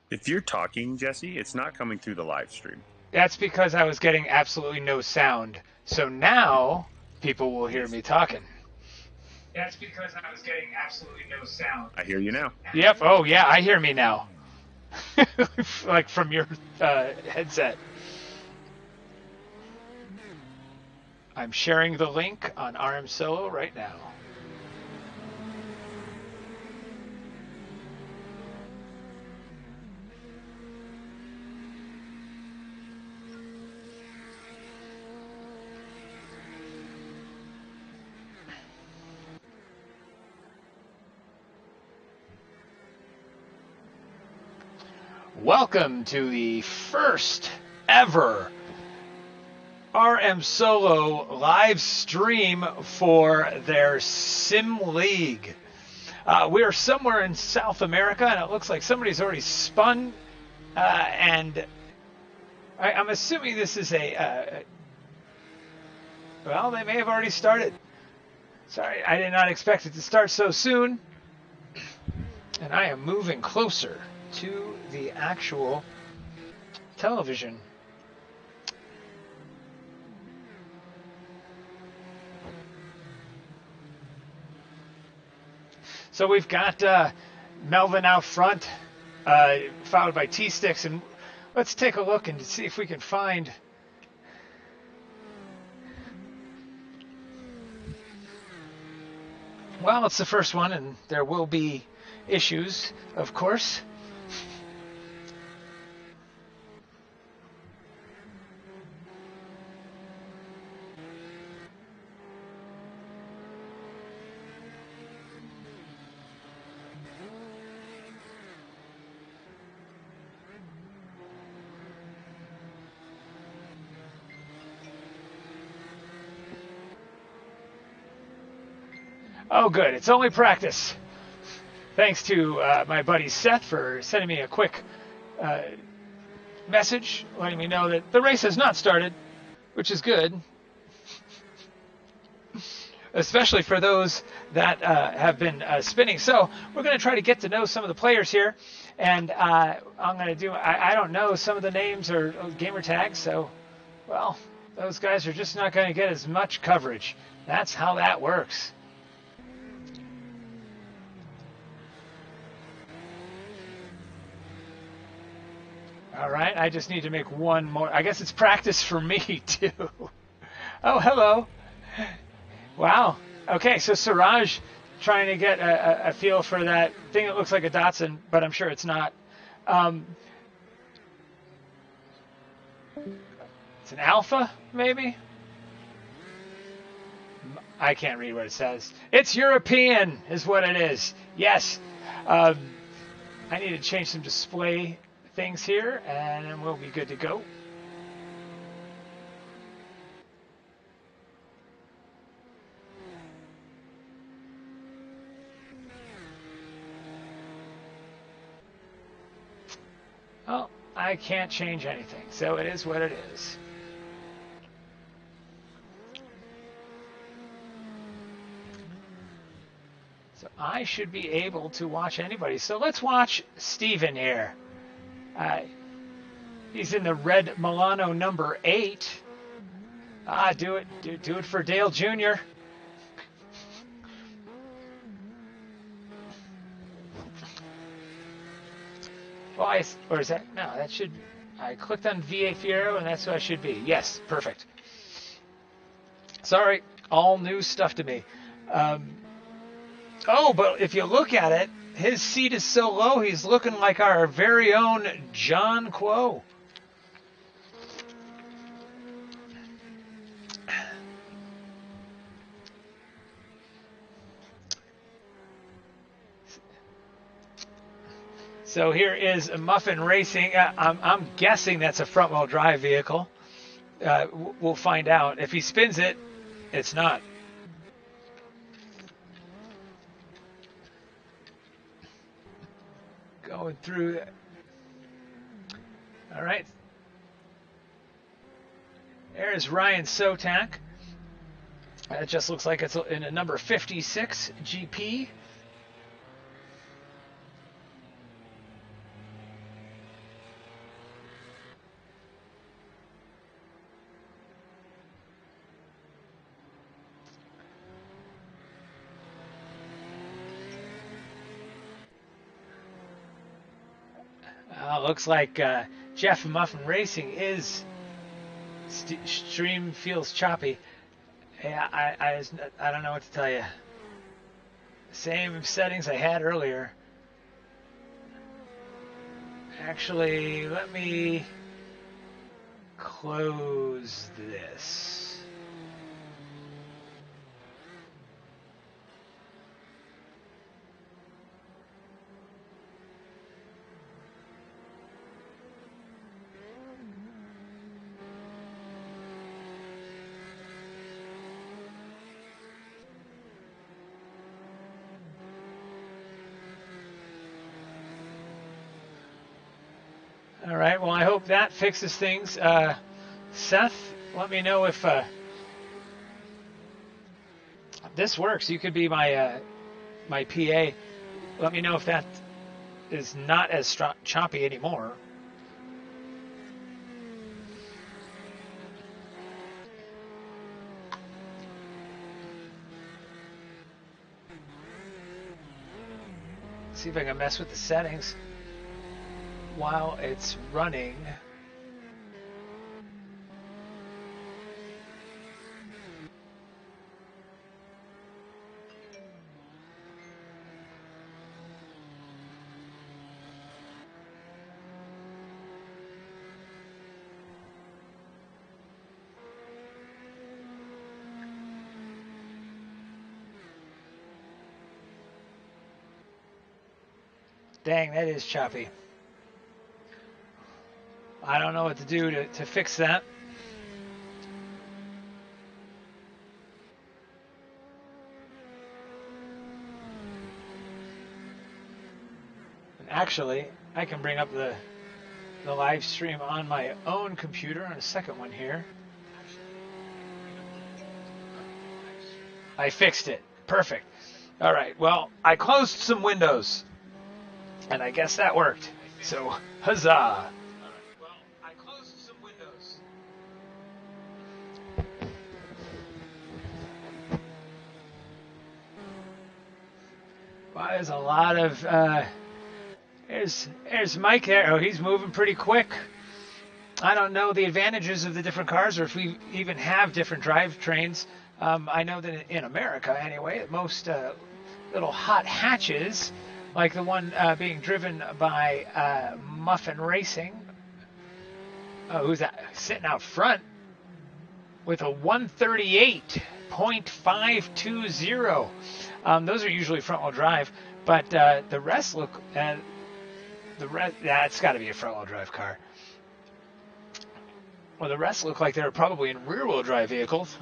If you're talking, Jesse, it's not coming through the live stream. That's because I was getting absolutely no sound. So now people will hear me talking. That's because I was getting absolutely no sound. I hear you now. Yep. Oh, yeah, I hear me now. Like from your headset. I'm sharing the link on RMSOLO right now. Welcome to the first ever RMSOLO live stream for their Sim League. We are somewhere in South America, and it looks like somebody's already spun. And I'm assuming this is well, they may have already started. Sorry, I did not expect it to start so soon. And I am moving closer to the actual television. So we've got Melvin out front, followed by T-Sticks, and let's take a look and see if we can find... Well, it's the first one, and there will be issues, of course. Oh, good. It's only practice. Thanks to my buddy Seth for sending me a quick message letting me know that the race has not started, which is good, especially for those that have been spinning. So we're going to try to get to know some of the players here, and I'm going to do, I don't know some of the names or gamer tags, so, well, those guys are just not going to get as much coverage. That's how that works. All right, I just need to make one more. I guess it's practice for me, too. Oh, hello. Wow. Okay, so Siraj trying to get a feel for that thing that looks like a Datsun, but I'm sure it's not. It's an Alpha, maybe? I can't read what it says. It's European, is what it is. Yes. I need to change some display things here, and then we'll be good to go. Oh, I can't change anything, so it is what it is. So I should be able to watch anybody. So let's watch Steven here. He's in the red Milano number 8. Do it for Dale Jr. Well, or is that, no, that should, I clicked on VA Fiero and that's who I should be. Yes, perfect. Sorry, all new stuff to me. Oh, but if you look at it, his seat is so low, he's looking like our very own John Quo. So here is Muffin Racing. I'm guessing that's a front-wheel drive vehicle. We'll find out. If he spins it, it's not. Going through. All right. There's Ryan Sotak. It just looks like it's in a number 56 GP. Looks like Jeff and Muffin Racing is stream feels choppy. Yeah, I don't know what to tell you. Same settings I had earlier. Actually, let me close this. All right, well, I hope that fixes things. Seth, let me know if this works. You could be my my PA. Let me know if that is not as choppy anymore. See if I can mess with the settings while it's running. Dang, that is choppy. I don't know what to do to fix that. And actually, I can bring up the live stream on my own computer on a second one here. I fixed it. Perfect. All right. Well, I closed some windows, and I guess that worked. So, huzzah! Wow, there's a lot of. There's Mike there. Oh, he's moving pretty quick. I don't know the advantages of the different cars, or if we even have different drivetrains. I know that in America, anyway, most little hot hatches, like the one being driven by Muffin Racing. Oh, who's that? Sitting out front with a 138.520. Those are usually front-wheel drive, but the rest look. It's got to be a front-wheel drive car. Well, the rest look like they're probably in rear-wheel drive vehicles.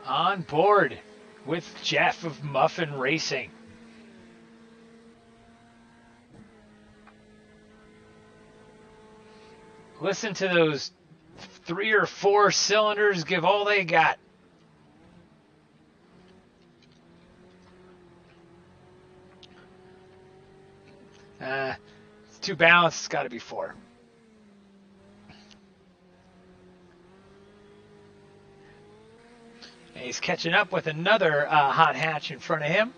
On board with Jeff of Muffin Racing. Listen to those 3 or 4 cylinders give all they got. It's too balanced. It's got to be 4. And he's catching up with another hot hatch in front of him.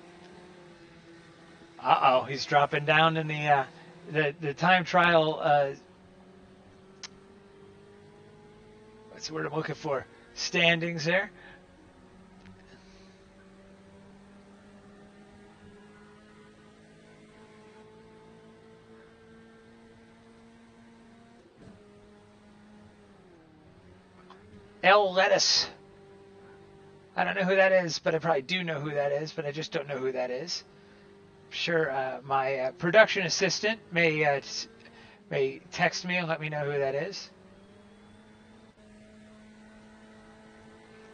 Uh-oh, he's dropping down in the time trial. What's the word I'm looking for? Standings there. L. Lettuce. I don't know who that is, but I probably do know who that is, but I just don't know who that is. I'm sure my production assistant may text me and let me know who that is.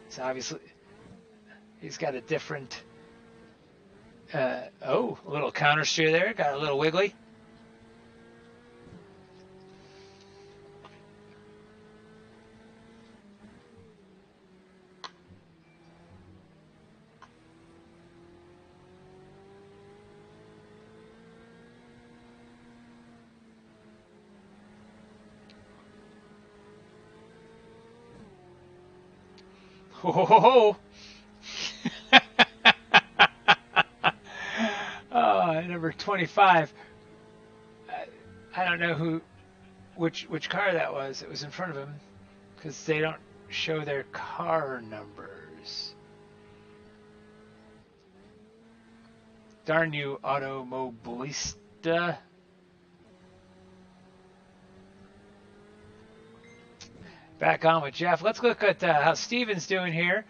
So obviously, he's got a different. A little counter steer there. Got a little wiggly. Ho ho ho ho! Number 25. I don't know which car that was. It was in front of him because they don't show their car numbers. Darn you, Automobilista. Back on with Jeff. Let's look at how Steven's doing here.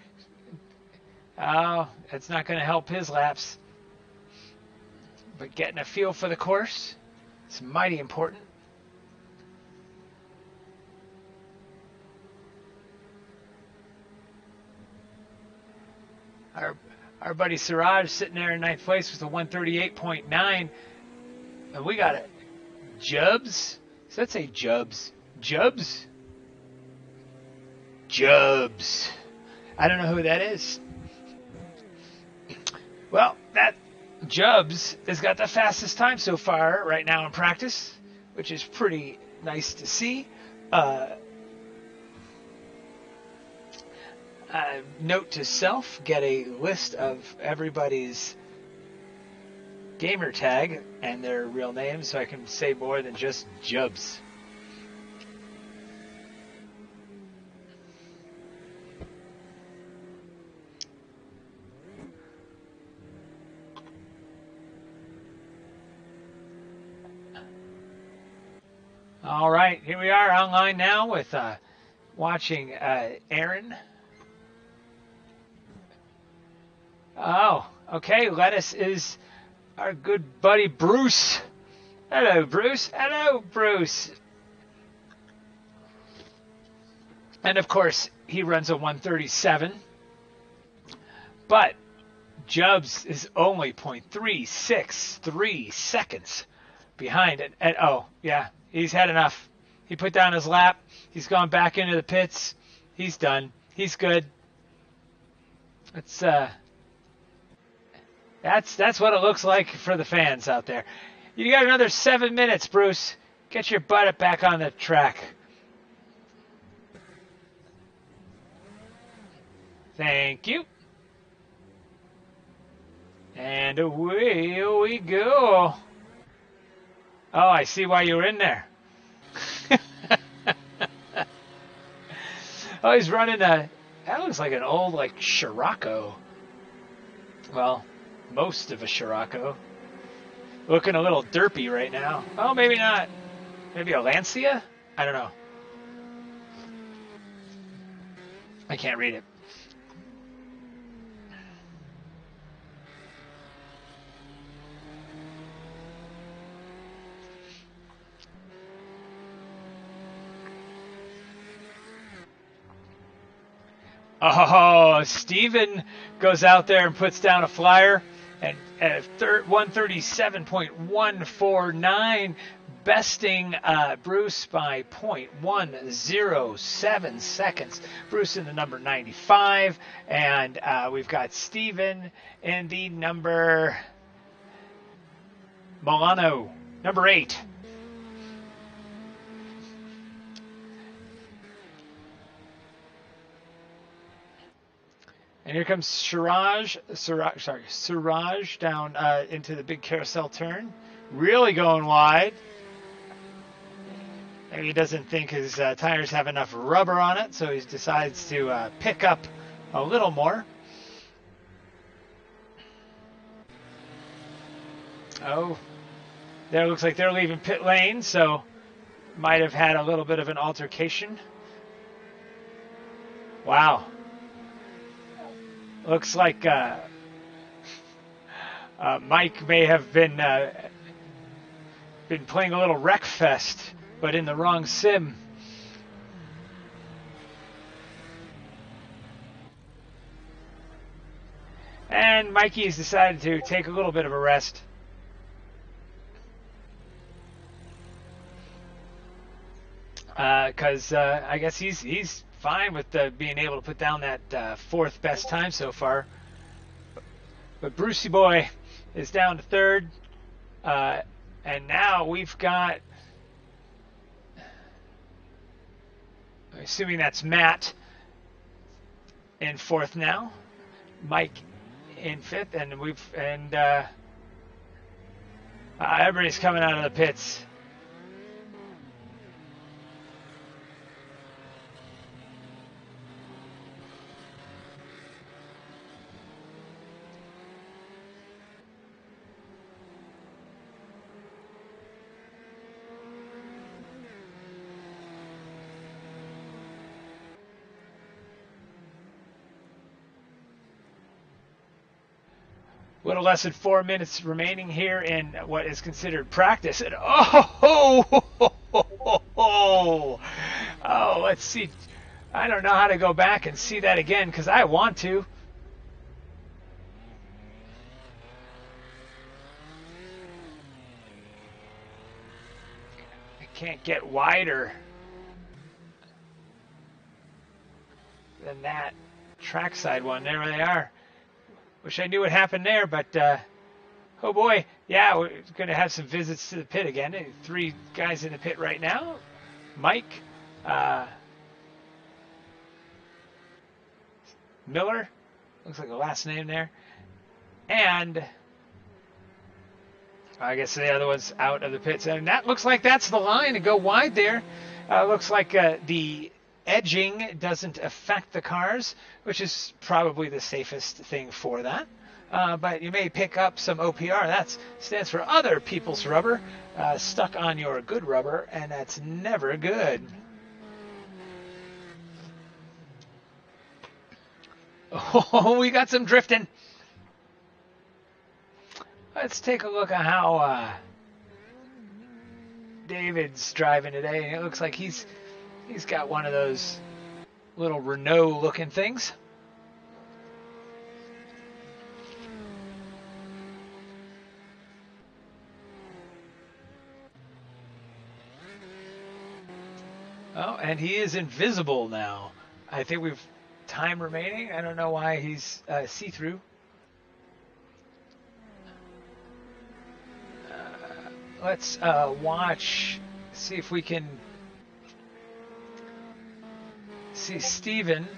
Oh, that's not going to help his laps. But getting a feel for the course is mighty important. Our buddy Siraj sitting there in ninth place with a 138.9. And we got it. Jubs? Does that say Jubs? Jubs? Jubs. I don't know who that is. Well, that Jubs has got the fastest time so far right now in practice, which is pretty nice to see. Note to self, get a list of everybody's gamer tag and their real name so I can say more than just Jubs. All right, here we are online now with watching Aaron. Oh, okay. Lettuce is our good buddy Bruce. Hello, Bruce. Hello, Bruce. And of course, he runs a 137. But Jubs is only 0.363 seconds behind it. And, oh, yeah, he's had enough. He put down his lap. He's gone back into the pits. He's done. He's good. That's what it looks like for the fans out there. You got another 7 minutes, Bruce. Get your butt back on the track. Thank you. And away we go. Oh, I see why you were in there. Oh, he's running that looks like an old, Scirocco. Well, most of a Scirocco. Looking a little derpy right now. Oh, maybe not. Maybe a Lancia? I don't know. I can't read it. Oh, Steven goes out there and puts down a flyer and at 137.149, besting Bruce by 0.107 seconds. Bruce in the number 95, and we've got Steven in the number Milano, number 8. And here comes Siraj down into the big carousel turn. Really going wide. Maybe he doesn't think his tires have enough rubber on it, so he decides to pick up a little more. Oh, there looks like they're leaving pit lane, so might have had a little bit of an altercation. Wow. Looks like Mike may have been playing a little Wreckfest, but in the wrong sim. And Mikey's decided to take a little bit of a rest. Because I guess he's fine with being able to put down that fourth best time so far. But Brucey Boy is down to third. And now we've got, assuming that's Matt, in fourth now. Mike in fifth, and everybody's coming out of the pits. A little less than 4 minutes remaining here in what is considered practice. And let's see. I don't know how to go back and see that again because I want to. I can't get wider than that trackside one. There they are. Wish I knew what happened there, but oh boy, yeah, we're going to have some visits to the pit again. 3 guys in the pit right now. Mike, Miller, looks like the last name there, and I guess the other one's out of the pits, and that looks like that's the line to go wide there. Looks like the edging doesn't affect the cars, which is probably the safest thing for that. But you may pick up some OPR. That stands for other people's rubber stuck on your good rubber, and that's never good. Oh, we got some drifting. Let's take a look at how David's driving today. It looks like he's got one of those little Renault-looking things. Oh, and he is invisible now. I think we've time remaining. I don't know why he's see-through. Let's watch, see if we can see Steven.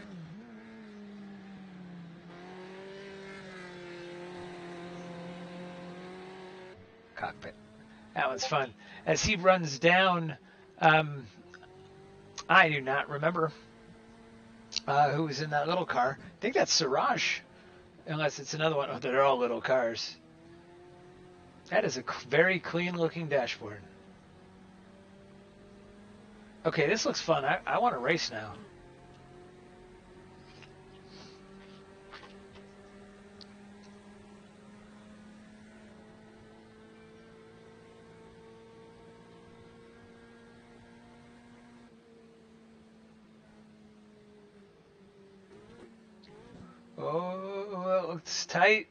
Cockpit. That one's fun. As he runs down, I do not remember who was in that little car. I think that's Siraj, unless it's another one. Oh, they're all little cars. That is a very clean-looking dashboard. Okay, this looks fun. I want to race now. Oh, it looks tight.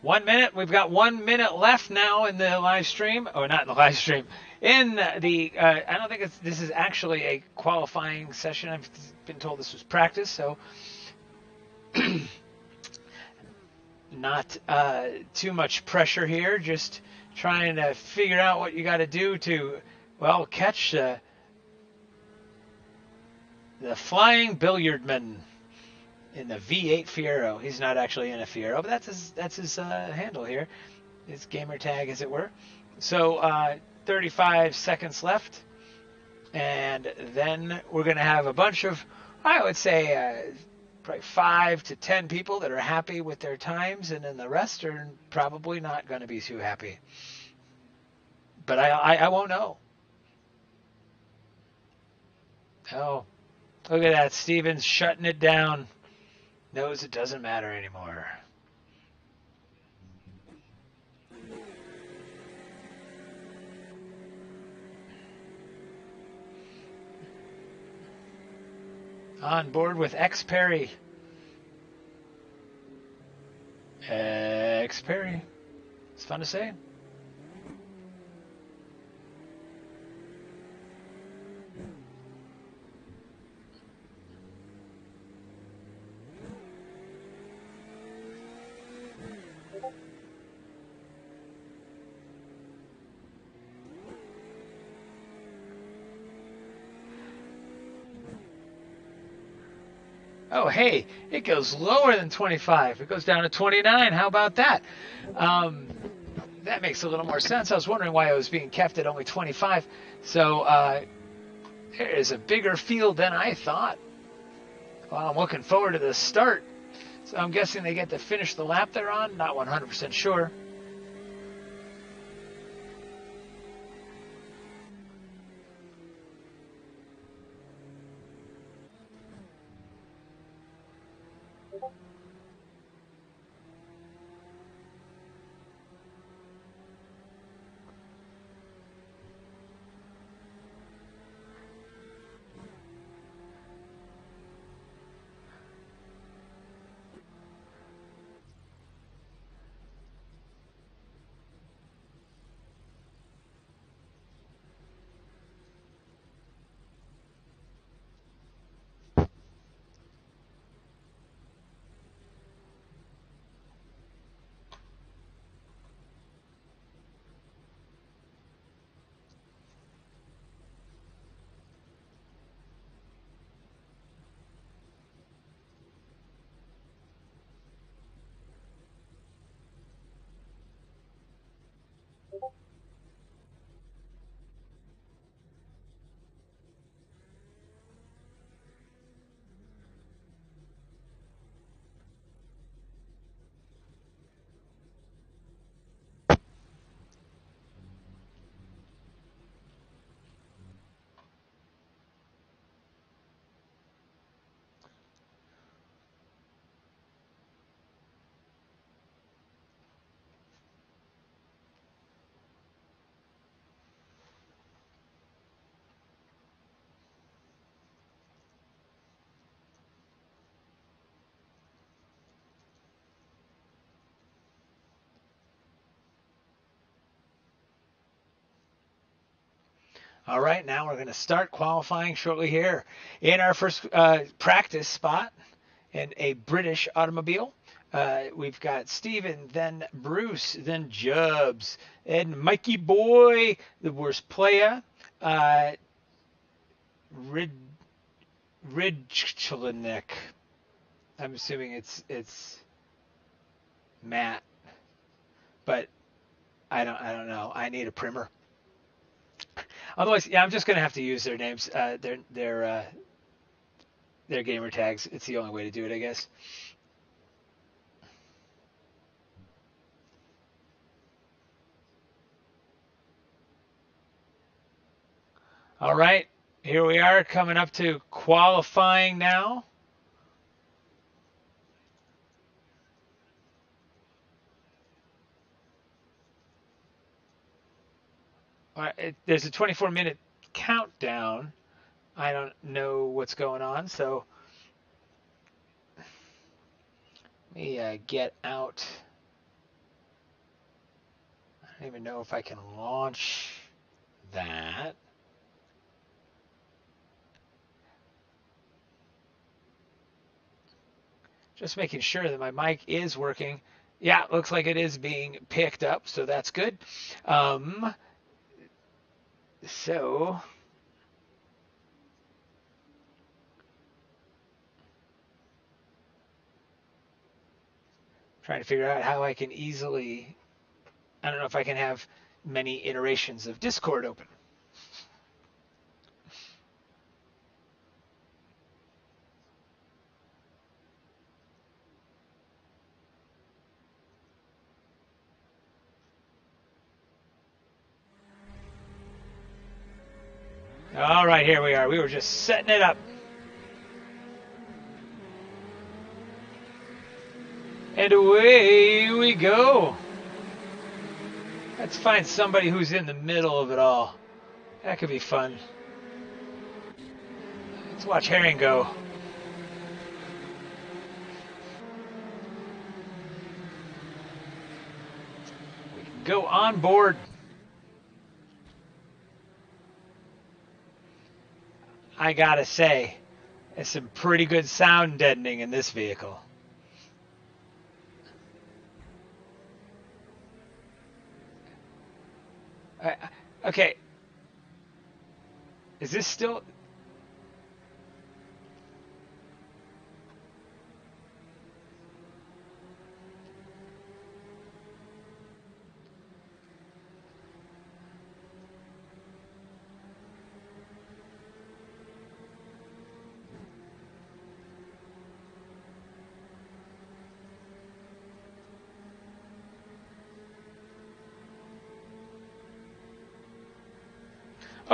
1 minute. We've got 1 minute left now in the live stream. Oh, not in the live stream. In the, I don't think this is actually a qualifying session. I've been told this was practice, so not too much pressure here. Just trying to figure out what you got to do to, well, catch the flying billiardman in the V8 Fiero. He's not actually in a Fiero, but that's his handle here, his gamer tag, as it were. So 35 seconds left, and then we're going to have a bunch of, I would say, probably 5 to 10 people that are happy with their times, and then the rest are probably not going to be too happy. But I won't know. Oh, look at that. Steven's shutting it down. Knows it doesn't matter anymore. On board with X Perry. X Perry. It's fun to say. Oh, hey, it goes lower than 25. It goes down to 29. How about that? That makes a little more sense. I was wondering why it was being kept at only 25. So there is a bigger field than I thought. Well, I'm looking forward to the start. So I'm guessing they get to finish the lap they're on. Not 100% sure. All right, now we're going to start qualifying shortly here in our first practice spot in a British automobile. We've got Steven, then Bruce, then Jubs, and Mikey Boy, the worst player, Rid Ridchlinek. I'm assuming it's Matt, but I don't know. I need a primer. Otherwise, yeah, I'm just gonna have to use their names, their gamer tags. It's the only way to do it, I guess. All right, here we are coming up to qualifying now. There's a 24-minute countdown. I don't know what's going on, so let me get out. I don't even know if I can launch that. Just making sure that my mic is working. Yeah, looks like it is being picked up, so that's good. So trying to figure out how I can easily, I don't know if I can have many iterations of Discord open. All right, here we are. We were just setting it up. And away we go. Let's find somebody who's in the middle of it all. That could be fun. Let's watch Herring go. We can go on board. I gotta say, there's some pretty good sound deadening in this vehicle. Okay. Is this still...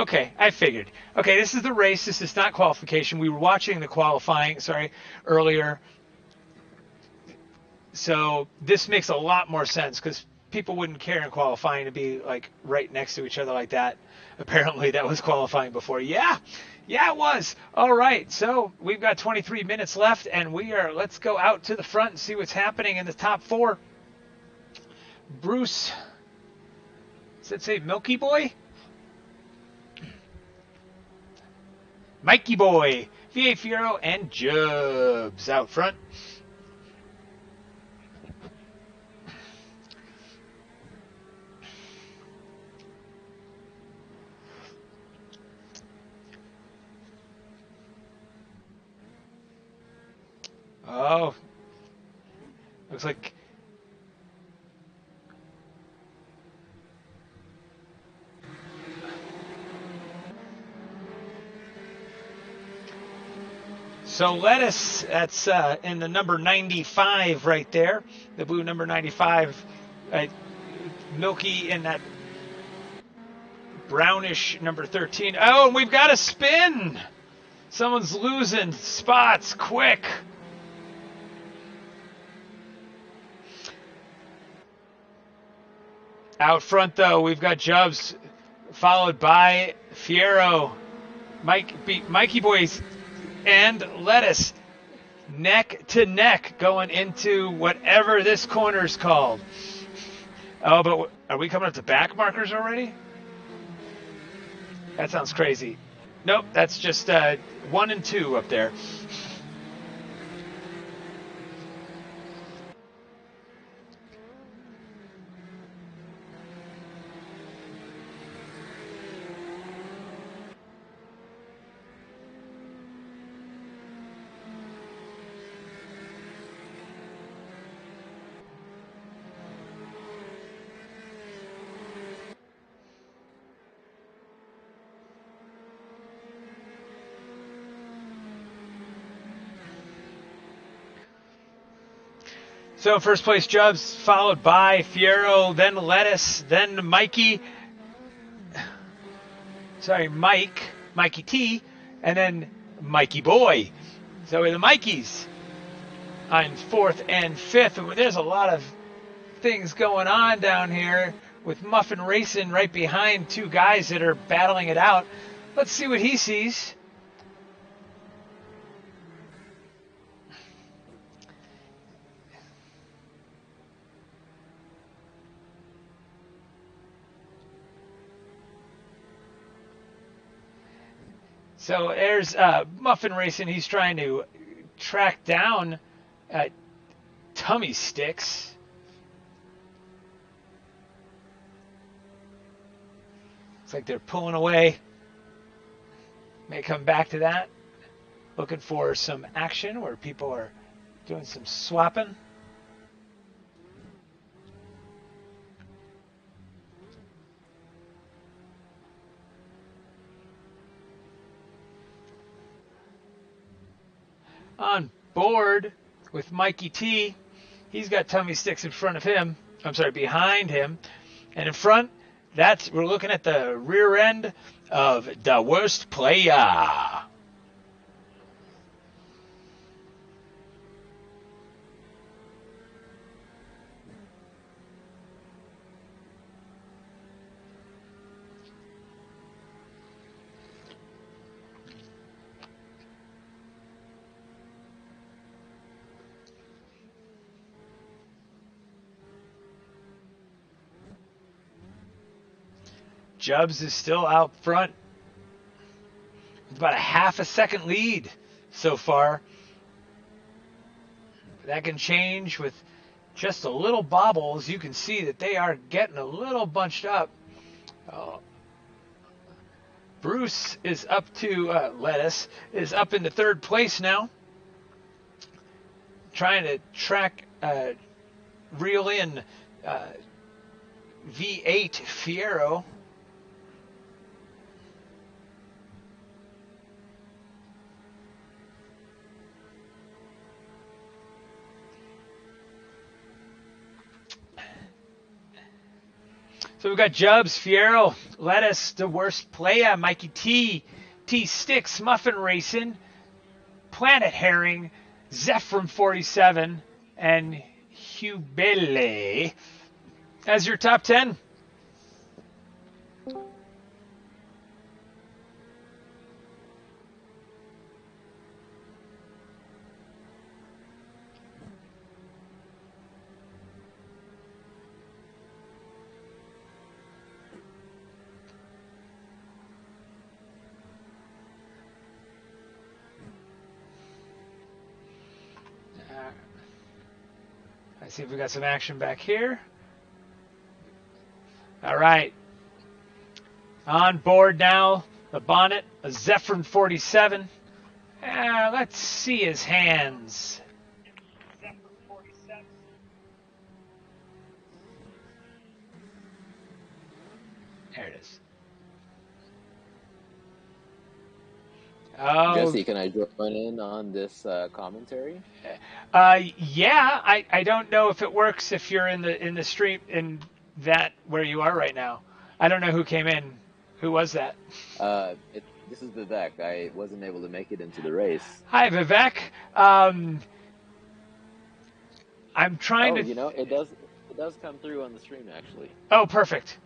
Okay, I figured. Okay, this is the race. This is not qualification. We were watching the qualifying, earlier. So this makes a lot more sense because people wouldn't care in qualifying to be like right next to each other like that. Apparently that was qualifying before. Yeah, it was. All right, so we've got 23 minutes left, and let's go out to the front and see what's happening in the top four. Bruce, does it say Milky Boy? Mikey Boy, V.A. Fiero, and Jubs out front. Oh, looks like so Lettuce, that's in the number 95 right there, the blue number 95. Milky in that brownish number 13. Oh, and we've got a spin. Someone's losing spots quick. Out front, though, we've got Jubs, followed by Fiero, Mikey Boys, and Lettuce, neck to neck, going into whatever this corner's called. Oh, but are we coming up to back markers already? That sounds crazy. Nope, that's just 1 and 2 up there. So first place Jubs, followed by Fiero, then Lettuce, then Mikey. Sorry, Mikey T, and then Mikey Boy. So the Mikeys on 4th and 5th. There's a lot of things going on down here with Muffin Racing right behind two guys that are battling it out. Let's see what he sees. So there's Muffin Racing. He's trying to track down Tummy Sticks. Looks like they're pulling away. May come back to that. Looking for some action where people are doing some swapping. On board with Mikey T. He's got Tummy Sticks in front of him. I'm sorry, behind him. And in front, we're looking at the rear end of the worst player. Jubs is still out front with about a half a second lead so far. That can change with just a little bobble. As you can see that they are getting a little bunched up. Bruce is up to Lettuce is up into 3rd place now. Trying to reel in V8 Fiero. So we've got Jubs, Fiero, Lettuce, The Worst Playa, Mikey T, T Sticks, Muffin Racing, Planet Herring, Zeph from 47, and Hubele as your top 10. I see if we got some action back here. All right. On board now, the bonnet, a Zephyrin 47. Let's see his hands. There it is. Oh, Jesse, can I join in on this commentary? yeah. I don't know if it works if you're in the stream in that where you are right now. I don't know who came in. Who was that? This is Vivek. I wasn't able to make it into the race. Hi, Vivek. I'm trying Oh, to. it does come through on the stream actually. Oh, perfect.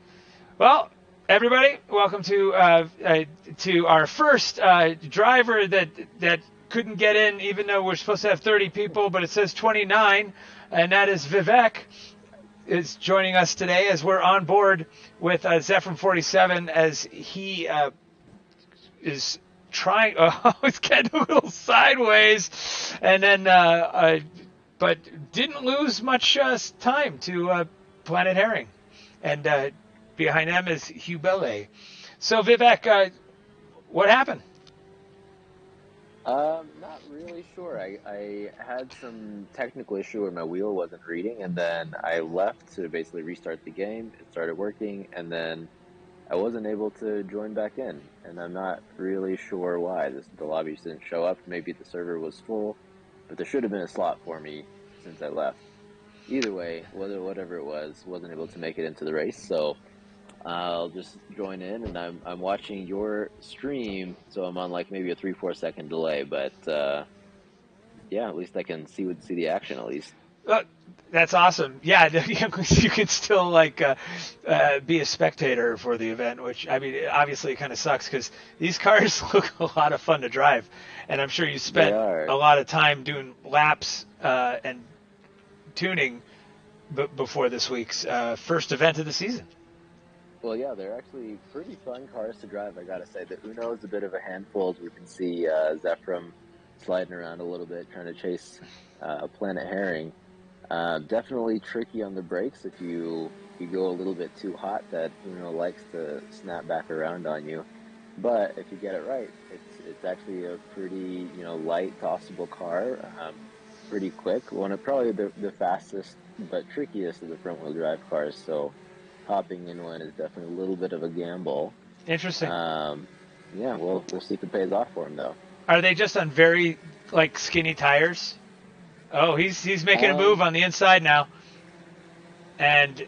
Well, everybody, welcome to our first driver that couldn't get in, even though we're supposed to have 30 people, but it says 29, and that is Vivek is joining us today as we're on board with Zephyr 47 as he is trying. Oh, it's getting a little sideways, and then but didn't lose much time to Planet Herring, and behind them is Hubele. So Vivek, what happened? Not really sure. I had some technical issue where my wheel wasn't reading, and then I left to basically restart the game. It started working, and then I wasn't able to join back in, and I'm not really sure why. The lobby just didn't show up. Maybe the server was full, but there should have been a slot for me since I left. Either way, whatever it was, wasn't able to make it into the race, so I'll just join in, and I'm watching your stream, so I'm on like maybe a 3-4 second delay, but yeah, at least I can see the action at least. That's awesome. Yeah, you can still be a spectator for the event, which I mean, obviously it kind of sucks because these cars look a lot of fun to drive, and I'm sure you spent a lot of time doing laps and tuning before this week's first event of the season. Well, yeah, they're actually pretty fun cars to drive, I gotta say. The Uno is a bit of a handful, as we can see Zephram sliding around a little bit, trying to chase Planet Herring. Definitely tricky on the brakes. If you go a little bit too hot, that Uno likes to snap back around on you. But if you get it right, it's actually a pretty light, tossable car. Pretty quick. One of probably the fastest but trickiest of the front wheel drive cars. So hopping in one is definitely a little bit of a gamble. Interesting. Yeah, we'll see if it pays off for him though. Are they just on very skinny tires? Oh, he's making a move on the inside now. And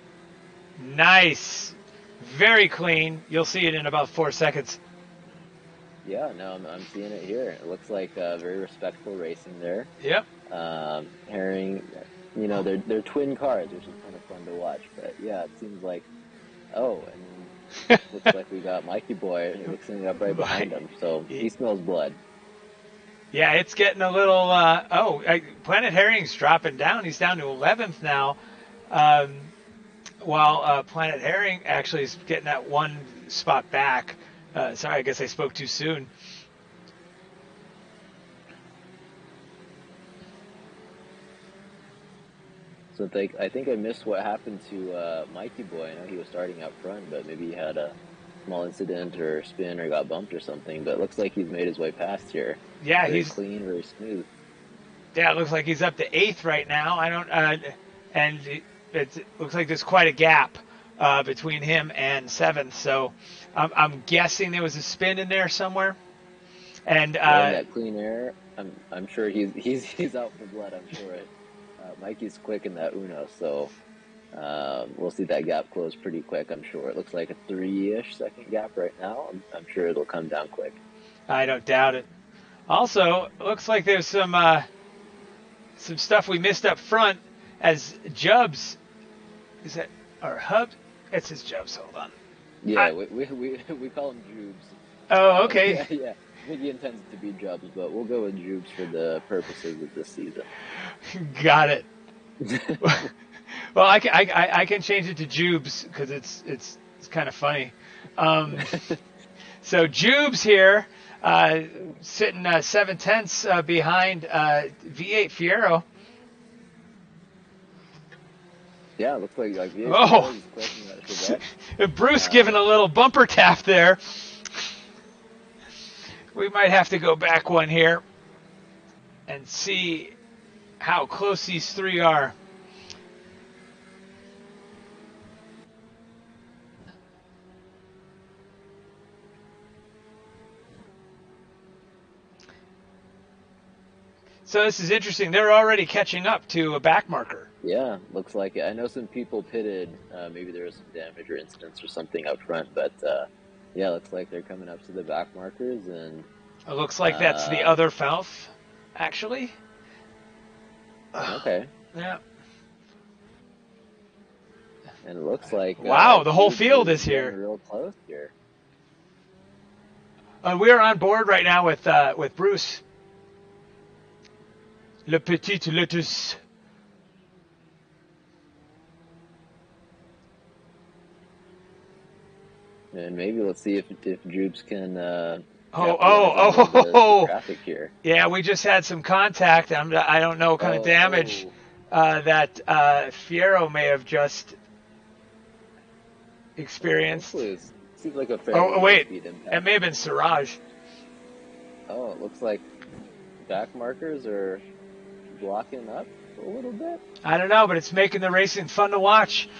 nice. Very clean. You'll see it in about 4 seconds. Yeah, no, I'm seeing it here. It looks like very respectful racing there. Yep. Herring, they're twin cars, which is kind of fun to watch. But yeah, it seems like, and looks like we got Mikey Boy mixing up right behind him. So he smells blood. Yeah, it's getting a little. Planet Herring's dropping down. He's down to 11th now, while Planet Herring actually is getting that one spot back. Sorry, I guess I spoke too soon. So I think I missed what happened to Mikey Boy. I know he was starting up front, but maybe he had a small incident or spin or got bumped or something. But it looks like he's made his way past here. Yeah, he's clean, very smooth. Yeah, it looks like he's up to 8th right now. And it looks like there's quite a gap between him and 7th. So I'm guessing there was a spin in there somewhere. And that clean air, I'm sure he's out for blood. I'm sure Mikey's quick in that Uno, so We'll see that gap close pretty quick, I'm sure. It looks like a 3-ish second gap right now. I'm sure it'll come down quick. I don't doubt it. Also, looks like there's some stuff we missed up front as Jubs. Is that our hub? It's his Jubs. Hold on. Yeah, we call him Jubes. Oh, okay. Yeah. I think he intends it to be Jubs, but we'll go with Jubes for the purposes of this season. Got it. Well, I can change it to Jubes because it's kind of funny. So Jubes here, sitting 7/10 behind V8 Fiero. Yeah, it looks like V8 Oh, is questioning that Chevette. Bruce giving a little bumper tap there. We might have to go back one here and see how close these three are. So this is interesting. They're already catching up to a back marker. Yeah, looks like it. I know some people pitted. Maybe there was some damage or incidents or something up front, but yeah, looks like they're coming up to the back markers, and it looks like that's the other Falf, actually. Okay. Yeah. And it looks like wow, the whole field is here. Real close here. We're on board right now with Bruce. Le petit lettuce. And maybe let's see if Jubes can. The traffic here. Yeah, we just had some contact. I don't know what kind of damage that Fiero may have just experienced. Seems like a wait, speed impact. It may have been Siraj. Oh, it looks like back markers are blocking up a little bit. I don't know, but it's making the racing fun to watch.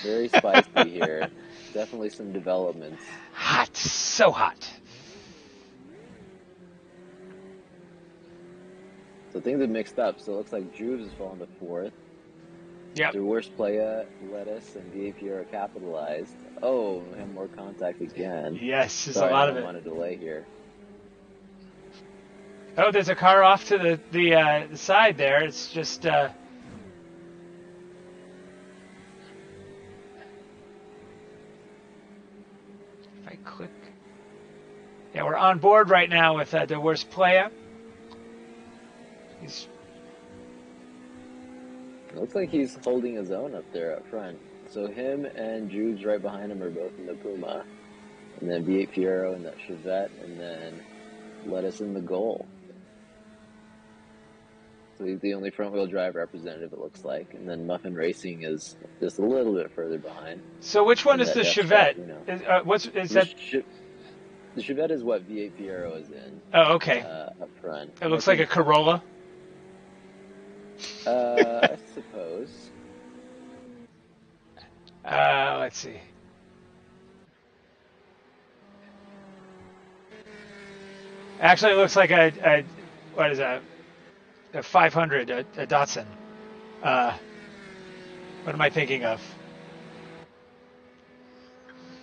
Very spicy here. Definitely some developments. Hot, so hot. So things have mixed up. So it looks like Jubes has fallen to 4th. Yep. Their worst player, Lettuce, and VAP are capitalized. Oh, we have more contact again. Yes, there's a lot of it. I don't want to delay here. Oh, there's a car off to the side there. It's just if I click. Yeah, we're on board right now with the worst player. It looks like he's holding his own up there up front. So him and Jubes right behind him are both in the Puma. And then V8 Fiero in that Chevette, and then Lettuce in the goal. So he's the only front-wheel drive representative, it looks like. And then Muffin Racing is just a little bit further behind. So which one is the Chevette? The Chevette is what V8 Fiero is in. Oh, okay. Up front. It looks like a Corolla. I suppose. Let's see. Actually, it looks like a 500, a Datsun. What am I thinking of?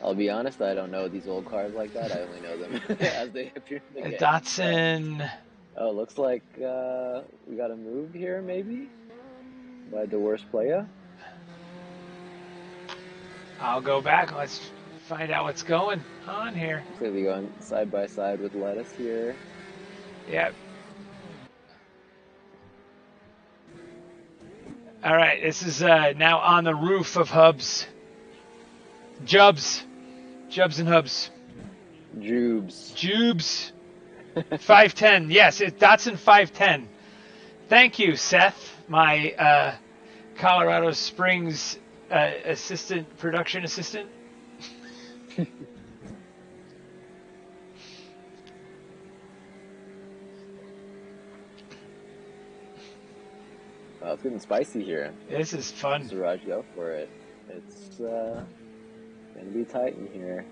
I'll be honest, I don't know these old cars like that. I only know them as they appear in the game. A Datsun. Oh, looks like we got a move here, maybe? By the worst player? I'll go back. Let's find out what's going on here. Looks like they're going side by side with Lettuce here. Yep. All right, this is now on the roof of Hubs. Jubs and Hubs. Jubes. 510. Yes, it's Datsun 510. Thank you, Seth, my Colorado Springs production assistant. Oh, it's getting spicy here. This is fun. Siraj, go for it. It's gonna be tight in here.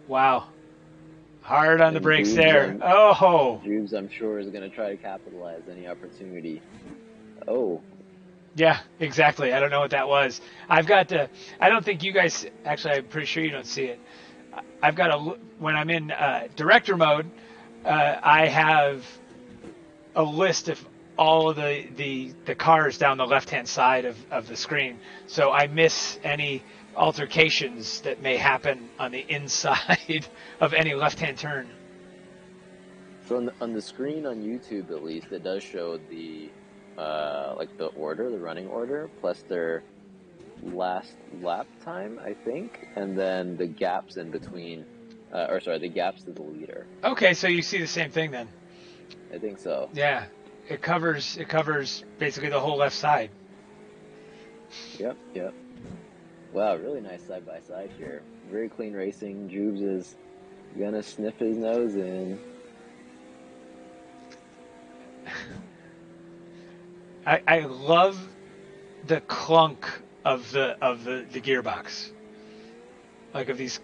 Wow. Hard on the And brakes there. Oh, Jubes, I'm sure, is going to try to capitalize any opportunity. Oh, yeah, exactly. I don't know what that was. I've got to. I don't think you guys. Actually, I'm pretty sure you don't see it. I've got a. When I'm in director mode, I have a list of all of the cars down the left hand side of the screen, so I miss any altercations that may happen on the inside of any left hand turn. so on the screen on YouTube, at least, it does show the like the order, the running order, plus their last lap time, I think, and then the gaps in between, or sorry, the gaps to the leader. Okay, so you see the same thing then. I think so. Yeah, it covers basically the whole left side. Yep, yep. Wow, really nice side by side here. Very clean racing. Jubes is gonna sniff his nose in. I love the clunk of the gearbox, like of these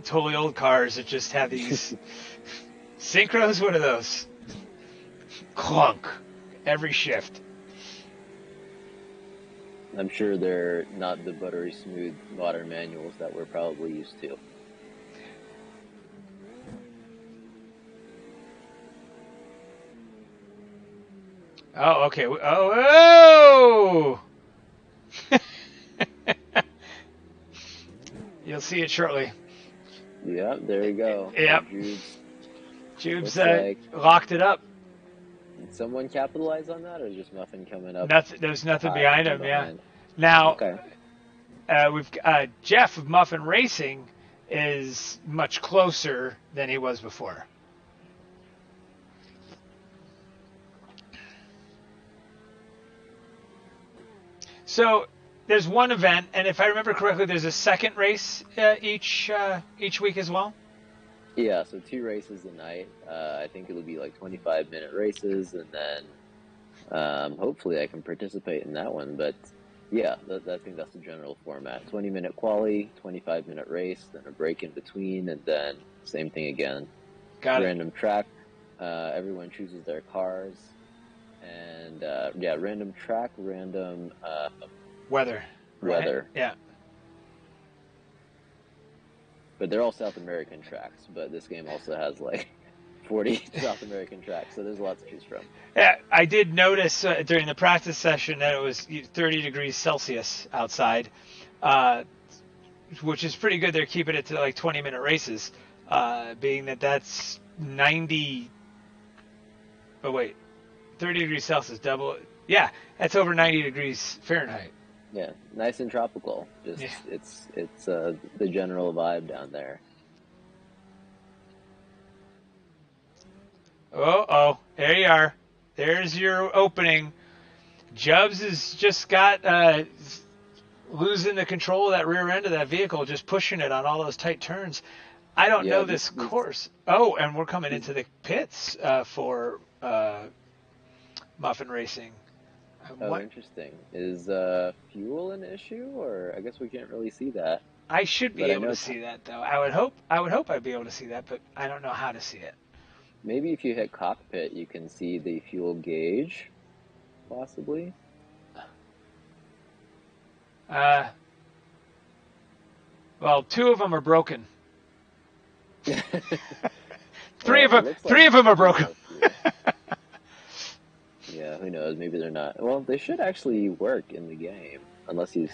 totally old cars that just have these synchros. What are those? Clunk every shift. I'm sure they're not the buttery smooth modern manuals that we're probably used to. Oh, okay. Oh, oh! You'll see it shortly. Yep, there you go. Yep. Jubes Jubes locked it up. did someone capitalize on that, or just Muffin coming up? There's nothing behind him. Yeah. Now, okay. we've Jeff of Muffin Racing is much closer than he was before. So there's one event, and if I remember correctly, there's a second race each week as well. Yeah, so 2 races a night. I think it'll be like 25-minute races, and then hopefully I can participate in that one. But yeah, I think that's the general format. 20-minute quali, 25-minute race, then a break in between, and then same thing again. Got it. Random track. Everyone chooses their cars. And yeah, random track, random weather. Right? Weather. Yeah. But they're all South American tracks. But this game also has like 40 South American tracks, so there's lots to choose from. Yeah, I did notice during the practice session that it was 30 degrees Celsius outside, which is pretty good. They're keeping it to like 20-minute races, being that that's 90. Oh wait, 30 degrees Celsius, double. Yeah, that's over 90 degrees Fahrenheit. Yeah, nice and tropical. Just yeah. It's the general vibe down there. Oh, there you are. There's your opening. Jubs has just got losing the control of that rear end of that vehicle, just pushing it on all those tight turns. I don't know this course. Oh, and we're coming into the pits for Muffin Racing. Oh, interesting. Is fuel an issue, or I guess we can't really see that? I should be able to see that, though. I would hope I'd be able to see that, but I don't know how to see it. Maybe if you hit cockpit, you can see the fuel gauge, possibly. Well, 2 of them are broken. Three of them are broken. Yeah, who knows? Maybe they're not. Well, they should actually work in the game, unless he's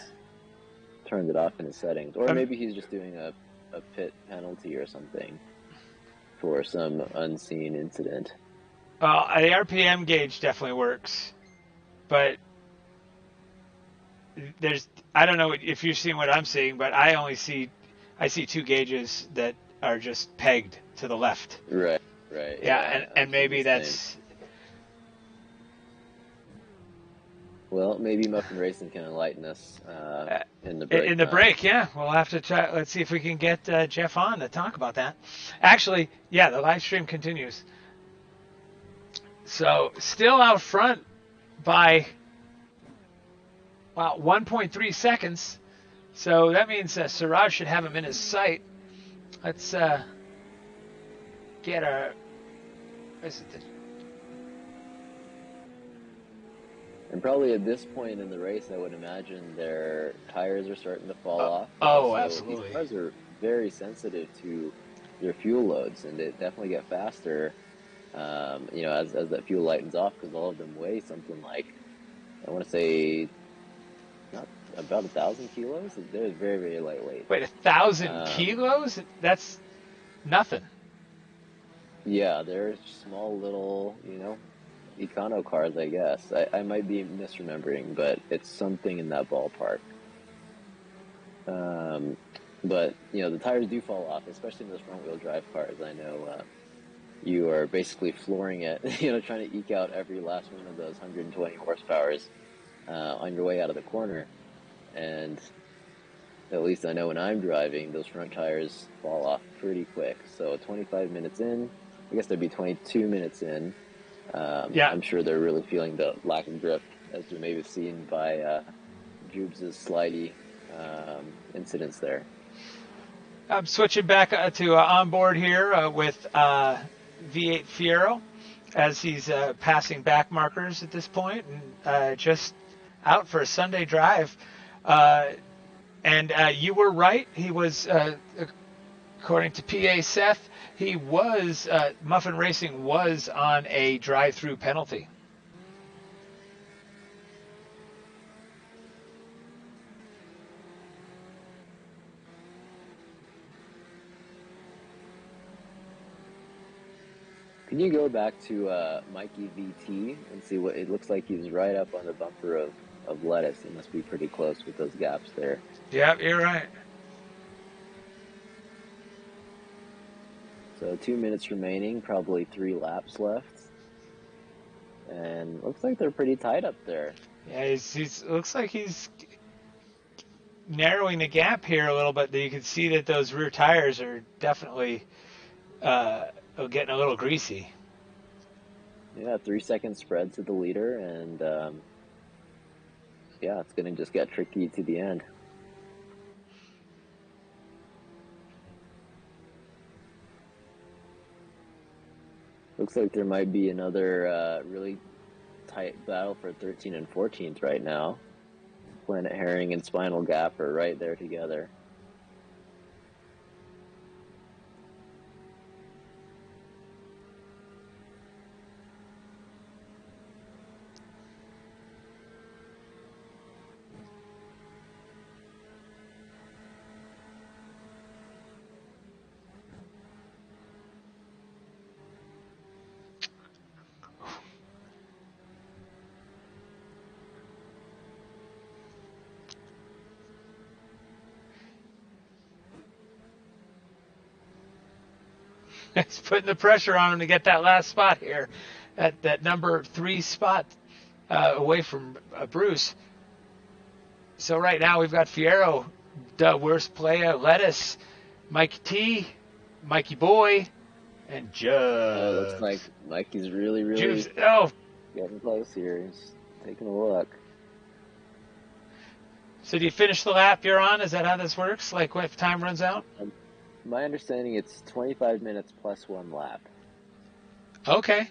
turned it off in his settings. Or maybe he's just doing a pit penalty or something for some unseen incident. The RPM gauge definitely works, but I don't know if you're seeing what I'm seeing, but I see 2 gauges that are just pegged to the left. Right. Yeah, and maybe that's... Well, maybe Muffin Racing can enlighten us in the break. In the break, yeah. We'll have to try. Let's see if we can get Jeff on to talk about that. Actually, yeah, the live stream continues. So, still out front by 1.3 seconds. So that means Siraj should have him in his sight. Let's get a. Is it the, And probably at this point in the race, I would imagine their tires are starting to fall off. But oh, also, these absolutely. cars are very sensitive to their fuel loads, and they definitely get faster. As that fuel lightens off, because all of them weigh something like, I want to say, not about 1,000 kilos. They're very, very lightweight. Wait, 1,000 Um, kilos? That's nothing. yeah, they're small little, econo cars, I guess. I might be misremembering, but it's something in that ballpark. Um, but the tires do fall off, especially in those front wheel drive cars. I know you are basically flooring it, trying to eke out every last one of those 120 horsepowers on your way out of the corner. And at least I know when I'm driving, those front tires fall off pretty quick. So 25 minutes in, I guess there'd be 22 minutes in. Yeah. I'm sure they're really feeling the lack of grip, as you may have seen by Jubes' slidey incidents there. I'm switching back to onboard here with V8 Fiero as he's passing back markers at this point and just out for a Sunday drive. And you were right. He was, according to PA Seth, he was, Muffin Racing was on a drive-through penalty. Can you go back to Mikey VT and see what it looks like? He's right up on the bumper of Lettuce. He must be pretty close with those gaps there. Yeah, you're right. So 2 minutes remaining, probably 3 laps left. And looks like they're pretty tight up there. Yeah, he's looks like he's narrowing the gap here a little bit. You can see that those rear tires are definitely getting a little greasy. Yeah, 3-second spread to the leader, and it's going to just get tricky to the end. Looks like there might be another really tight battle for 13 and 14th right now. Planet Herring and Spinal Gap are right there together. It's putting the pressure on him to get that last spot here, at that number 3 spot away from Bruce. So right now we've got Fiero, the worst player, Lettuce, Mike T, Mikey Boy, and Jugs. Looks like Mikey's really Jugs. getting close here. He's taking a look. So do you finish the lap you're on? Is that how this works? Like if time runs out? My understanding, it's 25 minutes plus 1 lap. Okay.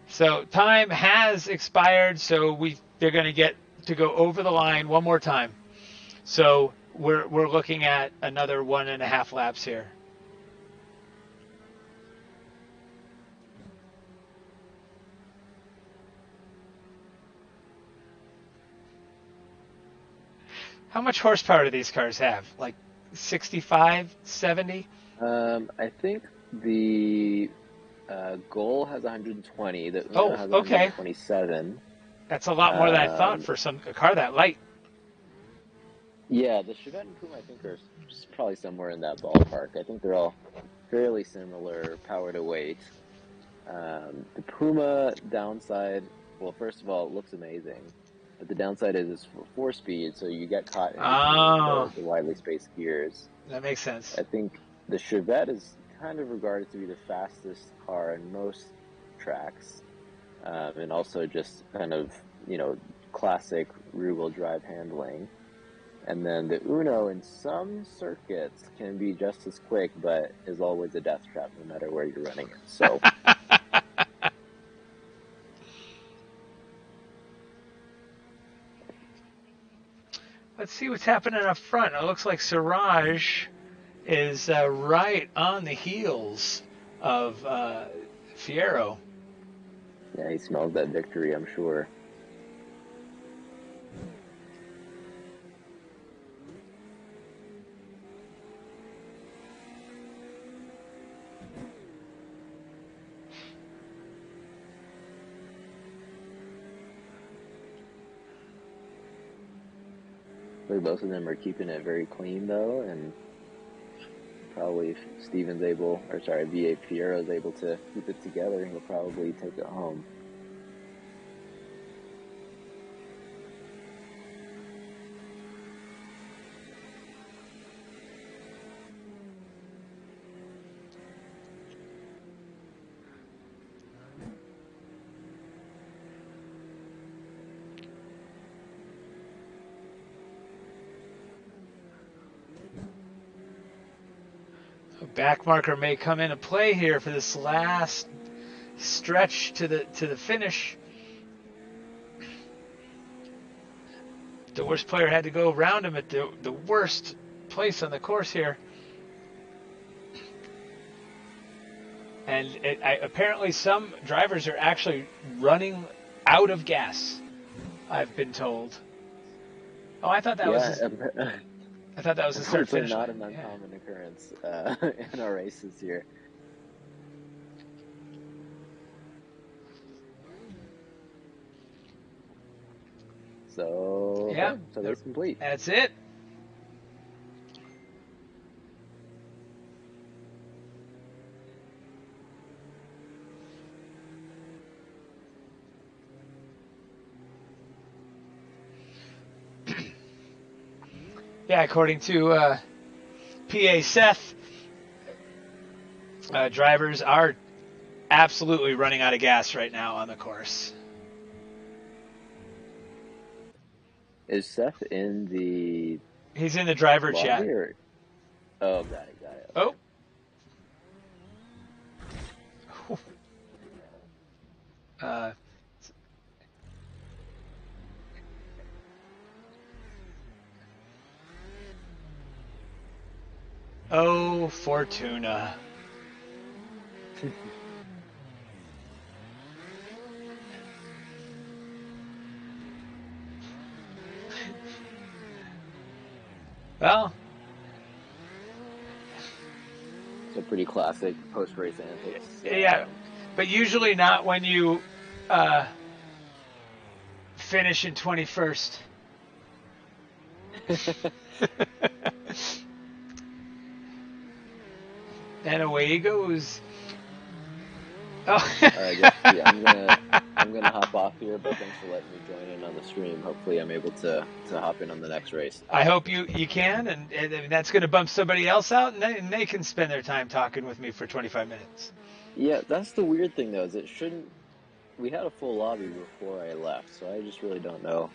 So time has expired, so they're going to get to go over the line one more time. So we're looking at another 1.5 laps here. How much horsepower do these cars have? Like 65, 70? I think the goal has 120. The Uno Oh, has okay. 127. That's a lot more than I thought for a car that light. Yeah, the Chevette and Puma, I think, are probably somewhere in that ballpark. I think they're all fairly similar power to weight. The Puma downside, well, first of all, it looks amazing. But the downside is it's 4-speed, so you get caught in the widely spaced gears. That makes sense. I think the Chevette is kind of regarded to be the fastest car in most tracks, and also just kind of, classic rear-wheel drive handling. And then the Uno in some circuits can be just as quick, but is always a death trap no matter where you're running it. So let's see what's happening up front. It looks like Siraj is right on the heels of Fierro. yeah, he smells that victory, I'm sure. Both of them are keeping it very clean though, and probably if V8 Fierro's able to keep it together, he'll probably take it home. A back marker may come into play here for this last stretch to the finish. The worst player had to go around him at the worst place on the course here. And apparently some drivers are actually running out of gas, I've been told. Oh, I thought that was the start finish. Not an uncommon occurrence in our races here. So yeah, so that's complete. That's it. Yeah, according to PA Seth, drivers are absolutely running out of gas right now on the course. Is Seth in the... He's in the driver lobby chat. Or... Oh, got it. Okay. Oh, Fortuna. Well, it's a pretty classic post-race antics. Yeah, but usually not when you finish in 21st. And away he goes. Oh. All right, yeah, I'm gonna hop off here, but thanks for letting me join in on the stream. Hopefully, I'm able to hop in on the next race. I hope you can, and that's going to bump somebody else out, and they can spend their time talking with me for 25 minutes. Yeah, that's the weird thing though, is it shouldn't. We had a full lobby before I left, so I just really don't know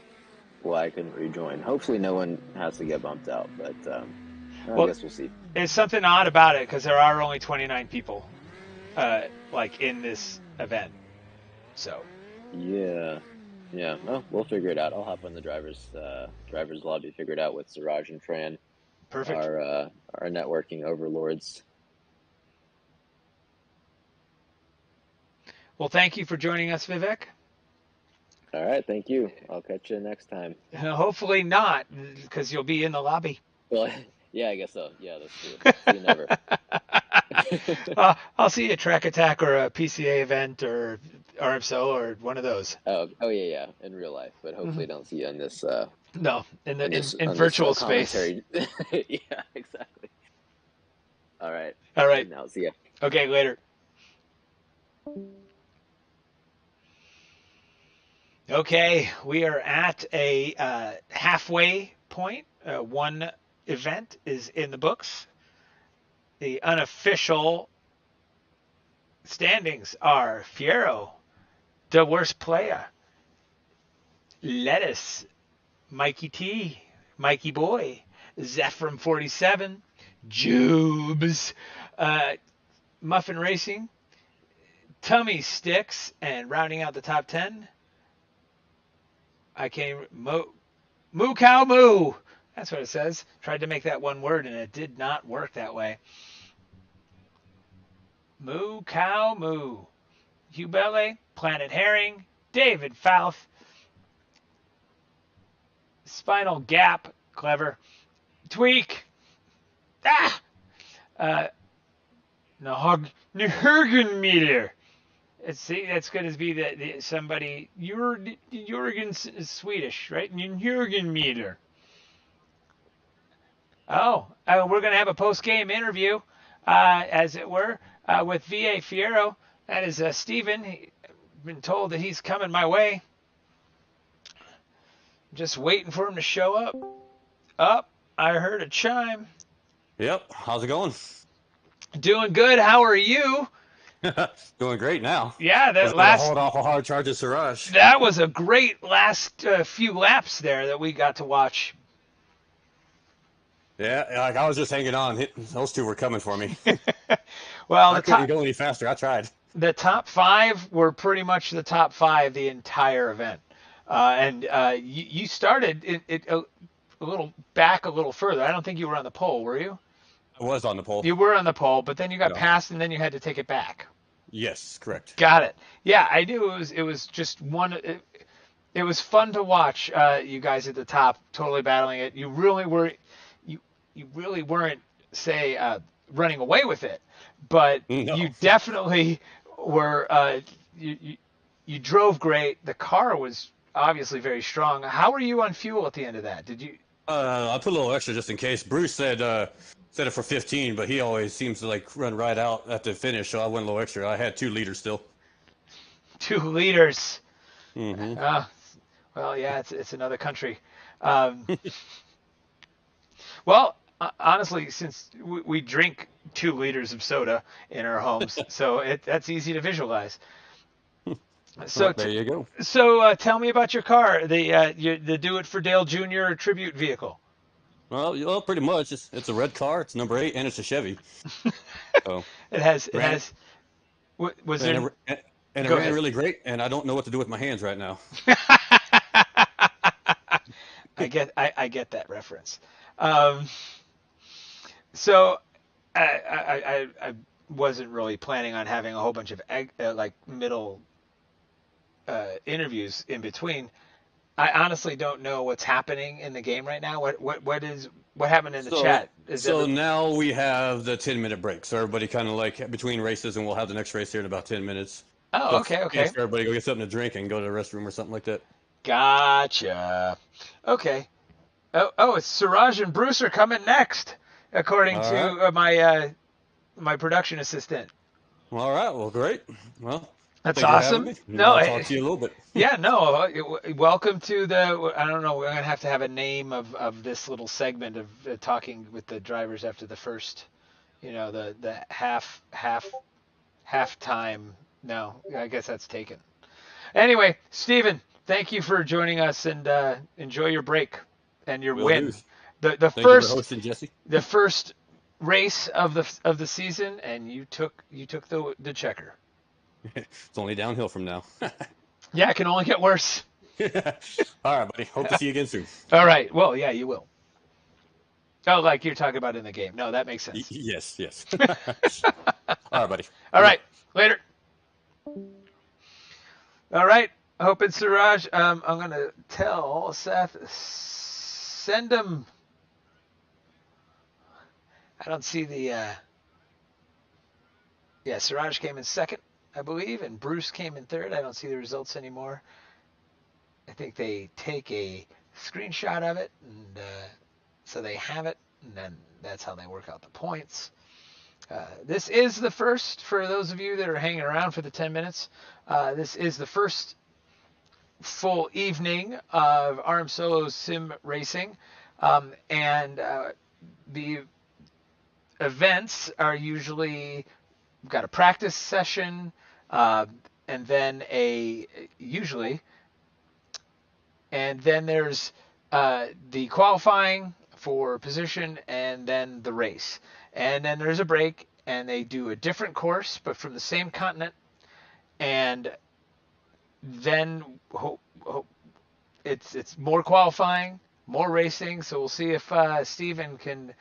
why I couldn't rejoin. Hopefully, no one has to get bumped out, but I guess we'll see. There's something odd about it because there are only 29 people, in this event. So. Yeah. Well, we'll figure it out. I'll hop on the driver's lobby, figure it out with Siraj and Fran. Perfect. Our networking overlords. Well, thank you for joining us, Vivek. All right, thank you. I'll catch you next time. Hopefully not, because you'll be in the lobby. Well, yeah, I guess so. Yeah, that's true. See you never. I'll see you at Track Attack or a PCA event or RMSOLO or one of those. Oh yeah, in real life, but hopefully don't see you in this. No, in virtual space. Yeah, exactly. All right. Now, see ya. Okay, later. Okay, we are at a halfway point. One event is in the books. The unofficial standings are Fiero, the worst player. Lettuce, Mikey T, Mikey Boy, Zephram 47, Jubes, Muffin Racing, Tummy Sticks, and rounding out the top 10, Moo Cow Moo. That's what it says. Tried to make that one word and it did not work that way. Moo Cow Moo. Hugh Belle, Planet Herring, David Fouth, Spinal Gap, clever. Tweak. Nahurgen meter. See, that's going to be somebody. Jurgen's is Swedish, right? Nahurgen meter. Oh, we're going to have a post-game interview, as it were, with V.A. Fiero. That is Steven. I've been told that he's coming my way. Just waiting for him to show up. I heard a chime. Yep. How's it going? Doing good. How are you? Doing great now. Yeah, hold off a hard charge at Siraj. That was a great last few laps there that we got to watch. Yeah, like I was just hanging on. Those two were coming for me. Well, I couldn't go any faster. I tried. The top 5 were pretty much the top 5 the entire event. You started it a little further. I don't think you were on the pole, were you? I was on the pole. You were on the pole, but then you got passed, and then you had to take it back. Yes, correct. Got it. Yeah, I knew it was just one. It was fun to watch you guys at the top, totally battling it. You really were. You really weren't, say, running away with it, but No. You definitely were. You drove great. The car was obviously very strong. How were you on fuel at the end of that? Did you? I put a little extra just in case. Bruce said it for 15, but he always seems to like run right out at the finish, so I went a little extra. I had 2 liters still. 2 liters. Mm-hmm. Well, yeah, it's another country. Well, honestly, since we drink 2 liters of soda in our homes, so that's easy to visualize. So well, there you go. So tell me about your car, the Do It for Dale Jr. tribute vehicle. Well, pretty much. It's a red car. It's number 8, and it's a Chevy. So it has. Was there? And it ran really great, and I don't know what to do with my hands right now. I get that reference. So I wasn't really planning on having a whole bunch of middle interviews in between. I honestly don't know what's happening in the game right now. What happened in the chat? Now we have the 10-minute break. So everybody kind of like between races, and we'll have the next race here in about 10 minutes. Oh, okay. Everybody go get something to drink and go to the restroom or something like that. Gotcha. Okay. Oh, it's Siraj and Bruce are coming next, according to my production assistant. All right. Well, great. Well, that's awesome. No, I'll talk to you a little bit. Yeah, no. Welcome to the. I don't know. We're gonna have to have a name of this little segment of talking with the drivers after the first, the halftime. No, I guess that's taken. Anyway, Steven, thank you for joining us, and enjoy your break and your win. Thank The you first for hosting, Jesse. The first race of the season, and you took the checker. It's only downhill from now. Yeah, it can only get worse. All right, buddy. Hope to see you again soon. All right. Well, yeah, you will. Oh, like you're talking about in the game. No, that makes sense. Yes. All right, buddy. All right. Later. All right. Hope it's Siraj. I'm going to tell Seth, send him. I don't see the. Yeah, Siraj came in second, I believe, and Bruce came in third. I don't see the results anymore. I think they take a screenshot of it, and so they have it, and then that's how they work out the points. This is the first, for those of you that are hanging around for the 10 minutes, this is the first full evening of RMSOLO Sim Racing, and the events are usually we've got a practice session, and then usually, and then there's the qualifying for position, and then the race, and then there's a break, and they do a different course, but from the same continent, and then it's more qualifying, more racing. So we'll see if Steven can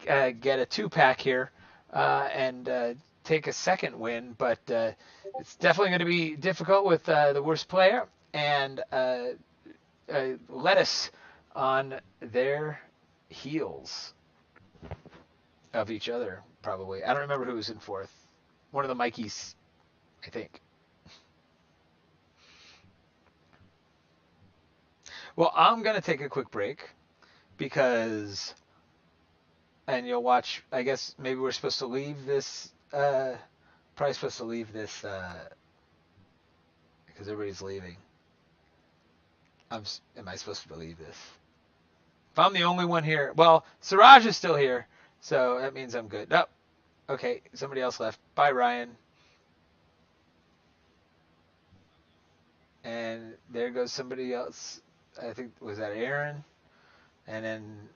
get a 2-pack here and take a second win. But it's definitely going to be difficult with the worst player and Lettuce on their heels of each other, probably. I don't remember who was in fourth. One of the Mikeys, I think. Well, I'm going to take a quick break because, and you'll watch, I guess maybe we're supposed to leave this, probably supposed to leave this because everybody's leaving. Am I supposed to leave this? If I'm the only one here, well, Siraj is still here, so that means I'm good. Oh, okay, somebody else left. Bye, Ryan. And there goes somebody else. I think, was that Aaron? And then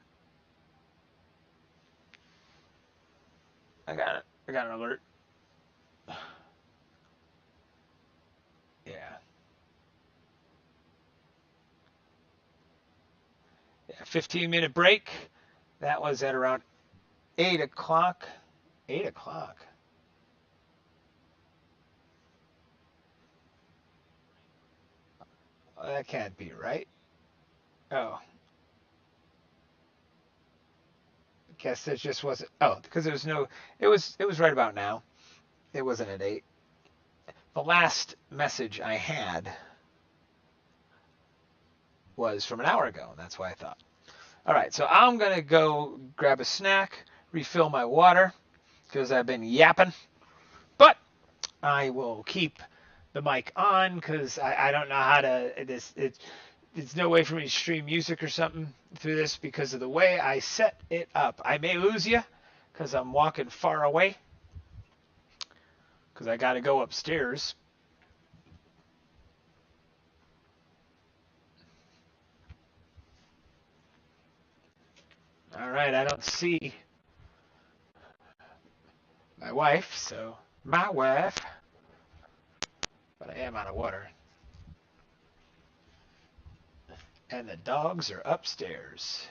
I got an alert. Yeah. Yeah, 15-minute break. That was at around 8 o'clock. 8 o'clock. Oh, that can't be right. Oh, guess it just wasn't. Oh, because there was no. It was right about now. It wasn't at 8. The last message I had was from an hour ago. That's why I thought. All right, so I'm gonna go grab a snack, refill my water because I've been yapping. But I will keep the mic on because I don't know how to it's no way for me to stream music or something through this because of the way I set it up. I may lose you because I'm walking far away because I got to go upstairs. All right, I don't see my wife, so my wife, but I am out of water. And the dogs are upstairs.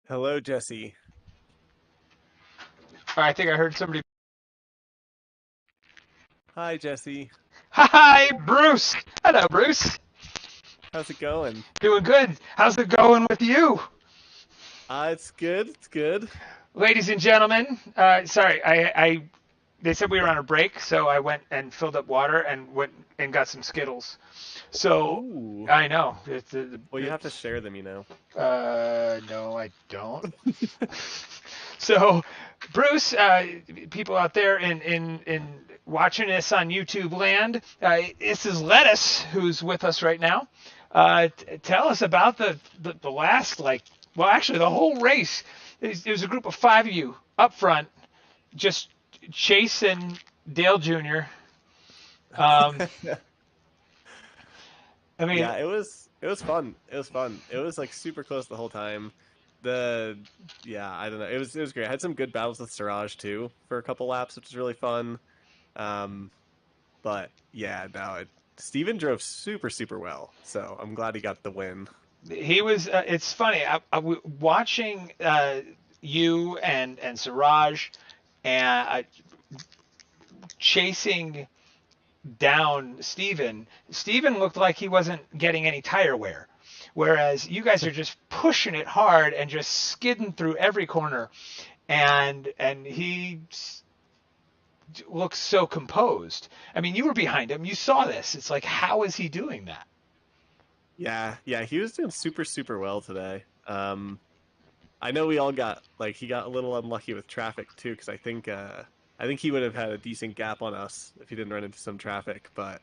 Hello, Jesse. I think I heard somebody. Hi, Jesse. Hi, Bruce. Hello, Bruce. How's it going? Doing good. How's it going with you? It's good. It's good. Ladies and gentlemen, sorry, they said we were on a break, so I went and filled up water and went and got some Skittles. So Ooh. I know. Well, you have to share them, you know. No, I don't. So, Bruce, people out there in watching this on YouTube land, this is Lettuce who's with us right now. Tell us about the last, well, actually the whole race. It was a group of 5 of you up front, just Chase and Dale Jr. I mean, Yeah, it was fun. It was fun. It was like super close the whole time. I don't know. It was great. I had some good battles with Siraj too for a couple laps, which was really fun. But yeah, no, Steven drove super, super well. So I'm glad he got the win. He was. It's funny. Watching you and Siraj and chasing down Steven. Steven looked like he wasn't getting any tire wear, whereas you guys are just pushing it hard and just skidding through every corner, and he looks so composed. I mean, you were behind him. You saw this. It's like, how is he doing that? Yeah, he was doing super, super well today. I know we all he got a little unlucky with traffic too, because I think he would have had a decent gap on us if he didn't run into some traffic. But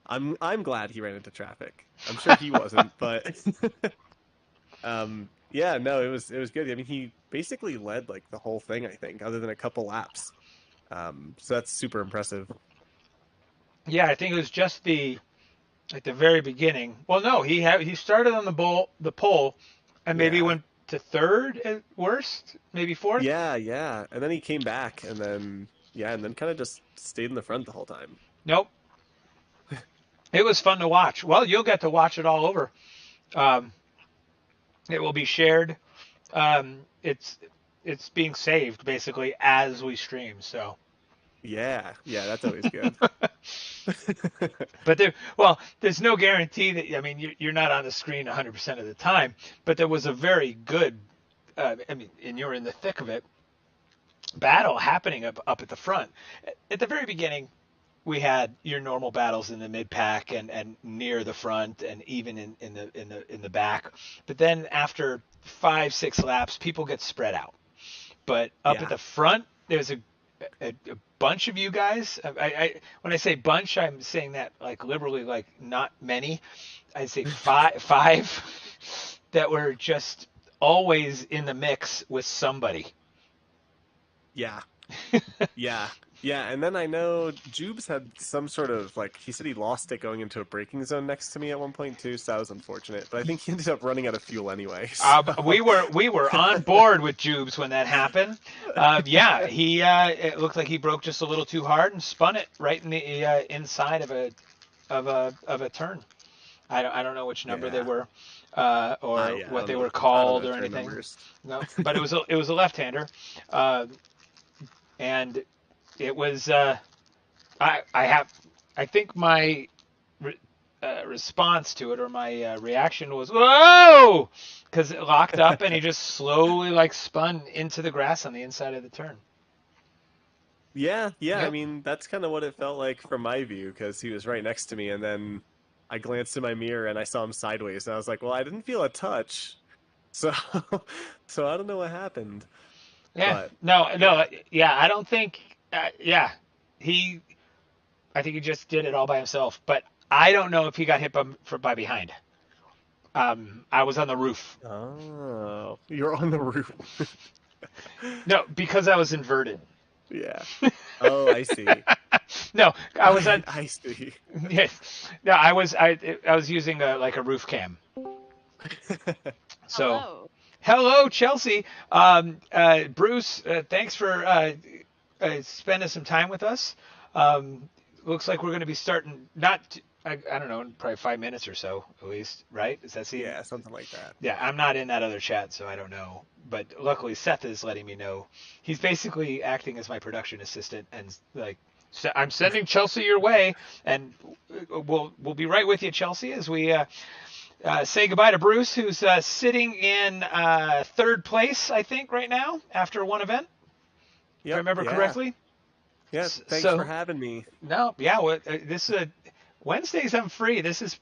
I'm glad he ran into traffic. I'm sure he wasn't, but yeah, no, it was good. I mean, he basically led like the whole thing, I think, other than a couple laps. So that's super impressive. Yeah, I think it was just at the very beginning. Well, no, he started on the pole, and maybe went to third at worst, maybe fourth. Yeah, and then he came back, and then kind of just stayed in the front the whole time. Nope. It was fun to watch. Well, you'll get to watch it all over. It will be shared. It's being saved basically as we stream. So. Yeah, that's always good. But there's no guarantee that. I mean, you're not on the screen 100% of the time. But there was a very good. And you're in the thick of it. Battle happening up at the front. At the very beginning, we had your normal battles in the mid pack and near the front and even in the back. But then after 5-6 laps, people get spread out. But up at the front, there's a bunch of you guys. When I say bunch, I'm saying that like liberally, like not many. I'd say five that were just always in the mix with somebody. Yeah. And then I know Jubes had some sort of he said he lost it going into a braking zone next to me at one point too, so that was unfortunate. But I think he ended up running out of fuel anyway. So. We were on board with Jubes when that happened. He it looked like he broke just a little too hard and spun it right in the inside of a turn. I don't know which number they were or what they were called or anything. Numbers. No, but it was a left-hander, and it was I think my response to it or my reaction was whoa, because it locked up and he just slowly spun into the grass on the inside of the turn. Yeah. Yep. I mean, that's kind of what it felt like from my view, because he was right next to me, and then I glanced in my mirror and I saw him sideways, and I was like, well, I didn't feel a touch, so I don't know what happened. Yeah. But, no. Yeah, I don't think. I think he just did it all by himself. But I don't know if he got hit by behind. I was on the roof. Oh, you're on the roof. No, because I was inverted. Yeah. Oh, I see. No, I was on. I see. Yes. No, I was using a roof cam. So. Hello, Chelsea. Bruce, thanks for spending some time with us. Looks like we're going to be starting, I don't know, in probably 5 minutes or so, at least, right? Does that seem? Yeah, something like that. Yeah, I'm not in that other chat, so I don't know. But luckily, Seth is letting me know. He's basically acting as my production assistant, and I'm sending Chelsea your way, and we'll be right with you, Chelsea, as we say goodbye to Bruce, who's sitting in third place, I think, right now after one event. If I remember correctly. Yes, thanks for having me. No, yeah, this is Wednesdays. I'm free. This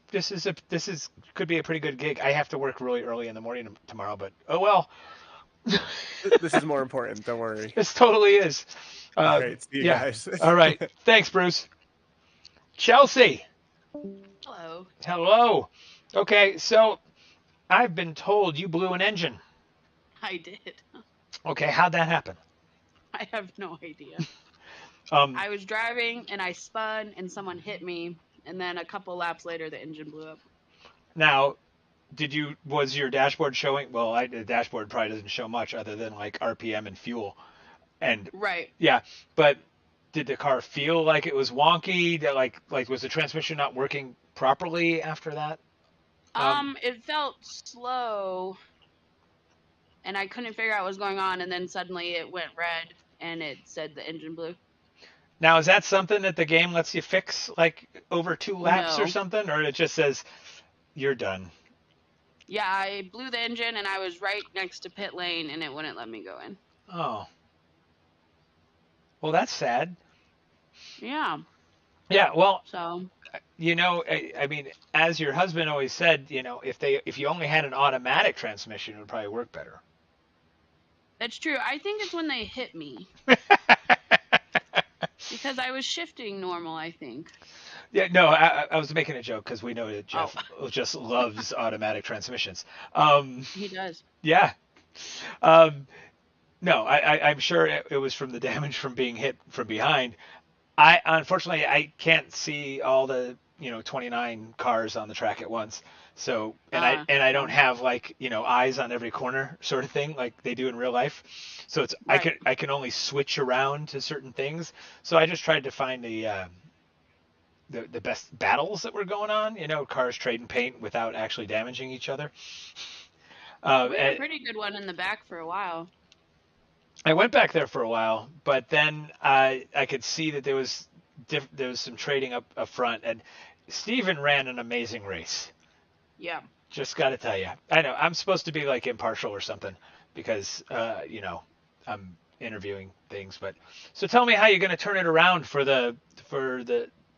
could be a pretty good gig. I have to work really early in the morning tomorrow, but oh well. This is more important. Don't worry. This totally is. All right, see you guys. All right, thanks, Bruce. Chelsea. Hello. Okay, so I've been told you blew an engine. I did. Okay, how'd that happen? I have no idea. I was driving and I spun and someone hit me, and then a couple laps later the engine blew up. Now, Was your dashboard showing? Well, the dashboard probably doesn't show much other than like RPM and fuel. And Right. yeah, but did the car feel like it was wonky? That like was the transmission not working properly after that? It felt slow, and I couldn't figure out what was going on, and then suddenly it went red, and it said the engine blew. Now, is that something that the game lets you fix like over 2 laps or No. something, or it just says you're done? Yeah, I blew the engine, and I was right next to pit lane, and it wouldn't let me go in. Oh, well, that's sad. Yeah. Yeah, well, So. I mean, as your husband always said, if you only had an automatic transmission, it would probably work better. That's true. I think it's when they hit me. Because I was shifting normal, I think. Yeah, no, I was making a joke because we know that Jeff just loves automatic transmissions. He does. Yeah. No, I'm sure it was from the damage from being hit from behind. Unfortunately, I can't see all the 29 cars on the track at once. So I don't have like eyes on every corner sort of thing like they do in real life. So it's Right. I can only switch around to certain things. So I just tried to find the best battles that were going on. Cars trading paint without actually damaging each other. We had a pretty good one in the back for a while. I went back there for a while, but then I could see that there was some trading up front, and Steven ran an amazing race. Yeah. Just got to tell you, I know I'm supposed to be like impartial or something because I'm interviewing things, but so tell me how you're going to turn it around for the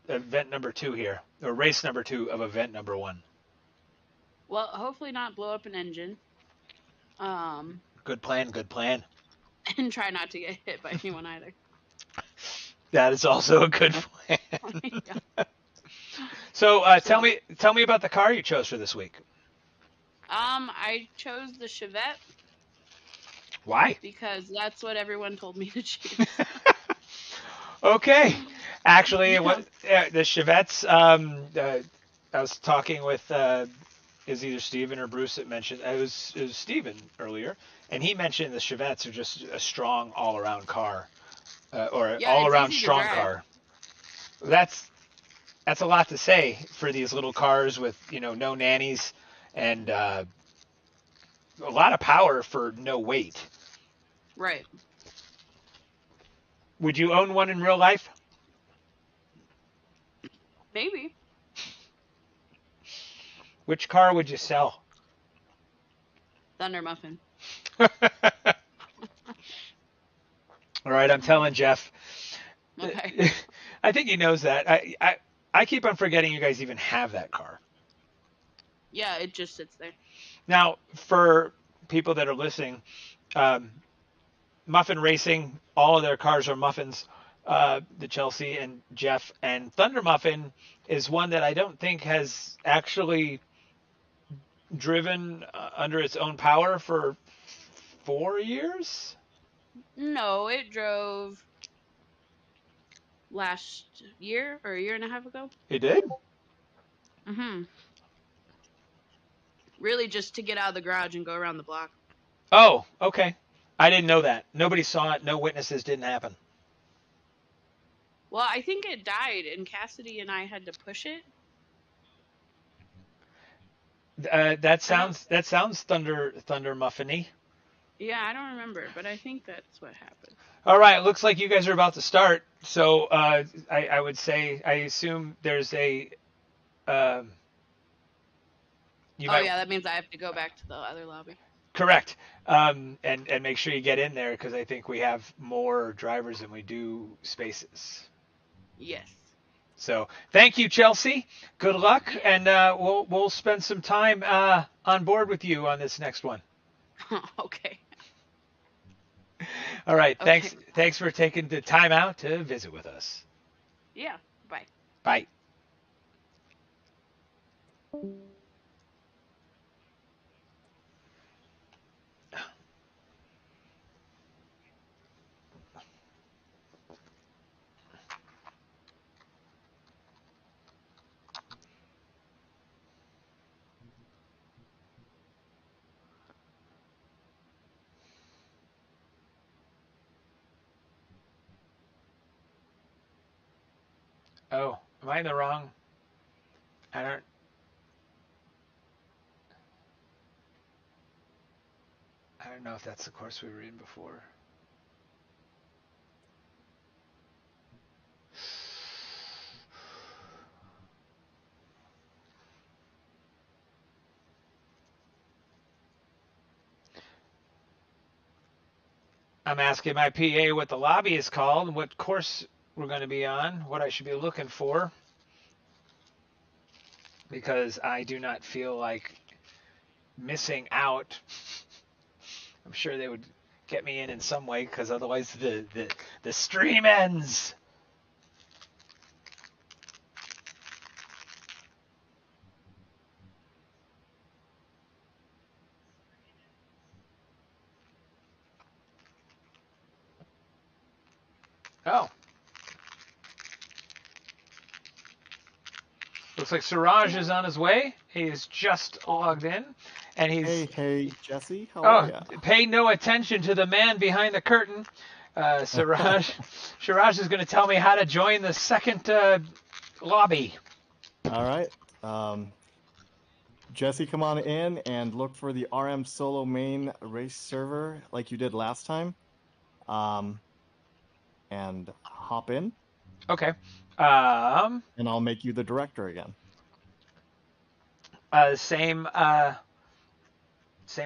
event number 2 here, or race number 2 of event number 1. Well, hopefully not blow up an engine. Good plan. Good plan. And try not to get hit by anyone either. That is also a good plan. Yeah. So tell me about the car you chose for this week. I chose the Chevette. Why? Because that's what everyone told me to choose. Okay. Actually, the Chevettes. I was talking with is either Steven or Bruce that mentioned it was Steven earlier, and he mentioned the Chevettes are just a strong all-around car, or all-around strong car. That's a lot to say for these little cars with no nannies and a lot of power for no weight. Right. Would you own one in real life? Maybe. Which car would you sell? Thunder Muffin. All right, I'm telling Jeff. Okay. I think he knows that. I keep on forgetting you guys even have that car. Yeah, it just sits there. Now, for people that are listening, Muffin Racing, all of their cars are Muffins. The Chelsea and Jeff, and Thunder Muffin is one that I don't think has actually driven under its own power for 4 years. No, it drove last year or a year and a half ago. It did? Mm-hmm. Really just to get out of the garage and go around the block. Oh, okay. I didn't know that. Nobody saw it. No witnesses. Didn't happen. Well, I think it died, and Cassidy and I had to push it. That sounds Thunder Muffin-y. Yeah, I don't remember, but I think that's what happened. All right, looks like you guys are about to start. So I would say, I assume there's a. Yeah, that means I have to go back to the other lobby. Correct, and make sure you get in there because I think we have more drivers than we do spaces. Yes. So thank you, Chelsea. Good luck, and we'll spend some time on board with you on this next one. Okay. All right. Okay. Thanks for taking the time out to visit with us. Yeah. Bye. Bye. Oh, am I in the wrong? I don't know if that's the course we were in before. I'm asking my PA what the lobby is called and what course we're going to be on, what I should be looking for, because I do not feel like missing out. I'm sure they would get me in some way, because otherwise the stream ends. Oh. Looks like Siraj is on his way. He is just logged in, and he's. Hey, Jesse, how Oh, are ya? pay no attention to the man behind the curtain. Siraj is going to tell me how to join the second lobby. All right. Jesse, come on in and look for the RMSOLO main race server like you did last time. And hop in. Okay. And I'll make you the director again. Same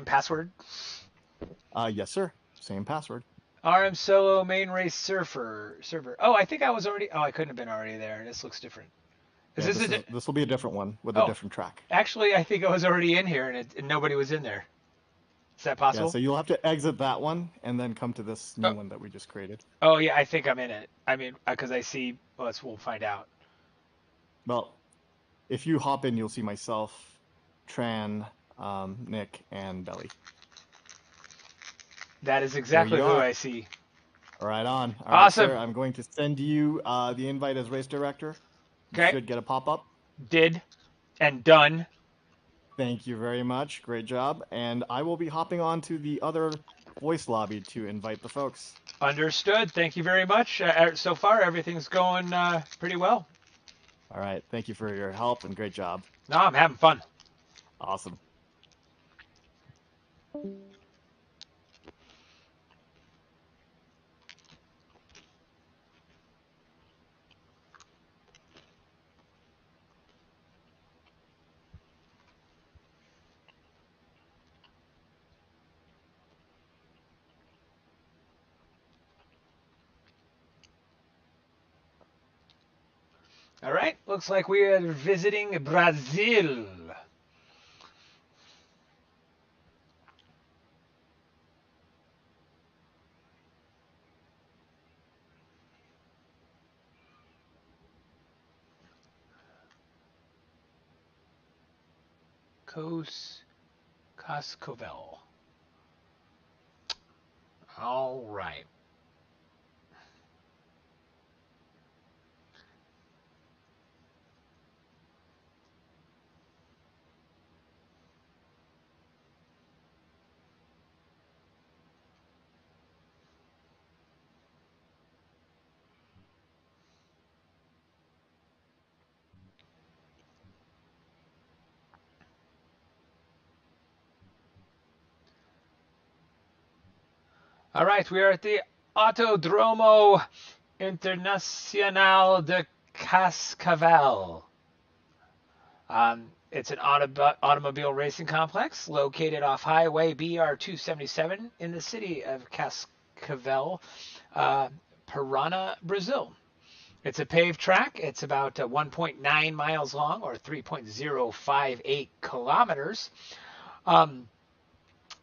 password. Yes, sir. Same password. RM Solo main race server. Oh, I think I was already. Oh, I couldn't have been already there. This looks different. Yeah, this will be a different one with a different track. Actually, I think I was already in here and nobody was in there. Is that possible? Yeah, so you'll have to exit that one and then come to this new one that we just created. Oh yeah, I think I'm in it. I mean, because I see. We'll find out. Well, if you hop in, you'll see myself, Tran, Nick, and Belly. That is exactly who I see. Right on. All awesome. Right, sir, I'm going to send you the invite as race director. You should get a pop-up. Did. And done. Thank you very much. Great job. And I will be hopping on to the other voice lobby to invite the folks. Understood. Thank you very much. So far, everything's going pretty well. All right. Thank you for your help and great job. No, I'm having fun. Awesome. All right. Looks like we are visiting Brazil. Cascavel. All right. All right, we are at the Autodromo Internacional de Cascavel. It's an automobile racing complex located off Highway BR-277 in the city of Cascavel, Paraná, Brazil. It's a paved track. It's about 1.9 miles long, or 3.058 kilometers.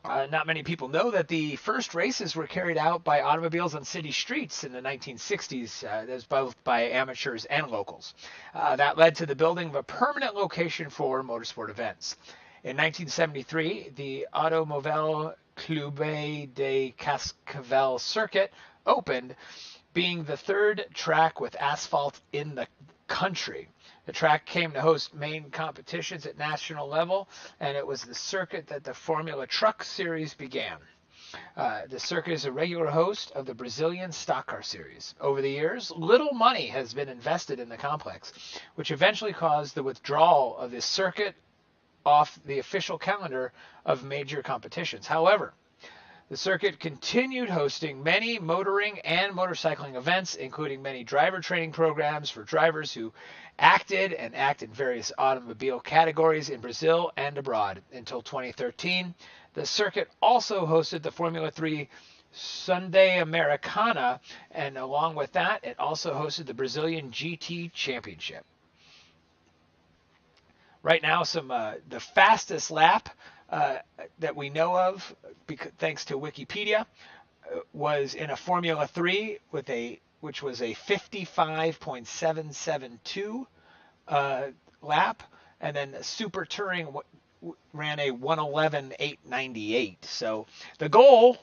Not many people know that the first races were carried out by automobiles on city streets in the 1960s. That was both by amateurs and locals. That led to the building of a permanent location for motorsport events. In 1973, the Automóvel Clube de Cascavel circuit opened, being the third track with asphalt in the country. The track came to host main competitions at national level, and it was the circuit that the Formula Truck Series began. The circuit is a regular host of the Brazilian Stock Car Series. Over the years, little money has been invested in the complex, which eventually caused the withdrawal of this circuit off the official calendar of major competitions. However, the circuit continued hosting many motoring and motorcycling events, including many driver training programs for drivers who act in various automobile categories in Brazil and abroad. Until 2013, the circuit also hosted the Formula 3 Sunday Americana, and along with that, it also hosted the Brazilian GT Championship. Right now, the fastest lap that we know of, thanks to Wikipedia, was in a Formula 3 which was a 55.772 lap, and then Super Touring ran a 111.898. So the goal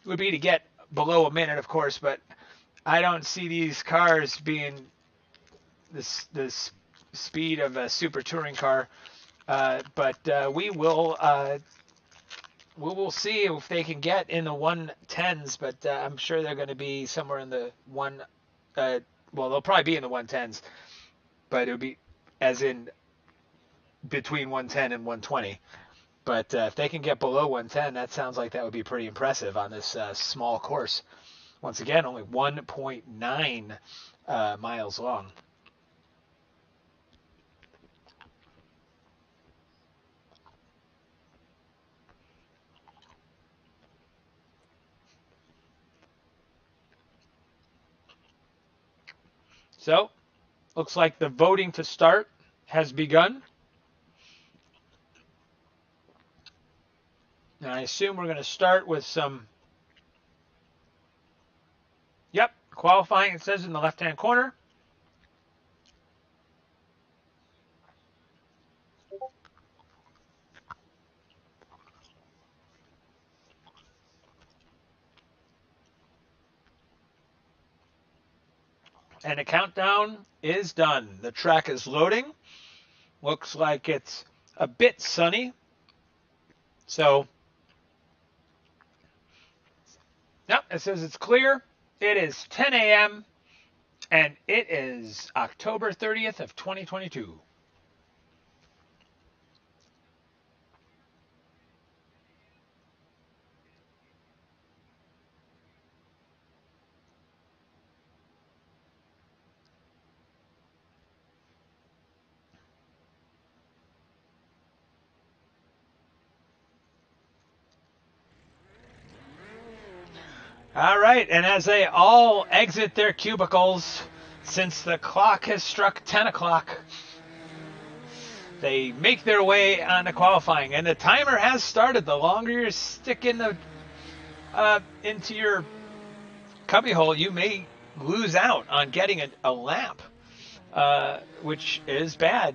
would be to get below a minute, of course, but I don't see these cars being the speed of a Super Touring car. But we will see if they can get in the 110s, but I'm sure they're going to be somewhere in the well, they'll probably be in the 110s, but it would be as in between 110 and 120. But if they can get below 110, that sounds like that would be pretty impressive on this small course. Once again, only 1.9 miles long. So, looks like the voting to start has begun. And I assume we're going to start with some, qualifying, it says in the left-hand corner. And the countdown is done. The track is loading. Looks like it's a bit sunny. So, it says it's clear. It is 10 a.m. and it is October 30th of 2022. All right, and as they all exit their cubicles, since the clock has struck 10 o'clock, they make their way on to qualifying, and the timer has started. The longer you stick into your cubbyhole, you may lose out on getting a lap, which is bad.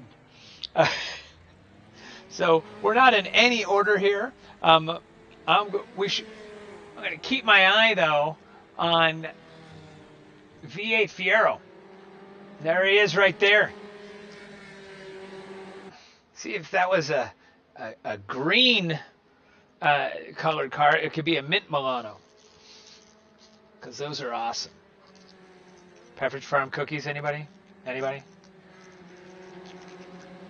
So we're not in any order here. I'm going to keep my eye, though, on V8 Fiero. There he is right there. See if that was a green colored car. It could be a mint Milano, because those are awesome. Pepperidge Farm cookies, anybody? Anybody?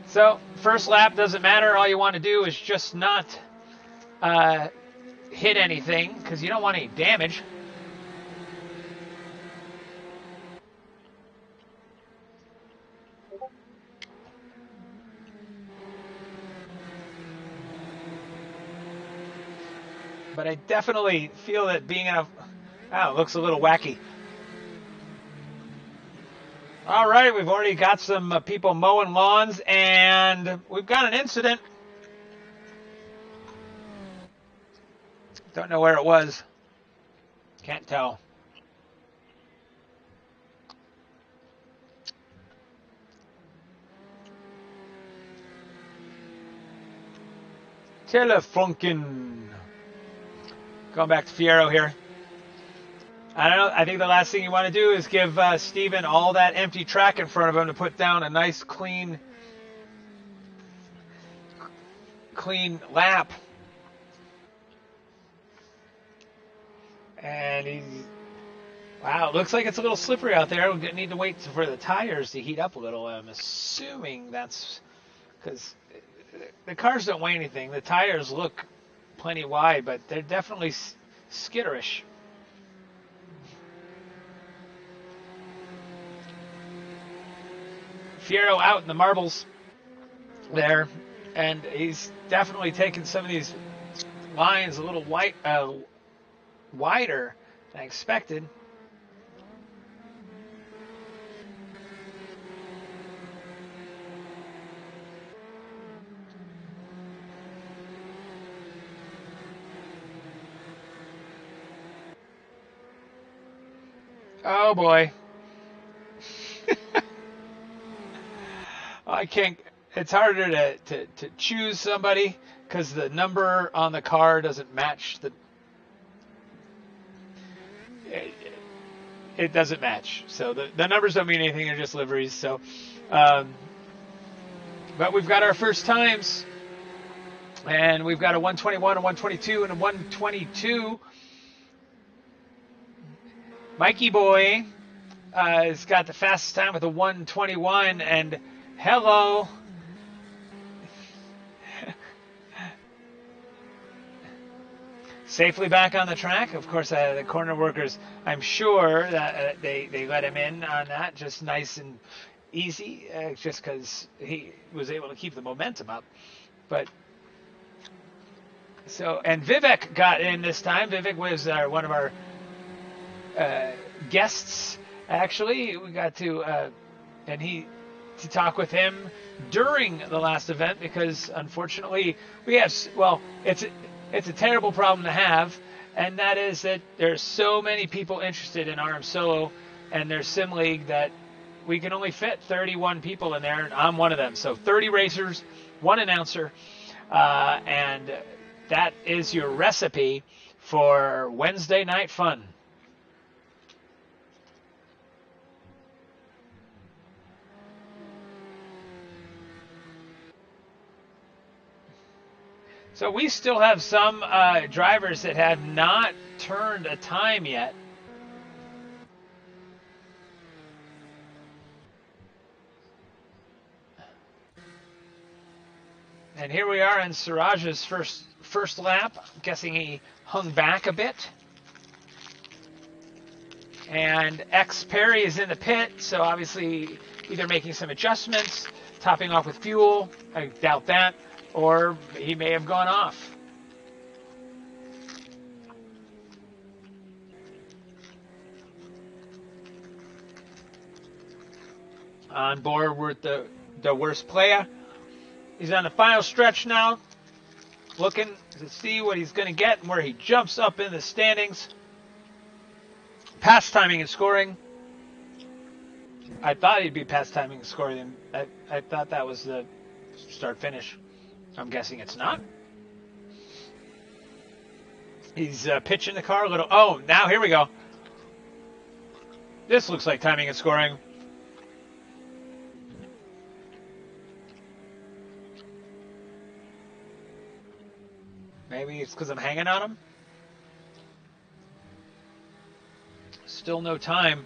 So, first lap doesn't matter. All you want to do is just not hit anything, because you don't want any damage. But I definitely feel that being in a... Oh, it looks a little wacky. All right, we've already got some people mowing lawns, and we've got an incident. Don't know where it was. Can't tell. Telefunken. Going back to Fiero here. I don't know. I think the last thing you want to do is give Steven all that empty track in front of him to put down a nice, clean lap. And he's, wow, it looks like it's a little slippery out there. We need to wait for the tires to heat up a little. I'm assuming that's because the cars don't weigh anything. The tires look plenty wide, but they're definitely skitterish. Fierro out in the marbles there, and he's definitely taken some of these lines a little wider than I expected. Oh boy. I can't. It's harder to choose somebody because the number on the car doesn't match the. It doesn't match. So the numbers don't mean anything. They're just liveries. So, but we've got our first times, and we've got a 121, a 122, and a 122. Mikey Boy has got the fastest time with a 121, and hello. Safely back on the track. Of course, the corner workers, I'm sure that they let him in on that, just nice and easy, just because he was able to keep the momentum up. But so, and Vivek got in this time. Vivek was one of our guests. Actually, we got to to talk with him during the last event because unfortunately we have it's a terrible problem to have, and that is that there's so many people interested in RMSOLO and their sim league that we can only fit 31 people in there, and I'm one of them. So 30 racers, one announcer, and that is your recipe for Wednesday night fun. So we still have some drivers that have not turned a time yet. And here we are in Siraj's first lap. I'm guessing he hung back a bit. And X Perry is in the pit, so obviously either making some adjustments, topping off with fuel, I doubt that, or he may have gone off. On board with the worst player. He's on the final stretch now, looking to see what he's going to get and where he jumps up in the standings. Pass timing and scoring. I thought he'd be pass timing and scoring. I thought that was the start-finish. I'm guessing it's not. He's pitching the car a little. Oh, now here we go. This looks like timing and scoring. Maybe it's because I'm hanging on him. Still no time.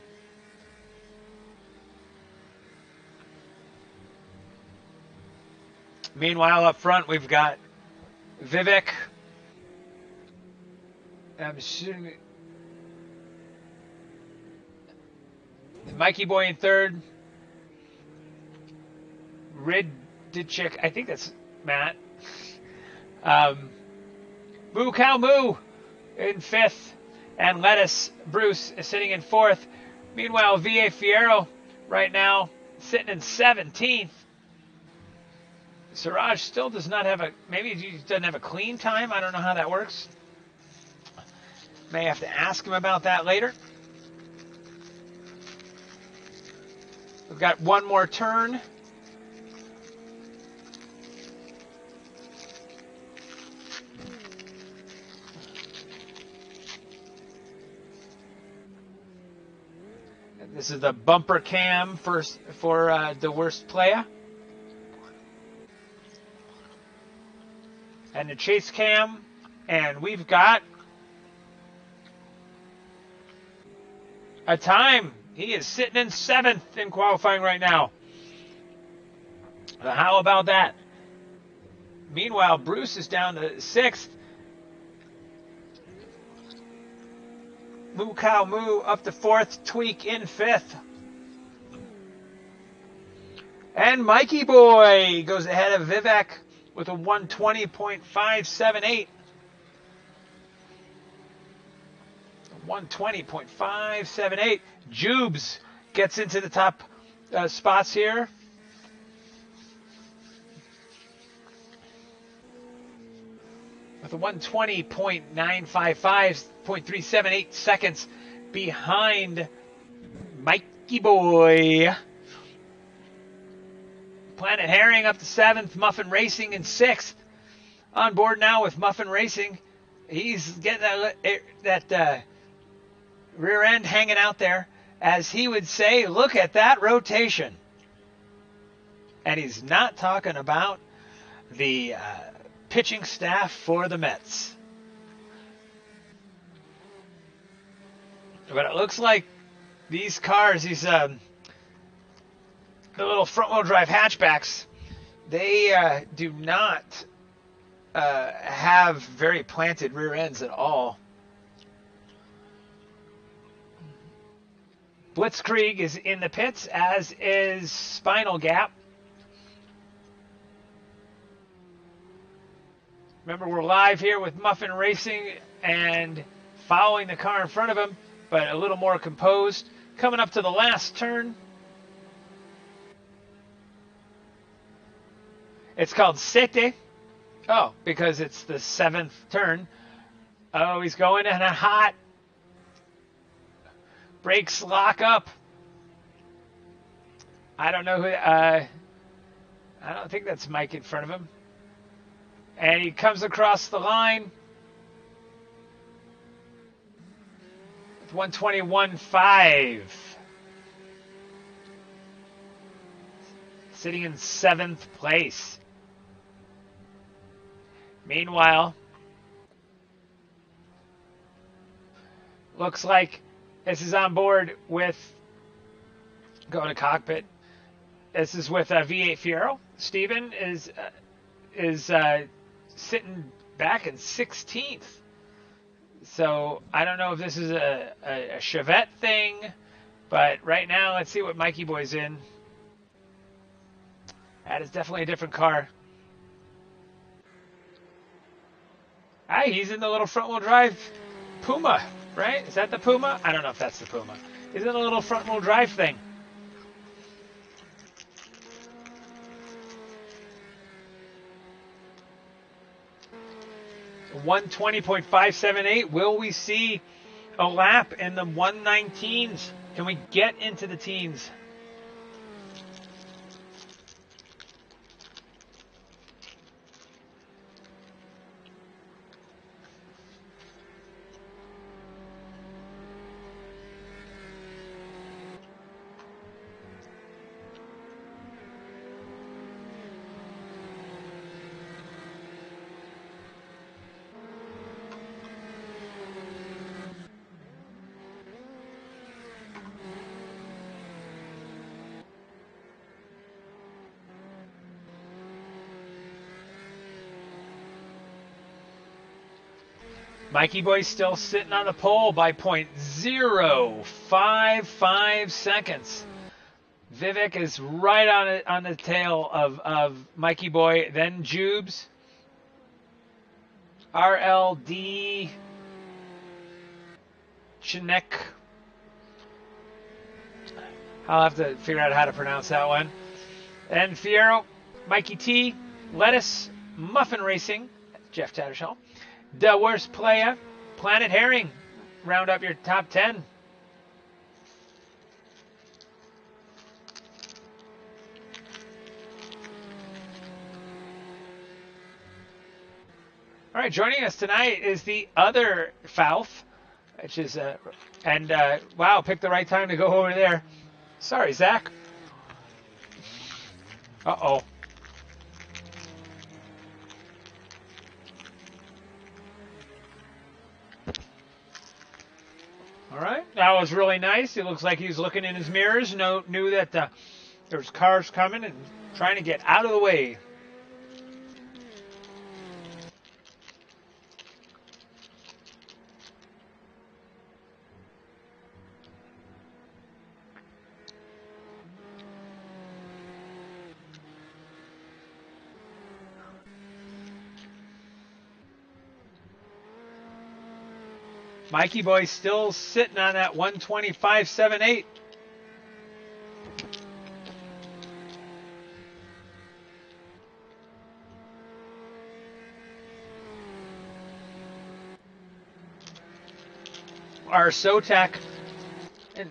Meanwhile, up front, we've got Vivek. I'm assuming Mikey Boy in third. Riddichik, I think that's Matt. Moo Cow Moo in fifth. And Lettuce Bruce is sitting in fourth. Meanwhile, V.A. Fierro right now sitting in 17th. Siraj still does not have maybe he doesn't have a clean time. I don't know how that works. May have to ask him about that later. We've got one more turn. This is the bumper cam for the worst player. And the chase cam. And we've got a time. He is sitting in 7th in qualifying right now. How about that? Meanwhile, Bruce is down to 6th. Moo Cow Moo up to 4th. Tweak in 5th. And Mikey Boy goes ahead of Vivek with a 120.578. 120.578. Jubes gets into the top spots here. With a 120.955.378 seconds behind Mikey Boy. Planet Herring up to 7th. Muffin Racing in 6th. On board now with Muffin Racing. He's getting that rear end hanging out there. As he would say, look at that rotation. And he's not talking about the pitching staff for the Mets. But it looks like these cars, these the little front-wheel drive hatchbacks, they do not have very planted rear ends at all. Blitzkrieg is in the pits, as is Spinal Gap. Remember, we're live here with Muffin Racing and following the car in front of him, but a little more composed. Coming up to the last turn. It's called Sete. Oh, because it's the 7th turn. Oh, he's going in a hot. Brakes lock up. I don't know who. I don't think that's Mike in front of him. And he comes across the line with 121.5. Sitting in 7th place. Meanwhile, looks like this is on board with, go to cockpit. This is with V8 Fiero. Steven is sitting back in 16th. So I don't know if this is a Chevette thing, but right now let's see what Mikey Boy's in. That is definitely a different car. Hi, he's in the little front-wheel drive Puma, right? Is that the Puma? I don't know if that's the Puma. He's in a little front-wheel drive thing. .578. Will we see a lap in the 119s? Can we get into the teens? Mikey Boy's still sitting on the pole by .055 seconds. Vivek is right on it, on the tail of Mikey Boy, then Jubes. RLD Chinek. I'll have to figure out how to pronounce that one. And Fiero, Mikey T, Lettuce, Muffin Racing, Jeff Tattersall. The worst player, Planet Herring. Round up your top 10. All right, joining us tonight is the other Falf, which is wow, picked the right time to go over there. Sorry, Zach. Uh-oh. All right, that was really nice. It looks like he's looking in his mirrors, knew that there's cars coming and trying to get out of the way. Mikey Boy still sitting on that 125.78. Our Sotak in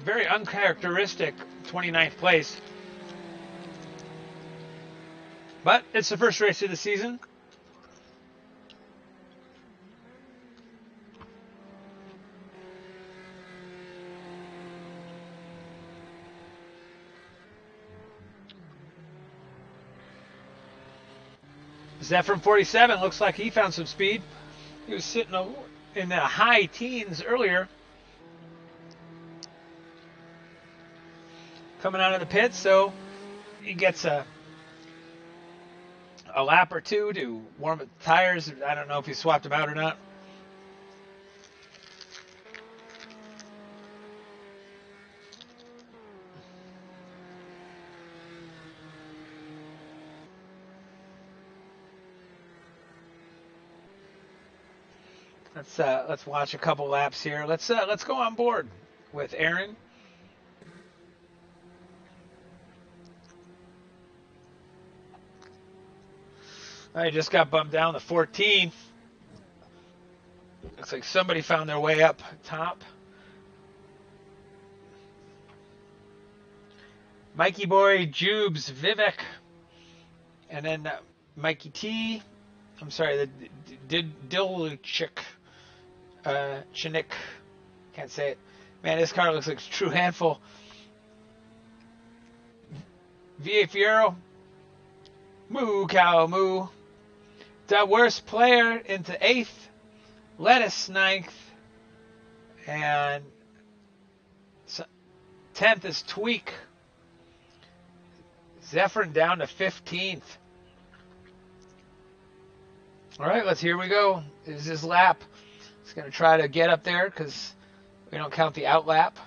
very uncharacteristic 29th place. But it's the first race of the season. Zephyr 47 looks like he found some speed. He was sitting in the high teens earlier. Coming out of the pits, so he gets a lap or two to warm up the tires. I don't know if he swapped them out or not. Let's watch a couple laps here. Let's go on board with Aaron. I just got bumped down to 14. Looks like somebody found their way up top. Mikey Boy, Jubes, Vivek, and then Mikey T. I'm sorry, the Dilchik. Chinik, can't say it. Man, this car looks like a true handful. V.A. Fiero, moo cow moo. The worst player into 8th, Lettuce 9th, and 10th is Tweak. Zephyr down to 15th. All right, here we go. This is his lap. He's going to try to get up there because we don't count the out lap.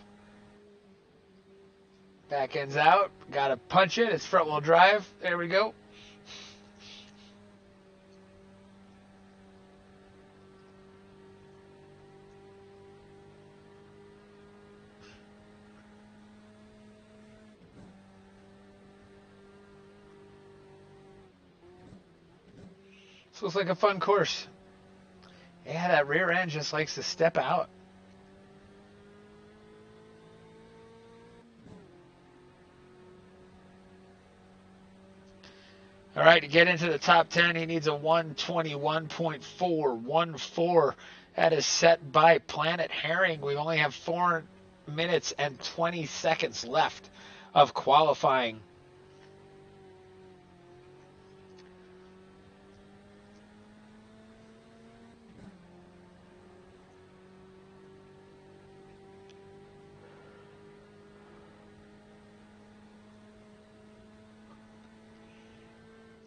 Back end's out. Got to punch it. It's front wheel drive. There we go. This looks like a fun course. Yeah, that rear end just likes to step out. All right, to get into the top 10, he needs a 121.414. That is set by Planet Herring. We only have 4 minutes and 20 seconds left of qualifying.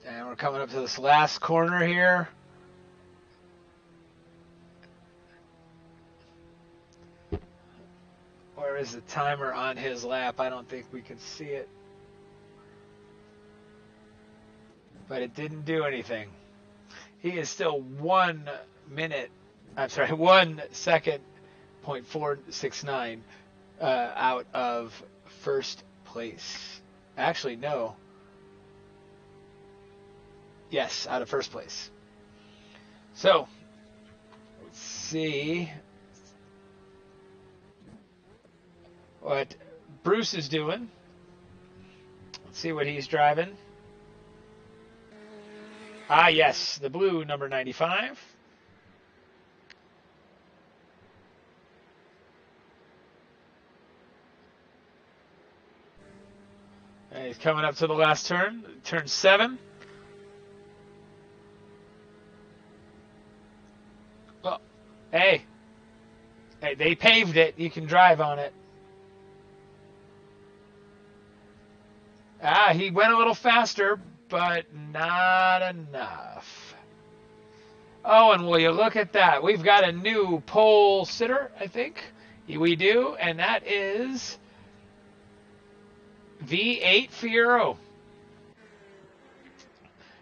And we're coming up to this last corner here. Where is the timer on his lap? I don't think we can see it. But it didn't do anything. He is still 1 second, .469 out of first place. Actually, no. Yes, out of first place. So, let's see what Bruce is doing. Let's see what he's driving. Ah, yes, the blue number 95. And he's coming up to the last turn, turn 7. Hey, They paved it. You can drive on it. He went a little faster, but not enough. Oh, and will you look at that? We've got a new pole sitter, I think. We do, and that is V8 Fiero.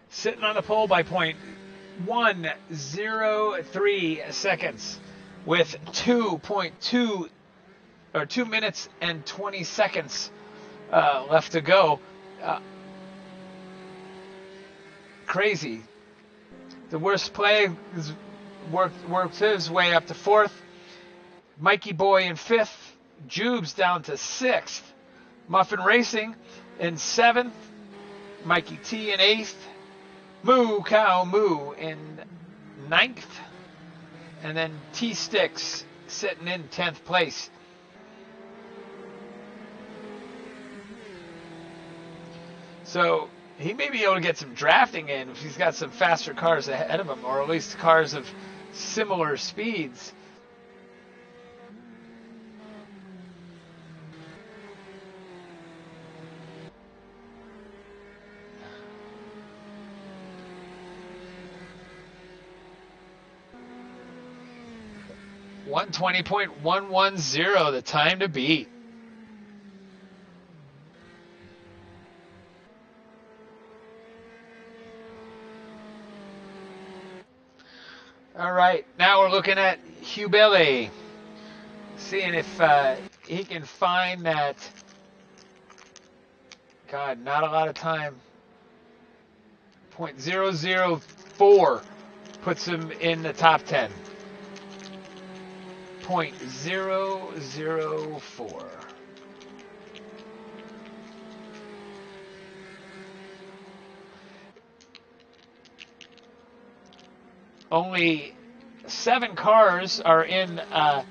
Sitting on the pole by 0.103 seconds with 2.2 or 2 minutes and 20 seconds left to go. Crazy. The worst play is worked his way up to 4th. Mikey Boy in 5th. Jubes down to 6th. Muffin Racing in 7th. Mikey T in 8th. Moo Cow Moo in 9th. And then T Sticks sitting in 10th place. So he may be able to get some drafting in if he's got some faster cars ahead of him, or at least cars of similar speeds. .120.110, the time to beat. All right, now we're looking at Hugh Bailey, seeing if he can find that. God, not a lot of time. .004 puts him in the top 10. .004. Only 7 cars are in the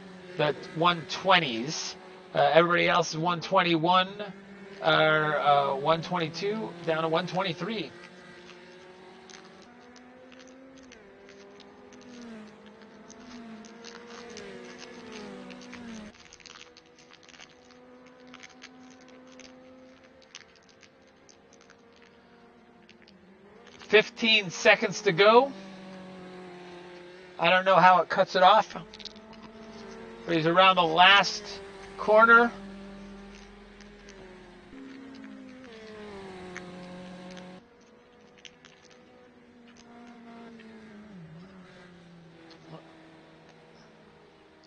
120s. Everybody else is 121 or 122 down to 123. .15 seconds to go. I don't know how it cuts it off, but he's around the last corner.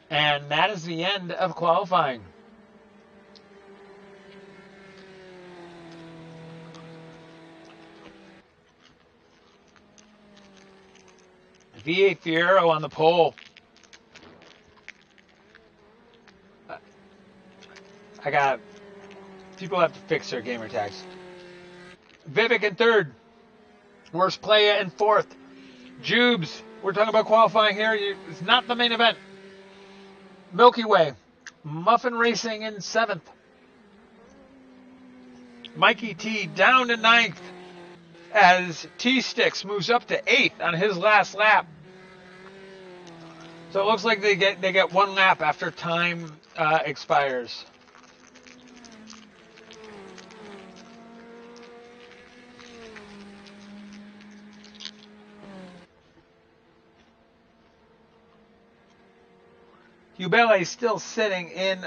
And that is the end of qualifying. V8 Fiero on the pole. People have to fix their gamer tags. Vivek in 3rd. Worst player in 4th. Jubes, we're talking about qualifying here. It's not the main event. Milky Way. Muffin Racing in 7th. Mikey T down to 9th as T-Sticks moves up to 8th on his last lap. So it looks like they get 1 lap after time expires. Ubele still sitting in,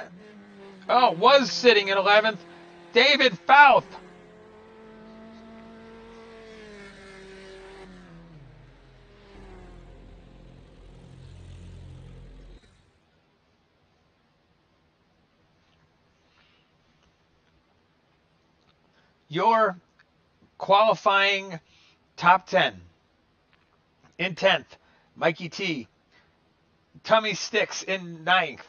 was sitting in 11th. David Fouth. Your qualifying top 10. In 10th, Mikey T. Tummy Sticks in 9th.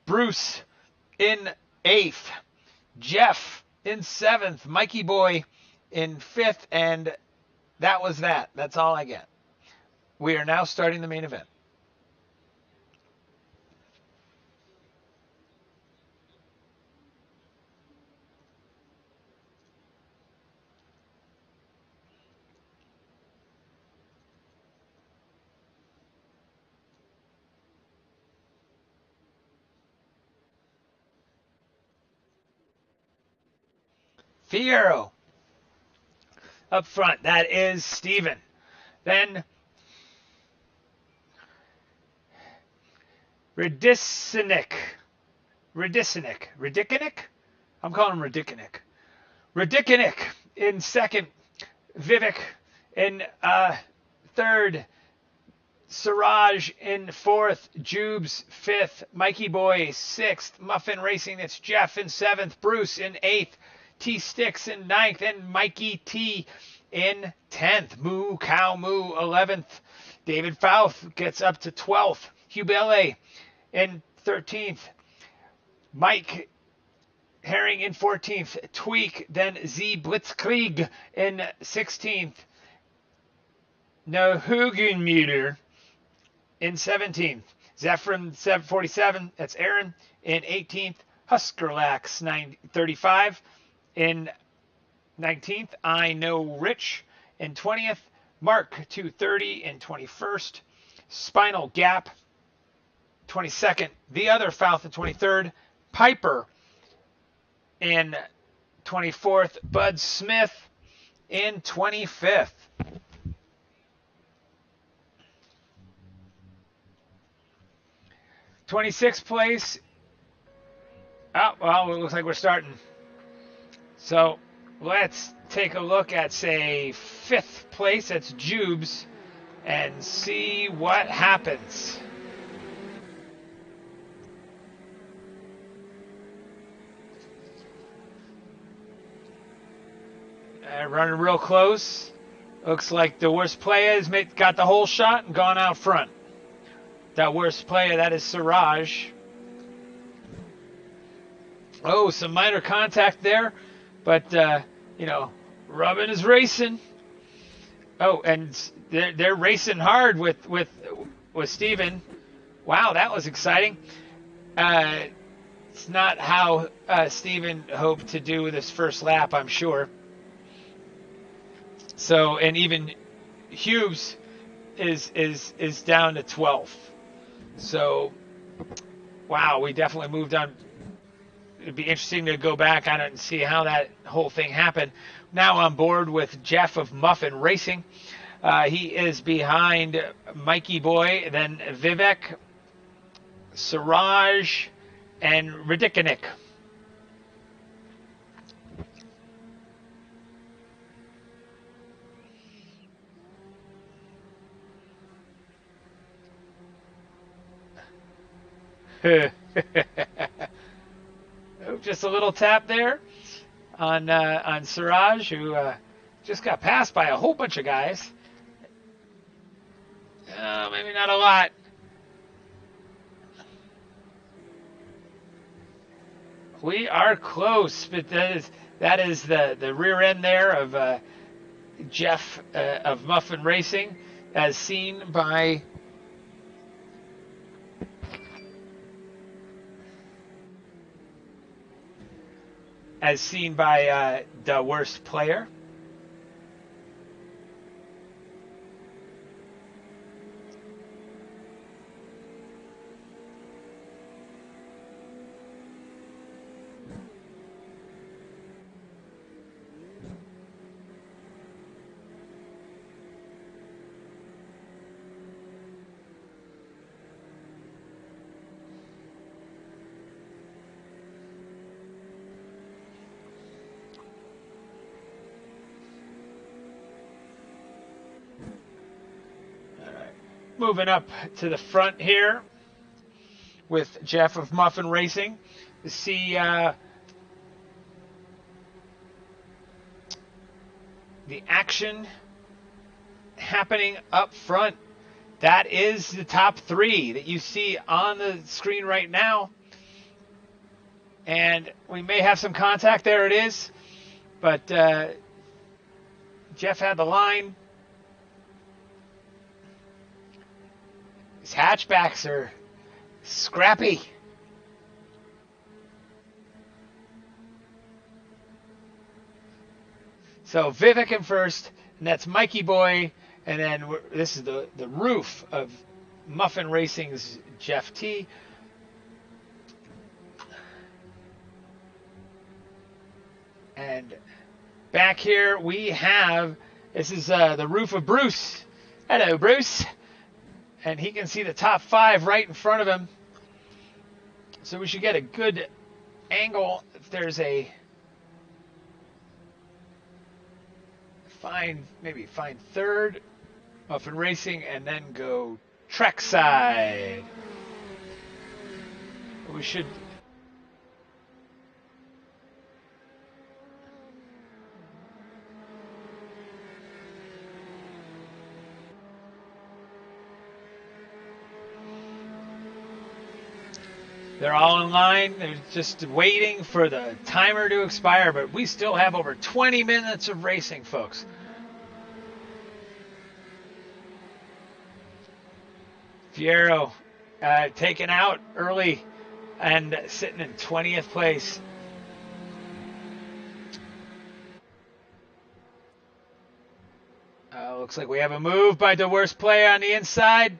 Bruce in 8th. Jeff in 7th. Mikey Boy in 5th. And that was that. That's all I get. We are now starting the main event. Fierro. Up front, that is Steven. Then Radicinik. I'm calling him Radicinik. Radicinik in second. Vivek in third. Siraj in fourth. Jubes fifth. Mikey Boy sixth. Muffin Racing, that's Jeff in seventh. Bruce in eighth. T Sticks in ninth. And Mikey T in 10th. Moo Cow Moo 11th. David Fouth gets up to 12th. Hugh Bele in 13th. Mike Herring in 14th. Tweak, then Z Blitzkrieg in 16th. Nohugenmuller in 17th. Zephram 747, that's Aaron, in 18th. Huskerlax 935 in 19th. I Know Rich in 20th. Mark 230 in 21st. Spinal Gap 22nd. The Other Fouth in 23rd. Piper in 24th. Bud Smith in 25th. '26th place. Oh, well, it looks like we're starting. So let's take a look at, say, 5th place. That's Jubes, and see what happens. Running real close. Looks like the worst player has got the whole shot and gone out front. That worst player, that is Siraj. Oh, some minor contact there, but Robin is racing. Oh, and they're racing hard with Steven. Wow, that was exciting. It's not how Steven hoped to do this first lap, I'm sure. So, and even Hughes is down to 12th. So, wow, we definitely moved on. It'd be interesting to go back on it and see how that whole thing happened. Now on board with Jeff of Muffin Racing. He is behind Mikey Boy, then Vivek, Siraj, and Radicinik. Just a little tap there on Siraj, who just got passed by a whole bunch of guys. Maybe not a lot. We are close, but that is the rear end there of Jeff of Muffin Racing, as seen by the worst player. Moving up to the front here with Jeff of Muffin Racing to see the action happening up front. That is the top three that you see on the screen right now. And we may have some contact. There it is. But Jeff had the line. These hatchbacks are scrappy. So Vivek in first, and that's Mikey Boy, and then this is the roof of Muffin Racing's Jeff T. And back here we have, this is the roof of Bruce. Hello, Bruce. And he can see the top 5 right in front of him. So we should get a good angle if there's a maybe find third, Muffin Racing, and then go trackside. We should. They're all in line. They're just waiting for the timer to expire, but we still have over 20 minutes of racing, folks. Fierro taken out early and sitting in 20th place. Looks like we have a move by the worst player on the inside.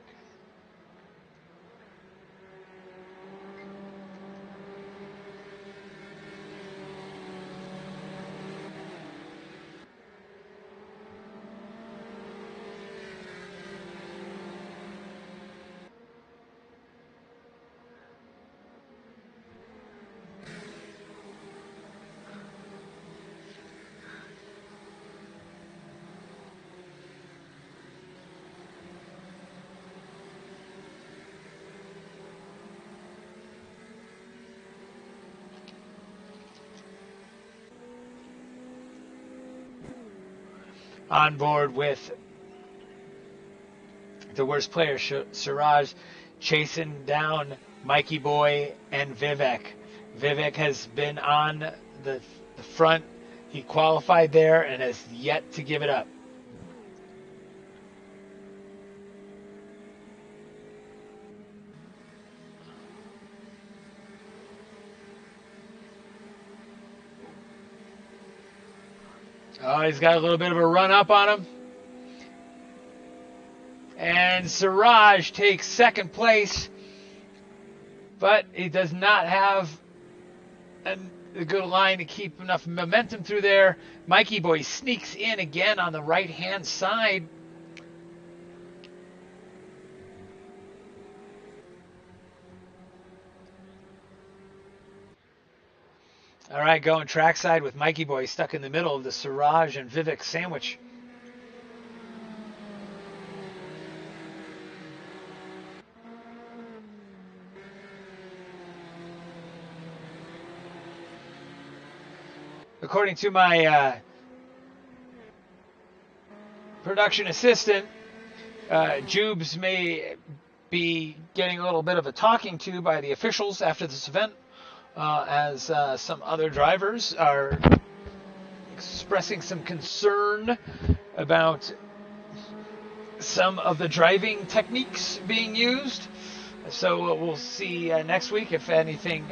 On board with the worst player, Siraj, chasing down Mikey Boy and Vivek. Vivek has been on the front. He qualified there and has yet to give it up. Oh, he's got a little bit of a run up on him. And Siraj takes second place, but he does not have a good line to keep enough momentum through there. Mikey Boy sneaks in again on the right-hand side. All right, going trackside with Mikey Boy stuck in the middle of the Siraj and Vivek sandwich. According to my production assistant, Jubes may be getting a little bit of a talking to by the officials after this event. As some other drivers are expressing some concern about some of the driving techniques being used. So we'll see next week if anything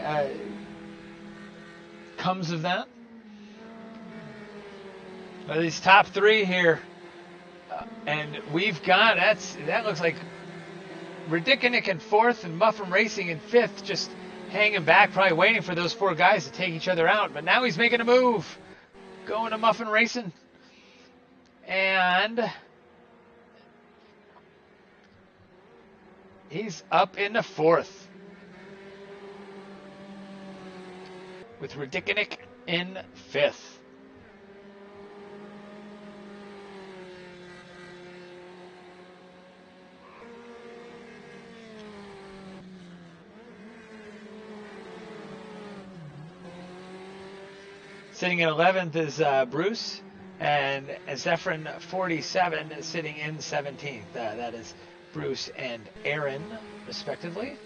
comes of that. But these top 3 here, and we've got, that looks like Rracing in 4th and Muffin Racing in 5th, just hanging back, probably waiting for those 4 guys to take each other out. But now he's making a move. Going to Muffin Racing. And he's up into 4th. With Rracing in 5th. Sitting in 11th is Bruce, and Zephyrin 47 is sitting in 17th. That is Bruce and Aaron, respectively.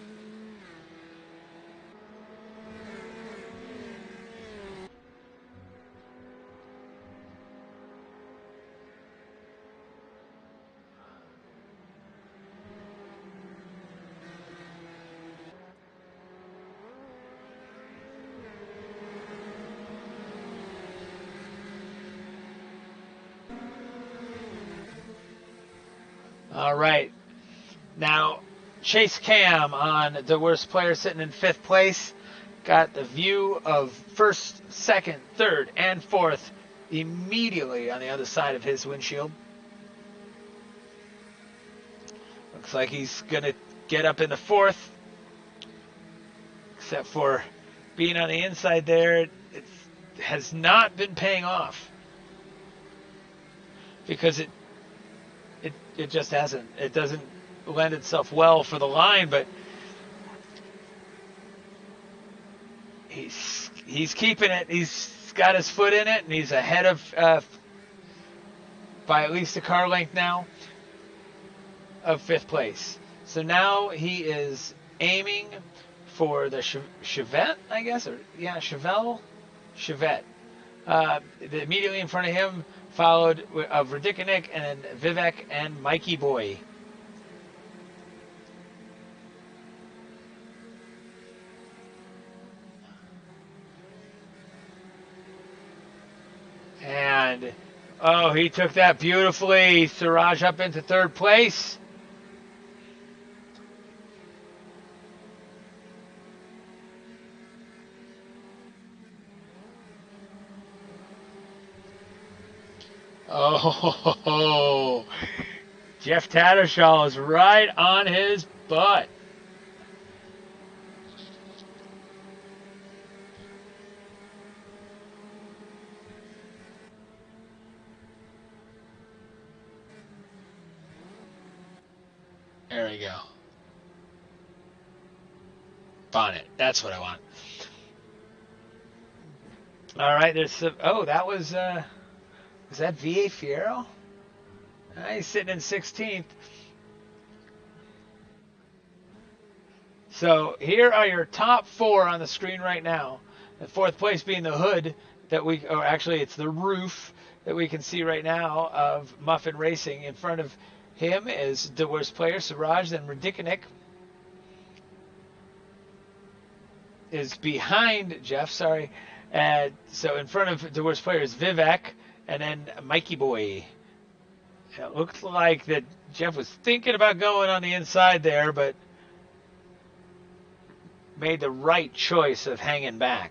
All right. Now, Chase Cam on the worst player sitting in 5th place. Got the view of 1st, 2nd, 3rd, and 4th immediately on the other side of his windshield. Looks like he's going to get up in the fourth, except for being on the inside there. It has not been paying off because it just hasn't. It doesn't lend itself well for the line, but he's keeping it. He's got his foot in it, and he's ahead of by at least a car length now of fifth place. So now he is aiming for the Chevette, I guess, or yeah, Chevette. Immediately in front of him, followed of Rracing and Vivek and Mikey Boy. And oh, he took that beautifully. Siraj up into third place. Oh, Jeff Tattersall is right on his butt. There we go. Bonnet. That's what I want. All right. There's some. Oh, that was that V.A. Fierro? He's sitting in 16th. So here are your top four on the screen right now. The fourth place being the hood or actually it's the roof that we can see right now of Muffin Racing. In front of him is the worst player, Siraj, then Rracing is behind Jeff, sorry. So in front of the worst player is Vivek, and then Mikey Boy. It looks like that Jeff was thinking about going on the inside there, but made the right choice of hanging back.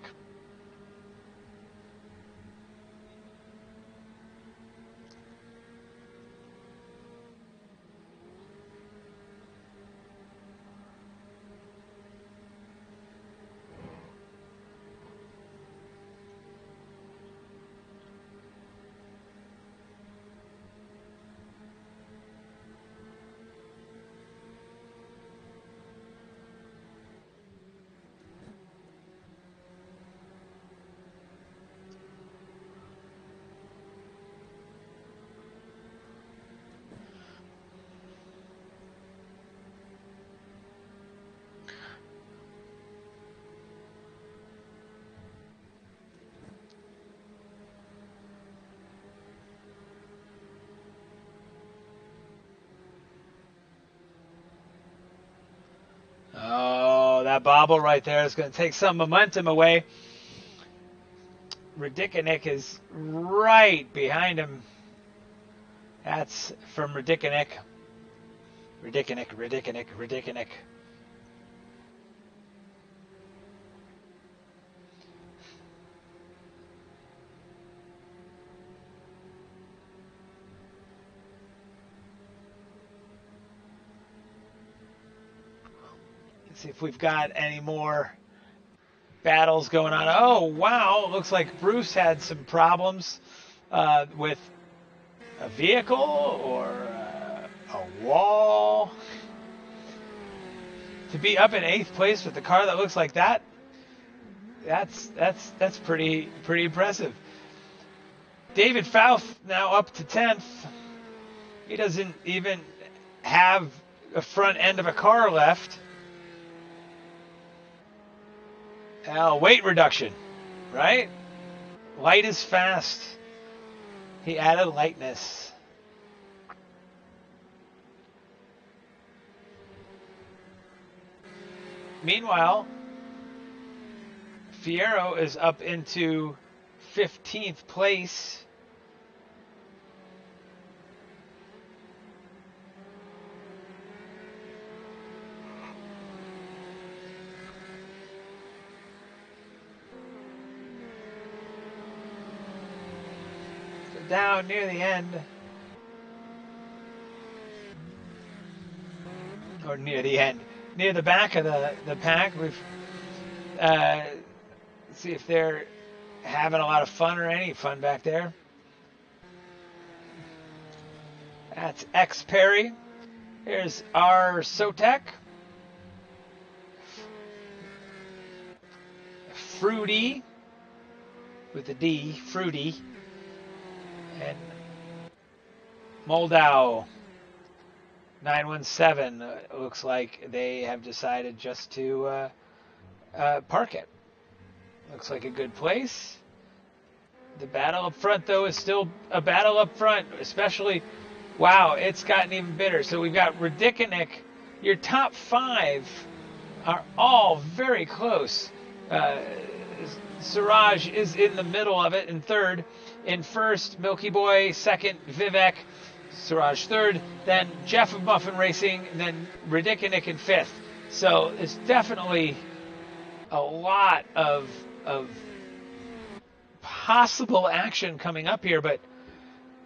Oh, that bobble right there is going to take some momentum away. Rracing is right behind him. That's from Rracing. Rracing. Let's see if we've got any more battles going on. Oh, wow. Looks like Bruce had some problems with a vehicle or a wall. To be up in 8th place with a car that looks like that, that's pretty impressive. David Fouth now up to 10th. He doesn't even have a front end of a car left. Weight reduction, right? Light is fast. He added lightness. Meanwhile, Fierro is up into 15th place. down near the end. Or near the end. Near the back of the pack. We've see if they're having a lot of fun or any fun back there. That's X Perry. Here's R Sotek. Fruity with a D, Fruity. And Moldau 917. Looks like they have decided just to park it. Looks like a good place. The battle up front, though, is still a battle up front, especially, wow, it's gotten even bitter. So we've got Rracing. Your top 5 are all very close. Siraj is in the middle of it in third. In first, Milky Boy. Second, Vivek. Siraj third. Then Jeff of Muffin Racing. And then Rracing in fifth. So it's definitely a lot of possible action coming up here. But,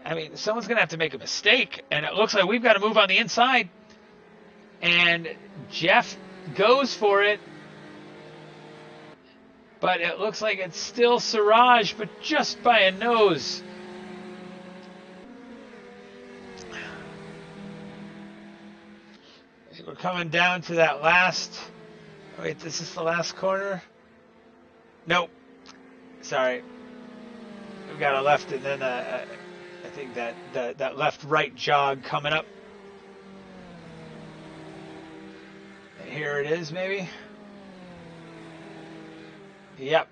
I mean, someone's going to have to make a mistake. And it looks like we've got to move on the inside. And Jeff goes for it. But it looks like it's still Siraj, but just by a nose. We're coming down to that last... Wait, this is the last corner? Nope. Sorry. We've got a left and then I think that left-right jog coming up. Here it is, maybe. Yep.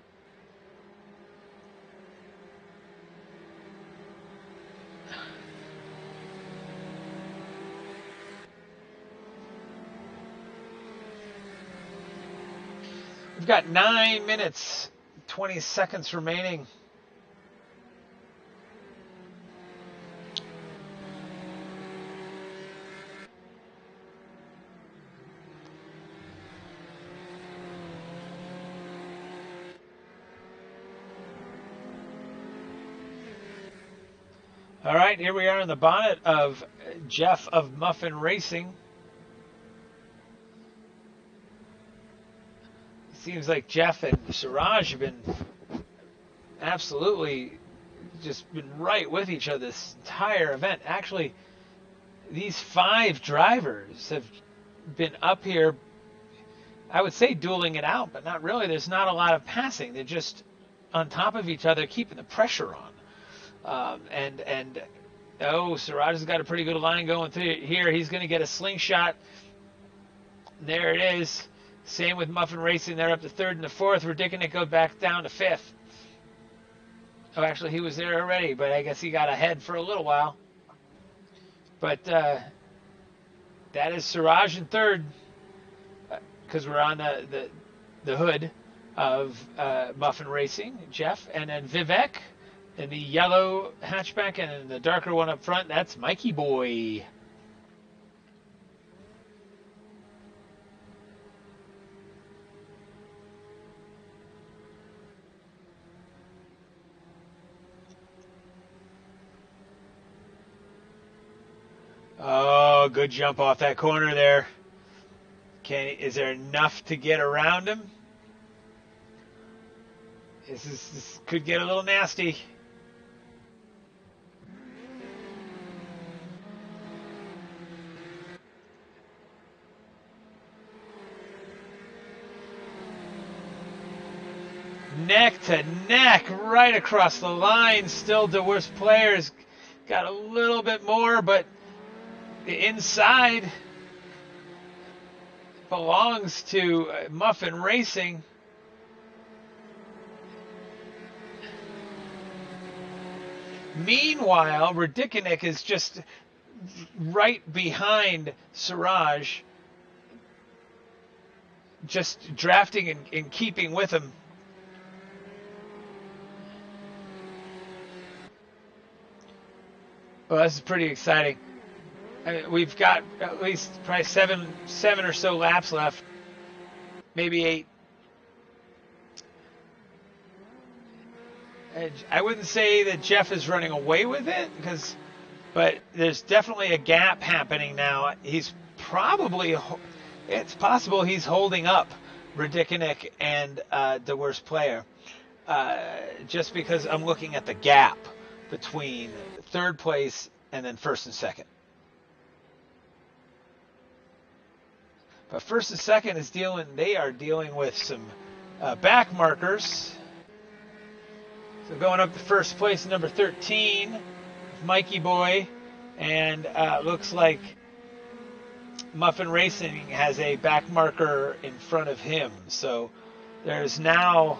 We've got 9 minutes, 20 seconds remaining. All right, here we are in the bonnet of Jeff of Muffin Racing. Seems like Jeff and Siraj have been absolutely just been right with each other this entire event. Actually, these 5 drivers have been up here, I would say dueling it out, but not really. There's not a lot of passing. They're just on top of each other, keeping the pressure on. Siraj has got a pretty good line going through here. He's going to get a slingshot. There it is. Same with Muffin Racing. They're up to third and the fourth. Rracing goes back down to fifth. Oh, actually, he was there already, but I guess he got ahead for a little while. But that is Siraj in third, because we're on the hood of Muffin Racing, Jeff, and then Vivek in the yellow hatchback, and in the darker one up front, that's Mikey Boy. Oh, good jump off that corner there. Is there enough to get around him? This could get a little nasty. Neck to neck, right across the line. Still the worst players got a little bit more, but the inside belongs to Muffin Racing. Meanwhile, Rracing is just right behind Siraj, just drafting and keeping with him. Well, this is pretty exciting. I mean, we've got at least probably seven or so laps left, maybe 8. I wouldn't say that Jeff is running away with it, but there's definitely a gap happening now. He's probably, it's possible he's holding up Radicinic and the worst player, just because I'm looking at the gap between third place and then first and second. But first and second they are dealing with some back markers. So going up to first place, number 13, Mikey Boy, and looks like Muffin Racing has a back marker in front of him. So there's now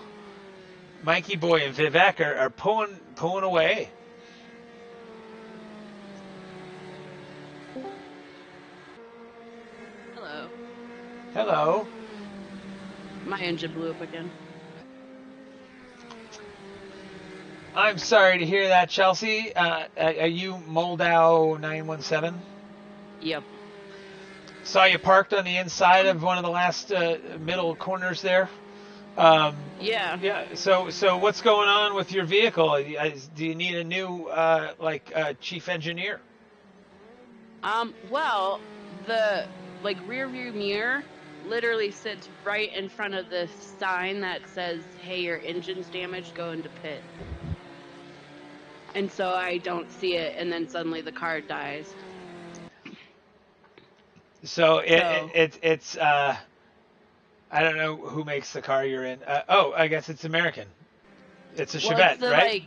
Mikey Boy and Vivek are pulling away. Hello. Hello. My engine blew up again. I'm sorry to hear that, Chelsea. Are you Moldau 917? Yep. Saw you parked on the inside of one of the last middle corners there. Yeah. Yeah. So what's going on with your vehicle? Do you need a new chief engineer? Well, the rear view mirror literally sits right in front of the sign that says, "Hey, your engine's damaged. Go into pit." And so I don't see it, and then suddenly the car dies. So it's I don't know who makes the car you're in. I guess it's American. It's a Chevette, right?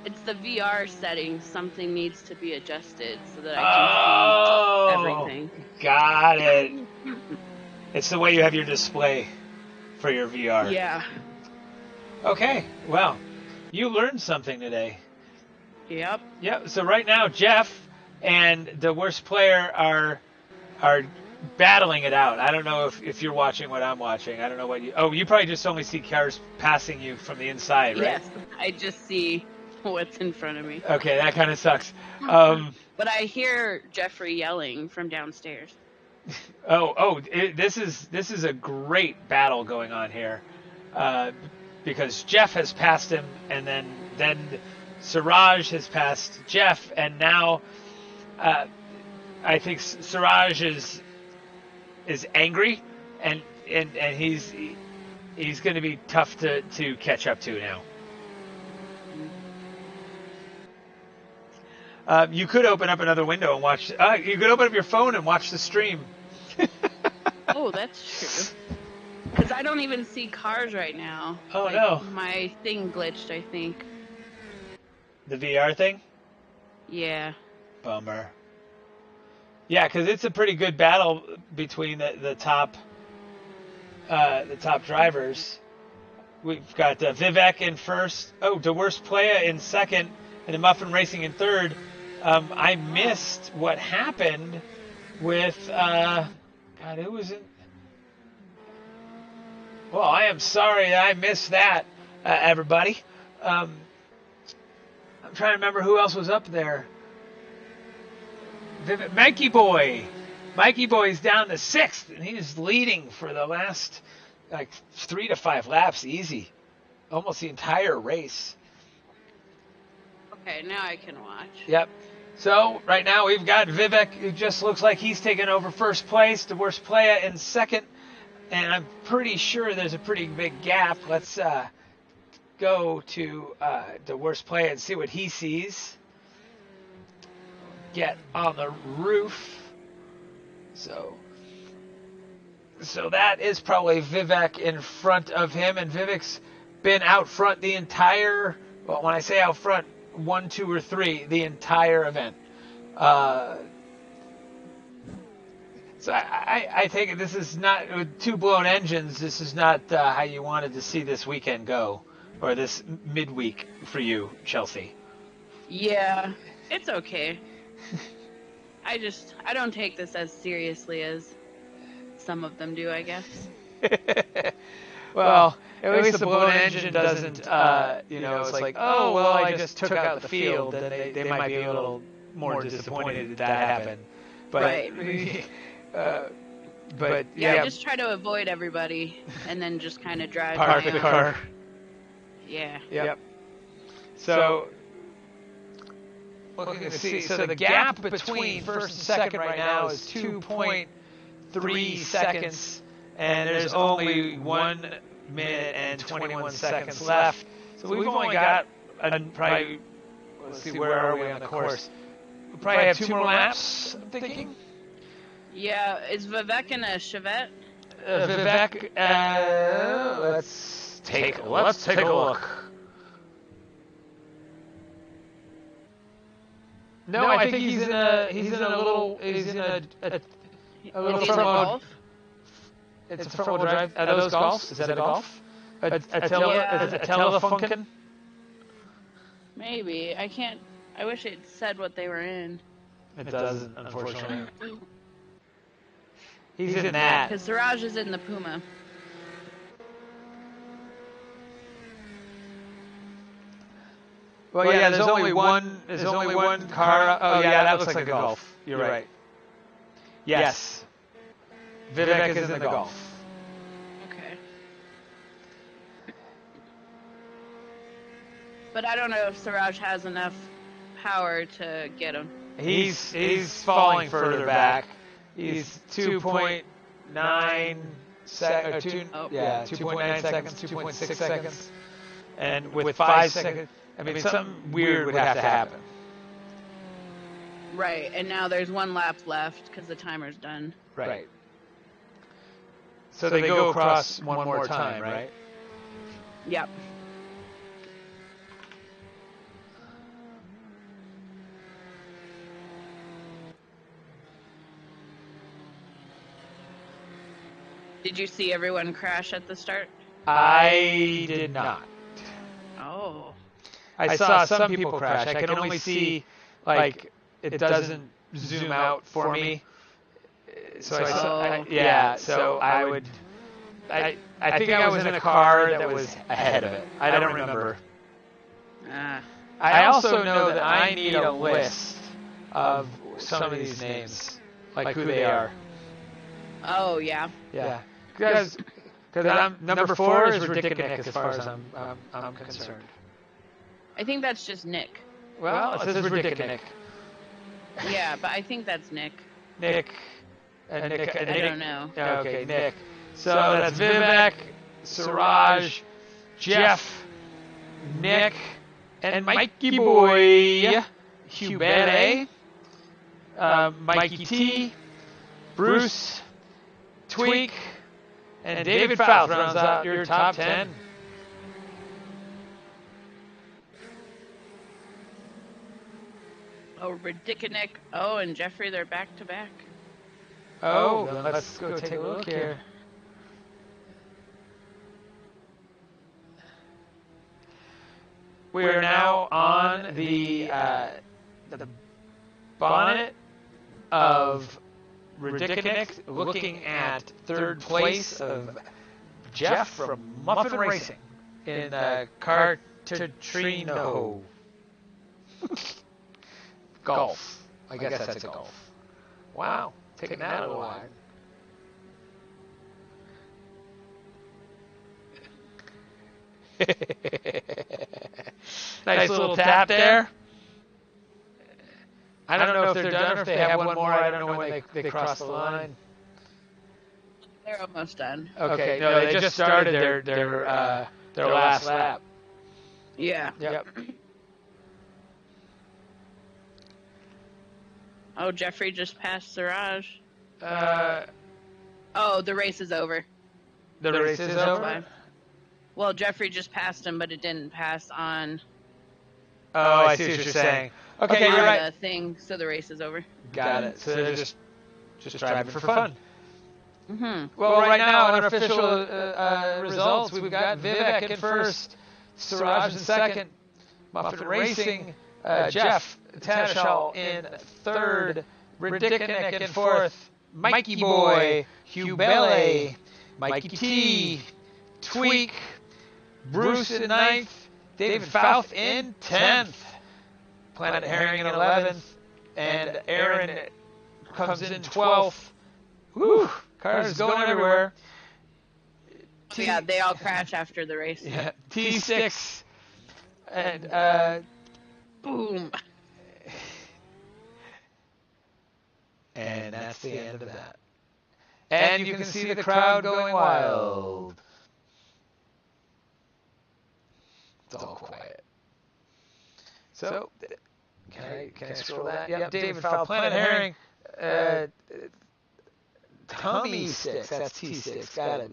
It's the VR settings. Something needs to be adjusted so that I can see everything. Got it. It's the way you have your display for your VR. Yeah. Okay. Well, you learned something today. Yep. Yeah. So right now, Jeff and the worst player are battling it out. I don't know if you're watching what I'm watching. I don't know what you. Oh, you probably just only see cars passing you from the inside, right? Yes. I just see what's in front of me. Okay, that kind of sucks. But I hear Jeffrey yelling from downstairs. This is a great battle going on here, because Jeff has passed him, and then Siraj has passed Jeff, and now I think Siraj is angry, and he's going to be tough to catch up to now. You could open up another window and watch. You could open up your phone and watch the stream. Oh, that's true. Because I don't even see cars right now. Oh, no. My thing glitched, I think. The VR thing? Yeah. Bummer. Yeah, because it's a pretty good battle between the top drivers. We've got Vivek in first. Oh, the worst player in second, and the Muffin Racing in third. I missed what happened with God. Who was it? Well, I am sorry that I missed that, everybody. I'm trying to remember who else was up there. Mikey Boy. Mikey Boy's down to sixth, and he's leading for the last 3 to 5 laps, easy, almost the entire race. Okay, now I can watch. Yep. So right now we've got Vivek, who just looks like he's taking over first place. The worst player in second, and I'm pretty sure there's a pretty big gap. Let's go to the worst player and see what he sees. Get on the roof. So that is probably Vivek in front of him, and Vivek's been out front the entire. Well, when I say out front, 1, 2, or 3, the entire event. So I take it this is not, with 2 blown engines, this is not how you wanted to see this weekend go, or this midweek for you, Chelsea. Yeah, it's okay. I don't take this as seriously as some of them do, I guess. Well, at least the blown engine doesn't, it's like, oh, well, I just took out the field, then they might be a little more disappointed that happened. But, right. But yeah, just try to avoid everybody and then just kind of drive park the car. Yeah. Yep. So, let's see. So the gap between first and second right now is 2.3 seconds, and there's only 1 minute and 21 seconds left. So we've only got probably. Let's see, where are we on the course? We probably have 2 more laps, I'm thinking. Yeah, is Vivek in a Chevette? Vivek, let's take a look. No, I think he's in a little front load. It's a front wheel drive. Are those Golfs? Is that a Golf? A Telefunken? Maybe. I can't. I wish it said what they were in. It doesn't, unfortunately. He's in that. Because Siraj is in the Puma. Well, yeah, there's only one. There's only one car. Oh, yeah, that looks like a Golf. You're right. Yes. Vivek is in the Golf. Okay. But I don't know if Siraj has enough power to get him. He's falling further back. He's 2.9 seconds. 2.9 seconds, 2.6 seconds, and with 5 seconds. I mean, something weird would have to happen. Right, and now there's 1 lap left because the timer's done. Right. So they go across one more time, right? Yep. Did you see everyone crash at the start? I did not. Oh. I saw some people crash. I can only see, like, it doesn't zoom out for me. So I saw, so I would. I think I was in a car that was ahead of it. I don't remember. I also know that I need a list of some of these names, like who they are. Oh, yeah. Yeah. Because number 4 is ridiculous as far as I'm concerned. I think that's just Nick. Well, it says ridiculous. Yeah, but I think that's Nick. Nick. I don't know. Okay, Nick. So that's Vivek, Siraj, Jeff, Nick, and Mikey Boy, Hubert, Mikey T, Bruce, Tweak, and David Fouth rounds out your top 10. Oh, ridiculous. Oh, and Jeffrey, they're back to back. Oh, then let's go take a look here. We are now on the bonnet of Ridiculous, looking at 3rd place of Jeff from Muffin Racing in Cartatrino. Golf. I guess that's a Golf. Wow, taking that a little wide. Nice little tap there. I don't know if they're done or if they have one more. I don't know when they cross the line. They're almost done. Okay, no, they just started their last lap. Yeah. Yep. Oh, Jeffrey just passed Siraj. Oh, the race is over. The race is over? Fine. Well, Jeffrey just passed him, but it didn't pass on. Oh, I see what you're saying. Okay, you're right. The thing, so the race is over. Got it. So they're just driving for fun. Mm-hmm. Well, right now, on official results, we've got Vivek in first, Siraj in second, Muffin Racing, Jeff Tanishal in third, Ridiculous in fourth, Mikey Boy, Hubert, Mikey T, Tweak, Bruce in ninth, David Fouth in 10th, Planet Herring in 11th, and Aaron comes in 12th. Whew, cars going everywhere. Yeah, they all crash after the race. Yeah, T6 And Boom. and that's the end of that. And you can see the crowd going wild. It's all quiet. So, can I scroll that? Yep, David Fowl, Planet Herring, Tummy Sticks, that's T6, got it.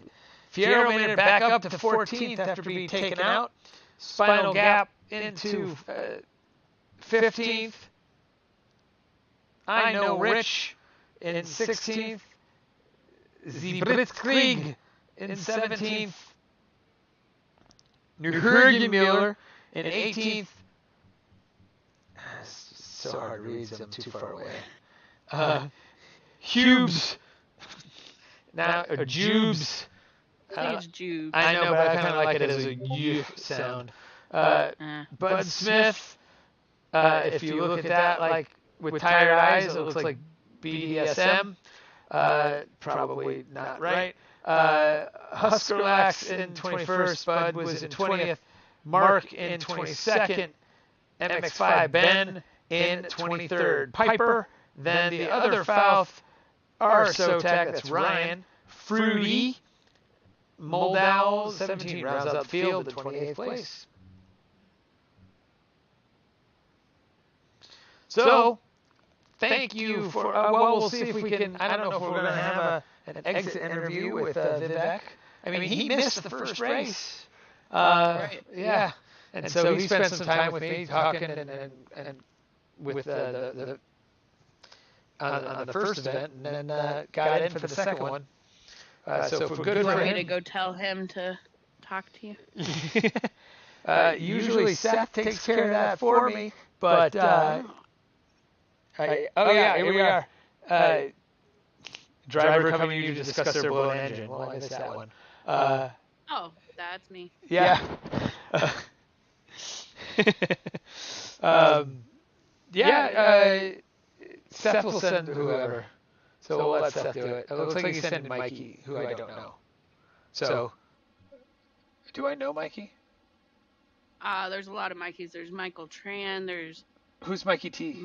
Fiero made it back up to 14th after being taken out. Spinal Gap into 15th. I Know Rich in 16th. Blitzkrieg in 17th. Nürgermüller in 18th. It's so hard to read, I'm too far away. Hubes. Now, or Jubes. I think it's Jude. I know, but I kind of like it as a U sound. Bud Smith. If you look at that, like with tired eyes, it looks like BDSM. Probably not right. Huskerlax in 21st. Bud was in 20th. Mark in 22nd. MX5 Ben in 23rd. Piper. Then the other Fouth, RSOTech, that's Ryan. Fruity. Moldau, 17 rounds out the field in 28th place. So, thank you for, well, we'll see if we can, I don't know if we're going to have an exit interview with Vivek. I mean, he missed the first race. Right. Yeah. And so he spent some time with me talking and with on the first event, and then got in for the second one. So for good Do you for want me him. to go tell him to talk to you? Usually Seth takes care of that for me, but here we are. Driver coming in to discuss their blown engine. Well, I missed that one. Oh, that's me. Yeah. Seth will send whoever. So we'll let Seth do it. It looks like he's sending Mikey, who I don't know. So, do I know Mikey? There's a lot of Mikeys. There's Michael Tran. There's Who's Mikey T?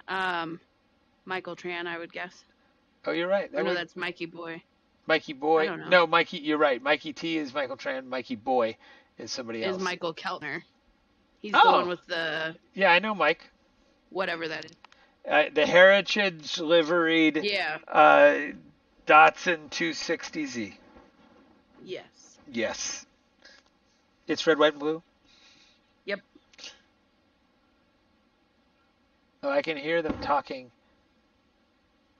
Michael Tran, I would guess. Oh, you're right. No, that's Mikey Boy. Mikey Boy. I don't know. No, Mikey. You're right. Mikey T is Michael Tran. Mikey Boy is somebody else. Is Michael Keltner. He's the one with the Yeah, I know Mike. whatever that is. The Heritage liveried Yeah. Datsun 260Z. Yes. Yes. It's red, white, and blue? Yep. Oh, I can hear them talking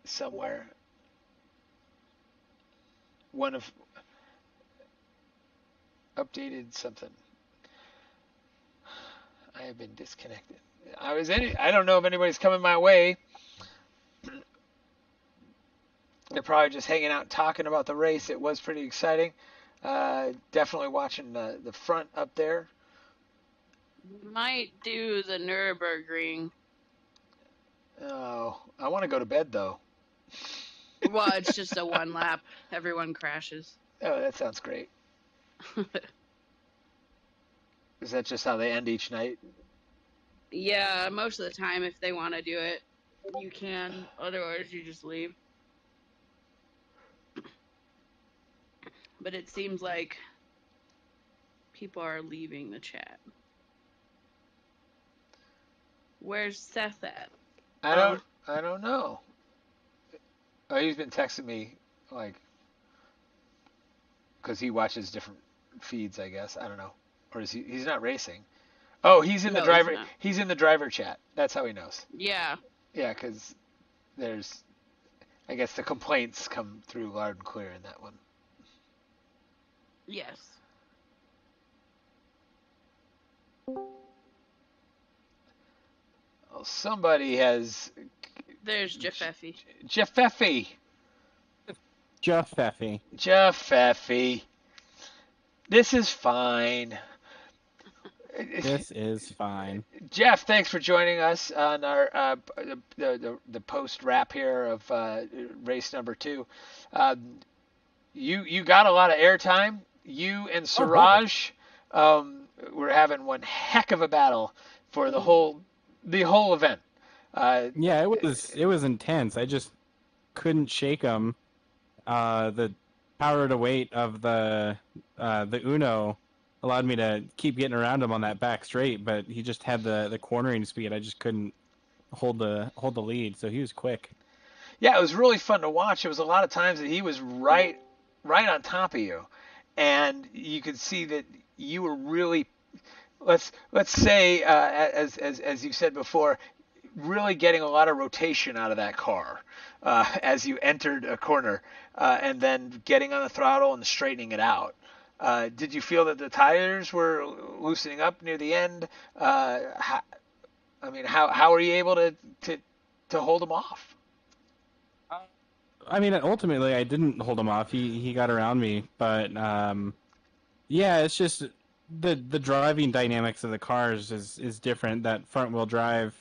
somewhere. One of updated something. I have been disconnected. I don't know if anybody's coming my way. They're probably just hanging out talking about the race. It was pretty exciting. Definitely watching the front up there. Might do the Nürburgring. Oh, I want to go to bed though. Well, it's just a one lap. Everyone crashes. Oh, that sounds great. Is that just how they end each night? Yeah, most of the time, if they want to do it, you can. Otherwise, you just leave. But it seems like people are leaving the chat. Where's Seth at? I don't know. Oh, he's been texting me like because he watches different feeds, I guess. I don't know. Or is he's not racing? Oh, he's in the driver. He's in the driver chat. That's how he knows. Yeah. Yeah, because there's, I guess the complaints come through loud and clear in that one. Yes. Well, somebody has. There's Jeffeffy. Jeffeffy. Jeffeffy. This is fine. This is fine. Jeff, thanks for joining us on our the post wrap here of race number 2. You got a lot of airtime. You and Siraj were having one heck of a battle for the whole event. Yeah, it was intense. I just couldn't shake him. The power to weight of the Uno allowed me to keep getting around him on that back straight, but he just had the cornering speed. I just couldn't hold the lead, so he was quick. Yeah, it was really fun to watch. It was a lot of times that he was right on top of you, and you could see that you were really, let's say, as you said before, really getting a lot of rotation out of that car as you entered a corner, and then getting on the throttle and straightening it out. Did you feel that the tires were loosening up near the end? How were you able to hold them off? I mean, ultimately, I didn't hold him off. He got around me, but yeah, it's just the driving dynamics of the cars is different. That front wheel drive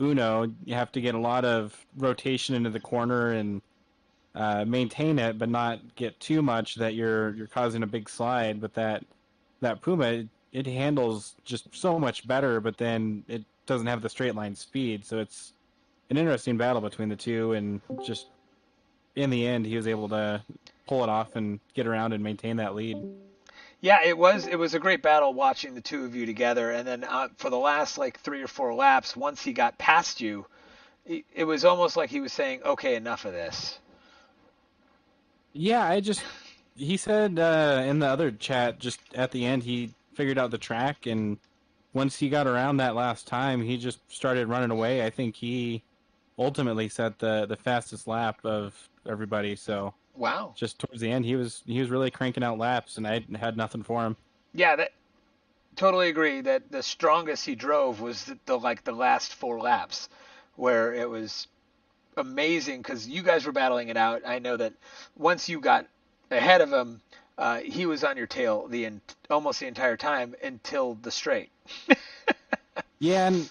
Uno, you have to get a lot of rotation into the corner and maintain it, but not get too much that you're causing a big slide. But that Puma, it handles just so much better, but then it doesn't have the straight line speed. So it's an interesting battle between the two, and just in the end, he was able to pull it off and get around and maintain that lead. Yeah, it was a great battle watching the two of you together, and then for the last like 3 or 4 laps, once he got past you, it was almost like he was saying, "Okay, enough of this." Yeah, he said in the other chat just at the end he figured out the track, and once he got around that last time, he just started running away. I think he ultimately set the fastest lap of everybody. So Wow. just towards the end, he was really cranking out laps, and I had nothing for him. Yeah, that totally agree that the strongest he drove was the last 4 laps, where it was amazing because you guys were battling it out. I know that once you got ahead of him, he was on your tail almost the entire time until the straight. Yeah, and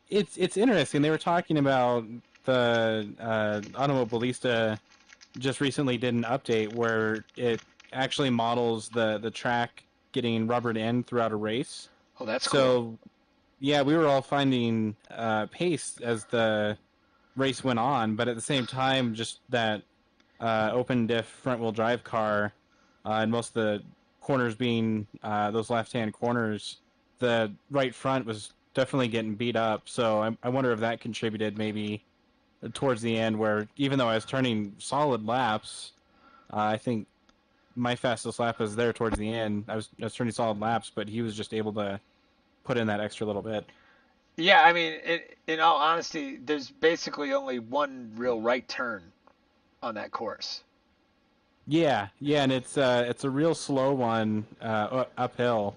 it's interesting. They were talking about the Automobilista just recently did an update where it actually models the track getting rubbered in throughout a race. Oh, that's cool. So, yeah, we were all finding pace as the race went on, but at the same time, just that open diff front wheel drive car, and most of the corners being those left hand corners, the right front was definitely getting beat up. So I wonder if that contributed maybe towards the end, where even though I was turning solid laps, I think my fastest lap was there towards the end. I was turning solid laps, but he was just able to put in that extra little bit. Yeah, I mean, in all honesty, there's basically only one real right turn on that course. Yeah, and it's a real slow one uphill,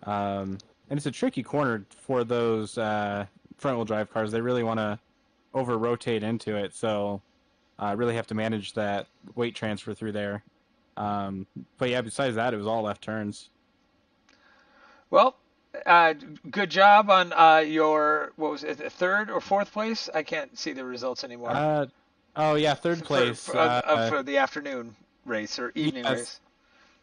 and it's a tricky corner for those front wheel drive cars. They really want to over rotate into it, so really have to manage that weight transfer through there. But yeah, besides that, it was all left turns. Well, good job on your, what was it, third or fourth place? I can't see the results anymore. Oh yeah, third place For the afternoon race or evening yes. race.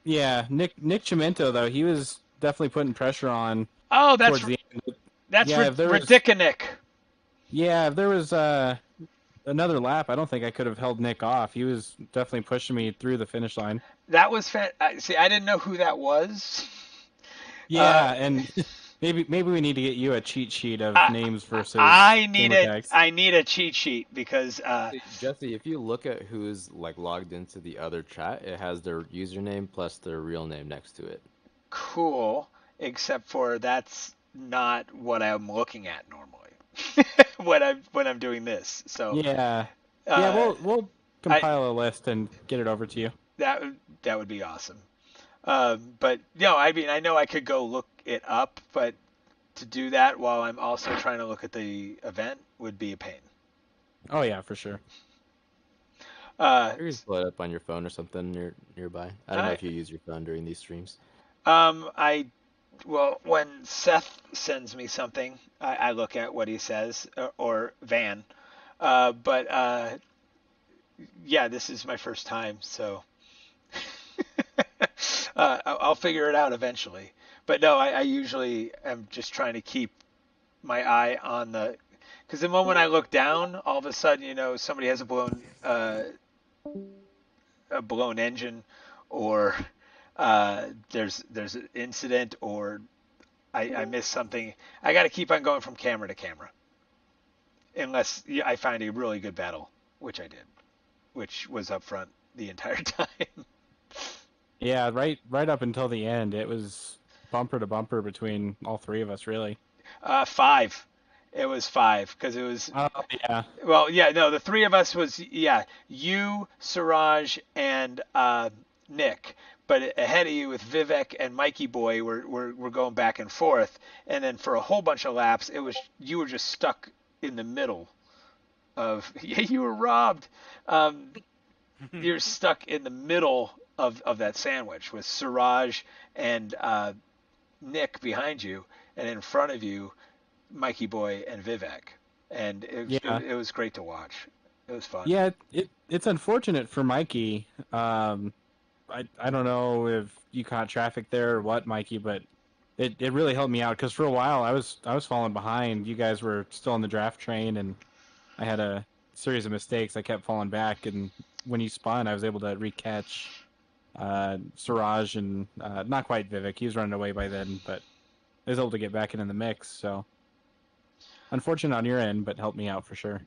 Yeah, Nick Chimento though, he was definitely putting pressure on. Oh, towards the end. That's ridiculous. Yeah, if there was another lap, I don't think I could have held Nick off. He was definitely pushing me through the finish line. That was see, I didn't know who that was. Yeah, and maybe we need to get you a cheat sheet of names versus. I need a cheat sheet because Jesse, if you look at who's like logged into the other chat, it has their username plus their real name next to it. Cool, except for that's not what I'm looking at normally when I'm doing this. So yeah, we'll compile a list and get it over to you. That would be awesome. But no, I mean, I know I could go look it up, but to do that while I'm also trying to look at the event would be a pain. Oh yeah, for sure. You can pull it up on your phone or something nearby. I don't know if you use your phone during these streams. Well, when Seth sends me something, I look at what he says, or Van. But yeah, this is my first time, so I'll figure it out eventually. But no, I usually am just trying to keep my eye on the, because the moment I look down, all of a sudden, somebody has a blown engine, or there's an incident, or I miss something. I got to keep on going from camera to camera, unless I find a really good battle, which I did, which was up front the entire time. Yeah, right up until the end, it was bumper to bumper between all three of us, really. 5. It was 5 because it was. Oh yeah. Well, yeah, no, the three of us was you, Siraj, and Nick. But ahead of you with Vivek and Mikey Boy, we're going back and forth, and then for a whole bunch of laps, you were just stuck in the middle of. Yeah, you were robbed. You're stuck in the middle of that sandwich with Siraj and Nick behind you, and in front of you, Mikey Boy and Vivek. And it was great to watch. It was fun. Yeah, it's unfortunate for Mikey. I don't know if you caught traffic there or what, Mikey, but it really helped me out because for a while I was falling behind. You guys were still on the draft train, and I had a series of mistakes. I kept falling back, and when you spun, I was able to recatch Siraj and not quite Vivek. He was running away by then, but I was able to get back into the mix. So unfortunate on your end, but helped me out for sure.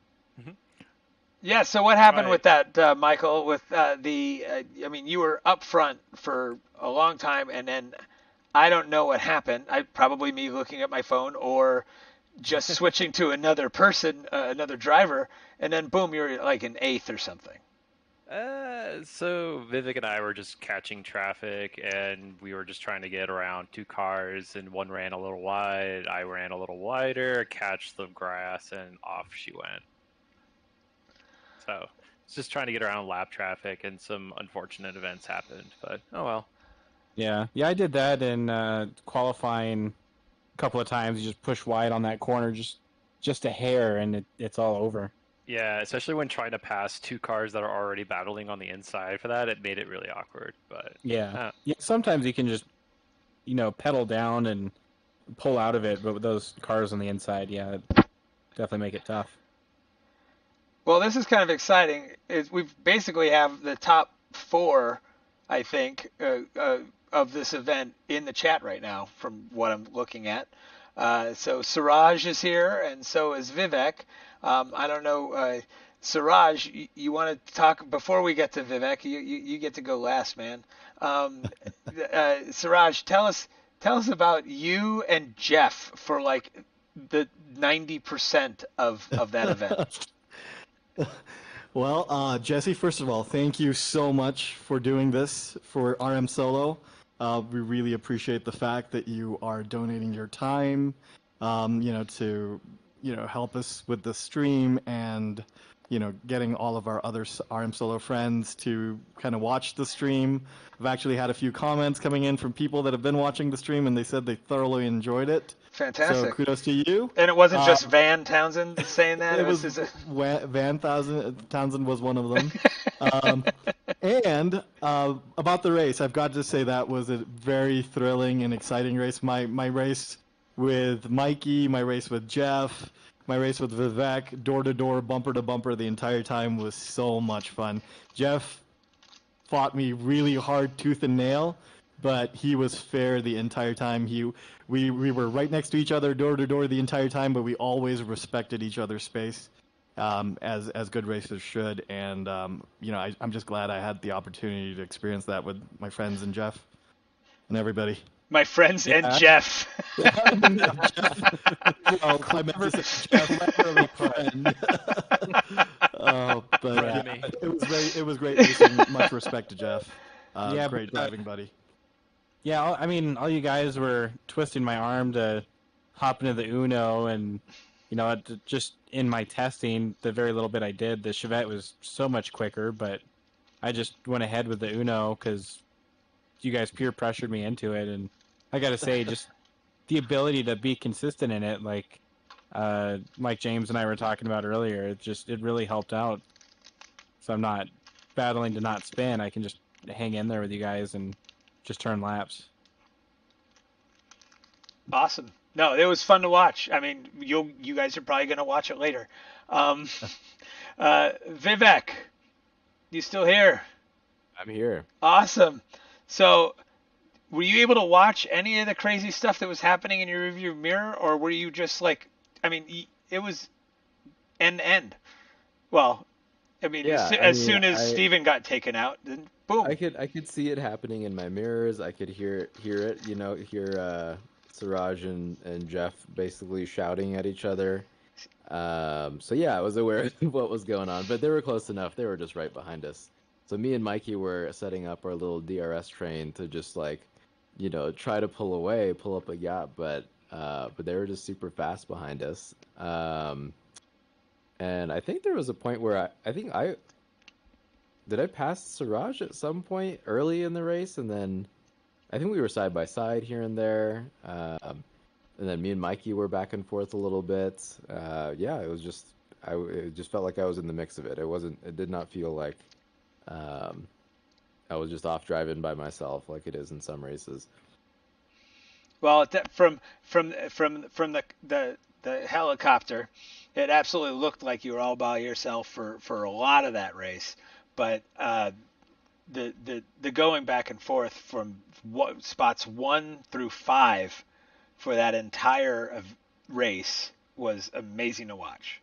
Yeah, so what happened with that, Michael, with I mean, you were up front for a long time, and then I don't know what happened. Probably me looking at my phone or just switching to another person, another driver, and then boom, you're like in 8th or something. So Vivek and I were just catching traffic, and we were just trying to get around 2 cars, and one ran a little wide, I ran a little wider, catch the grass, and off she went. So it's just trying to get around lap traffic, and some unfortunate events happened, but oh well. Yeah, I did that in qualifying a couple of times. You just push wide on that corner, just a hair, and it's all over. Yeah, especially when trying to pass 2 cars that are already battling on the inside for that, it made it really awkward. But yeah, sometimes you can just pedal down and pull out of it, but with those cars on the inside, it definitely make it tough. Well, this is kind of exciting. We basically have the top 4, I think, of this event in the chat right now, from what I'm looking at. So Siraj is here, and so is Vivek. I don't know, Siraj, you want to talk before we get to Vivek? You get to go last, man. Siraj, tell us about you and Jeff for like the 90% of that event. Well, Jesse, first of all, thank you so much for doing this for RMSOLO. We really appreciate the fact that you are donating your time, to, help us with the stream and, getting all of our other RMSOLO friends to kind of watch the stream. I've actually had a few comments coming in from people that have been watching the stream, and they said they thoroughly enjoyed it. Fantastic. So kudos to you. And it wasn't just Van Townsend saying that. It was Van Townsend was one of them. And about the race, I've got to say that was a very thrilling and exciting race. My race with Mikey, my race with Jeff, my race with Vivek, door to door, bumper to bumper, the entire time was so much fun. Jeff fought me really hard, tooth and nail, but he was fair the entire time. We were right next to each other, door to door, the entire time, but we always respected each other's space, as good racers should. And I'm just glad I had the opportunity to experience that with my friends and Jeff and everybody. My friends and Jeff. Well, I meant to say Jeff, literally friend. But it was great racing. Much respect to Jeff. Great driving, buddy. Yeah, I mean, all you guys were twisting my arm to hop into the Uno, and just in my testing, the very little bit I did, the Chevette was so much quicker, but I just went ahead with the Uno because you guys peer pressured me into it, and I gotta say, just the ability to be consistent in it, like Mike James and I were talking about earlier, it really helped out. So I'm not battling to not spin. I can just hang in there with you guys and just turn laps. Awesome. No, it was fun to watch. I mean, you guys are probably going to watch it later. Um, Vivek, you still here? I'm here. Awesome. So, were you able to watch any of the crazy stuff that was happening in your rearview mirror, or were you just like, I mean, it was end to end. Well, I mean, Yeah, I as mean, soon as Steven got taken out, then boom. I could see it happening in my mirrors. I could hear it, hear Siraj and Jeff basically shouting at each other. So yeah, I was aware of what was going on, but they were close enough. They were just right behind us. So me and Mikey were setting up our little DRS train to just like, try to pull up a gap, but they were just super fast behind us. And I think there was a point where I think I did I pass Siraj at some point early in the race, and then I think we were side by side here and there. And then me and Mikey were back and forth a little bit. Yeah, it was just it just felt like I was in the mix of it. It did not feel like I was just off driving by myself like it is in some races. Well, from the helicopter, it absolutely looked like you were all by yourself for a lot of that race. But the going back and forth from spots 1 through 5 for that entire race was amazing to watch.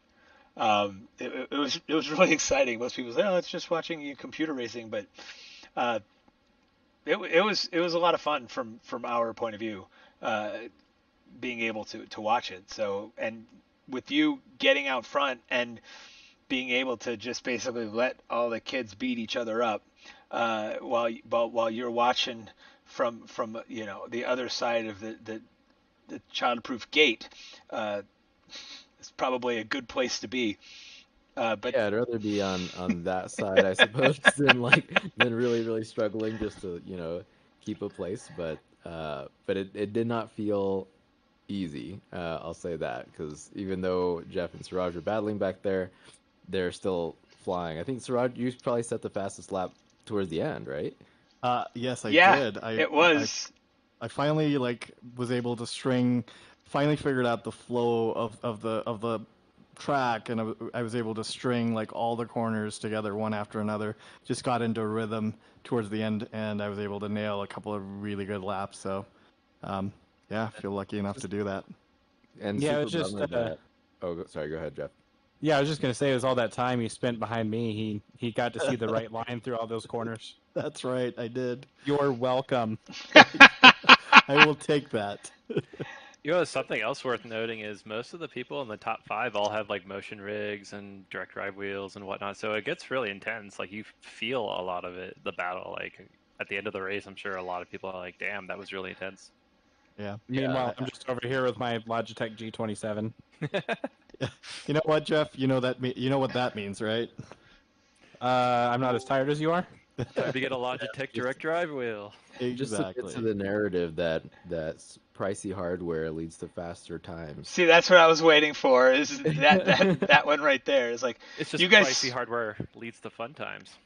It was really exciting. Most people say, "Oh, it's just watching you computer racing," but it was a lot of fun from our point of view, being able to watch it. So, and with you getting out front and being able to just basically let all the kids beat each other up, while you're watching from the other side of the childproof gate, it's probably a good place to be. But yeah, I'd rather be on that side, I suppose, than really really struggling just to keep a place. But it did not feel easy. I'll say that because even though Jeff and Siraj are battling back there, they're still flying. I think Siraj, you probably set the fastest lap towards the end, right? Yes, I yeah, did. it was. I finally was able to finally figured out the flow of the track, and I was able to string like all the corners together one after another. Just got into a rhythm towards the end, and I was able to nail a couple of really good laps. So, yeah, I feel lucky enough to do that. And Yeah, it super was just bummer that. Oh, sorry. Go ahead, Jeff. yeah, I was just gonna say it was all that time he spent behind me. He got to see the right line through all those corners. That's right, I did. You're welcome. I will take that. Something else worth noting is most of the people in the top 5 all have like motion rigs and direct drive wheels and whatnot, so it gets really intense. Like you feel a lot of it, the battle. Like at the end of the race, I'm sure a lot of people are like, "Damn, that was really intense." Yeah. Meanwhile, I'm just over here with my Logitech G27. You know what, Jeff? You know what that means, right? I'm not as tired as you are. Time to get a Logitech direct drive wheel. Just Exactly. to the narrative that pricey hardware leads to faster times. See, that's what I was waiting for. Is that one right there? It's like It's just you guys. pricey hardware leads to fun times.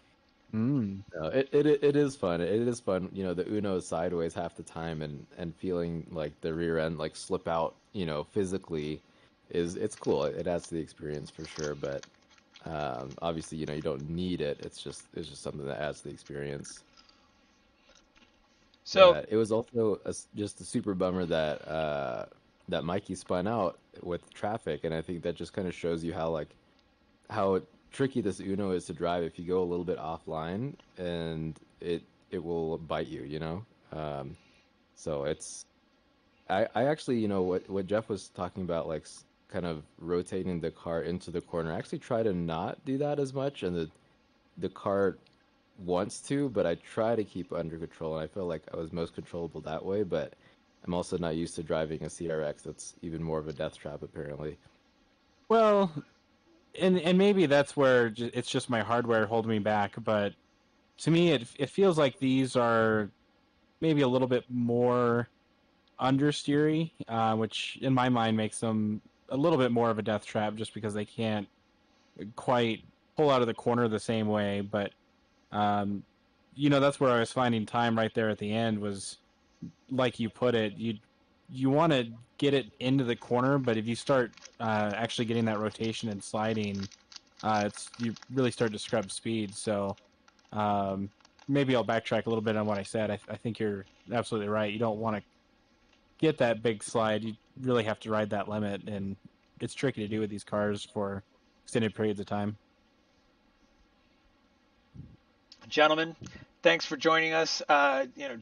Mm. No, it is fun. It is fun. The Uno is sideways half the time, and feeling like the rear end like slip out, physically, it's cool. It adds to the experience for sure. But obviously, you don't need it. It's just something that adds to the experience. So But it was also just a super bummer that that Mikey spun out with traffic, and I think that just kind of shows you how tricky this Uno is to drive if you go a little bit offline, and it will bite you. So I actually what Jeff was talking about, like kind of rotating the car into the corner. I actually try to not do that as much, and the car wants to, but I try to keep under control, and I feel like I was most controllable that way. But I'm also not used to driving a CRX that's even more of a death trap, apparently. Well, and maybe that's where it's just my hardware holding me back. But to me, it feels like these are maybe a little bit more understeery, which in my mind makes them a little bit more of a death trap, just because they can't quite pull out of the corner the same way. But that's where I was finding time right there at the end was, like you put it, you want to get it into the corner, but if you start actually getting that rotation and sliding, you really start to scrub speed. So maybe I'll backtrack a little bit on what I said. I think you're absolutely right. You don't want to get that big slide. You really have to ride that limit, and it's tricky to do with these cars for extended periods of time. Gentlemen, thanks for joining us.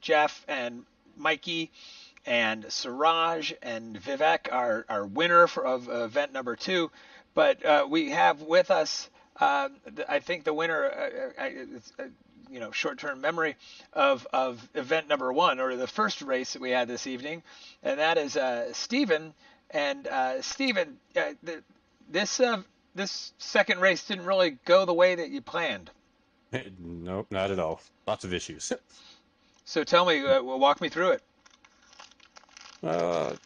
Jeff and Mikey and Siraj and Vivek, our winner of event number 2. But we have with us, I think the winner, short-term memory of event number 1, or the first race that we had this evening, and that is Steven. And Steven, this second race didn't really go the way that you planned. Nope, not at all. Lots of issues. So tell me, walk me through it.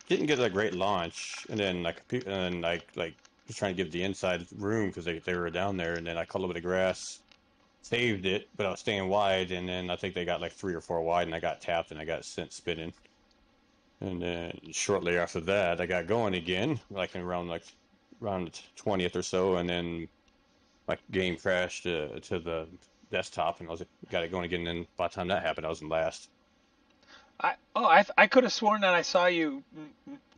Didn't get a great launch, and then was trying to give the inside room because they were down there, and then I caught a little bit of grass, saved it, but I was staying wide, and then I think they got like 3 or 4 wide, and I got tapped and I got sent spinning. And then shortly after that, I got going again, like in around the 20th or so, and then my game crashed to the desktop, and got it going again. And then by the time that happened, I was in last. I could have sworn that I saw you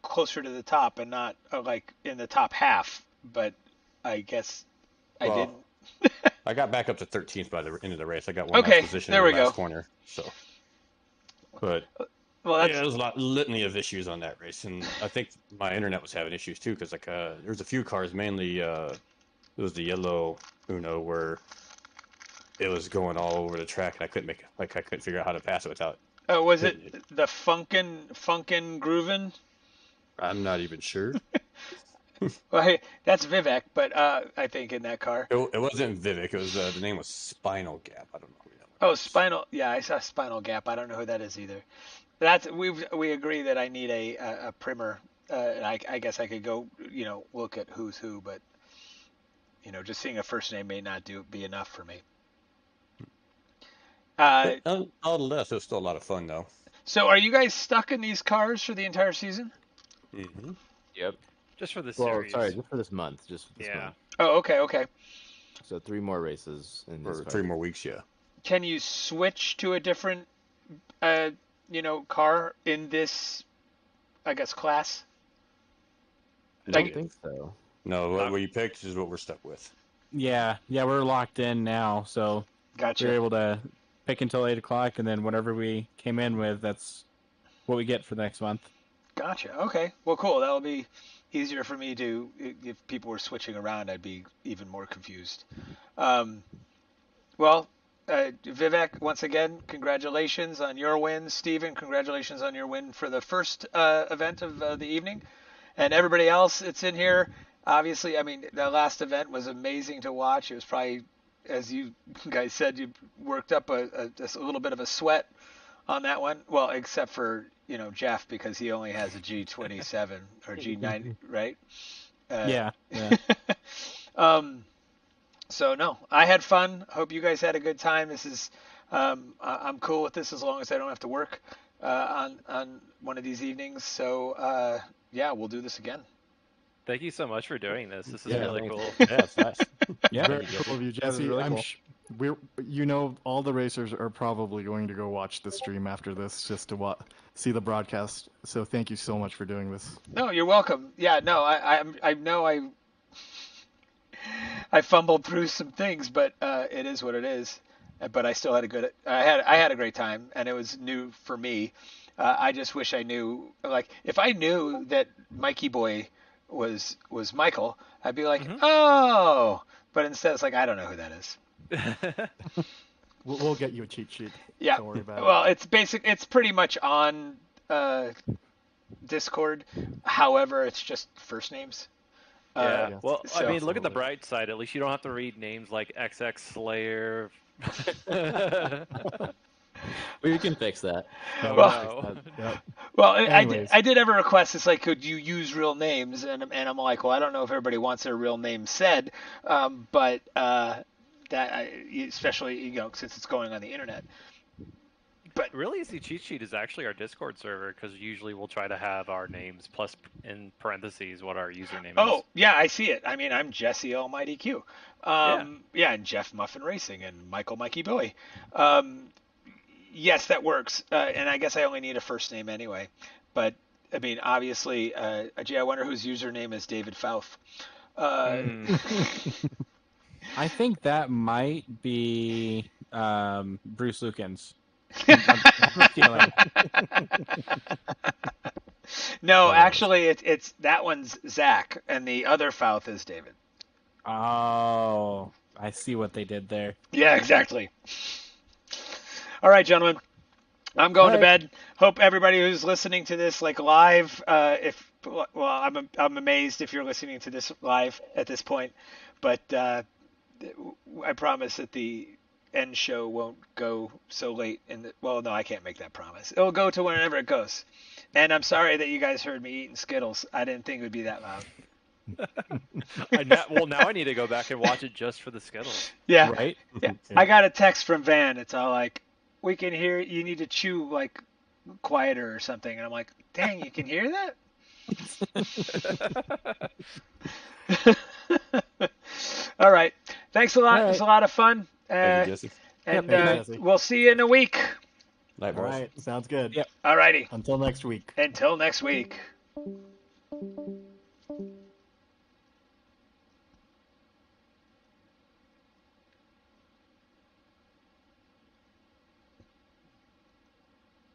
closer to the top and not like in the top half, but I guess I didn't. I got back up to 13th by the end of the race. I got one last position in the last corner. So, but there was a litany of issues on that race, and I think my internet was having issues too because there was a few cars, mainly it was the yellow Uno, where it was going all over the track, and I couldn't figure out how to pass it without. Oh, was it the Funkin' Groovin'? I'm not even sure. Well, hey, that's Vivek, but I think in that car. It wasn't Vivek. It was the name was Spinal Gap. I don't know who that was. Oh, Spinal. Yeah, I saw Spinal Gap. I don't know who that is either. We agree that I need a primer. And I guess I could go look at who's who, but just seeing a first name may not be enough for me. Nonetheless, it was still a lot of fun, though. So, are you guys stuck in these cars for the entire season? Mm-hmm. Yep. Just for this series. Sorry, just for this month. Month. Oh, okay. So 3 more races in this. For 3 more weeks, yeah. Can you switch to a different, car in this, I guess, class? I don't think so. No, what you picked is what we're stuck with. Yeah, we're locked in now, so gotcha. We're able to pick until 8 o'clock, and then whatever we came in with, that's what we get for the next month. Gotcha. Okay. Well, cool. That'll be easier for me to, if people were switching around, I'd be even more confused. Vivek, once again, congratulations on your win. Steven, congratulations on your win for the first event of the evening. And everybody else that's in here, obviously, I mean, the last event was amazing to watch. It was probably, as you guys said, you worked up a little bit of a sweat on that one. Well, except for, Jeff, because he only has a G27 or G9, right? Yeah. So no, I had fun. Hope you guys had a good time. This is, I'm cool with this as long as I don't have to work on one of these evenings. So we'll do this again. Thank you so much for doing this. This is really cool. Yeah, it's nice. Yeah, very cool of you, Jesse. Really cool. All the racers are probably going to go watch the stream after this just to see the broadcast. So thank you so much for doing this. No, you're welcome. Yeah, no, I know I fumbled through some things, but it is what it is. But I still had I had a great time, and it was new for me. I just wish I knew, like, if I knew that Mikey Boy was Michael, I'd be like, oh. But instead, it's like, I don't know who that is. We'll get you a cheat sheet. Yeah. Don't worry about it. Well, it's pretty much on Discord. However, it's just first names. Well, so, I mean, look at the bright side. At least you don't have to read names like XX Slayer. We can fix that. Well, I did have a request. It's like, could you use real names? And I'm like, well, I don't know if everybody wants their real name said, but especially since it's going on the internet. But really easy cheat sheet is actually our Discord server because usually we'll try to have our names plus in parentheses what our username is. yeah, I see it. I mean, I'm Jesse Almighty Q. Yeah. Yeah, and Jeff Muffin Racing and Michael Mikey Billy. Yes, that works. And I guess I only need a first name anyway. But I mean, obviously, gee, I wonder whose username is David Fouth. I think that might be Bruce Lukens. I have a feeling. No, actually, it's that one's Zach, and the other Fouth is David. Oh, I see what they did there. Yeah, exactly. All right, gentlemen, I'm going to bed. Hope everybody who's listening to this like live, I'm amazed if you're listening to this live at this point, but I promise that the end show won't go so late. No, I can't make that promise. It'll go to whenever it goes. And I'm sorry that you guys heard me eating Skittles. I didn't think it would be that loud. Well, now I need to go back and watch it just for the Skittles. Yeah. Right? Yeah. I got a text from Van. It's all like, we can hear you need to chew like quieter or something. And I'm like, dang, you can hear that? All right. Thanks a lot. It was a lot of fun. Thank you, Jesse. And we'll see you in a week. Night, All boys. right, sounds good. Yep. All righty. Until next week. Until next week.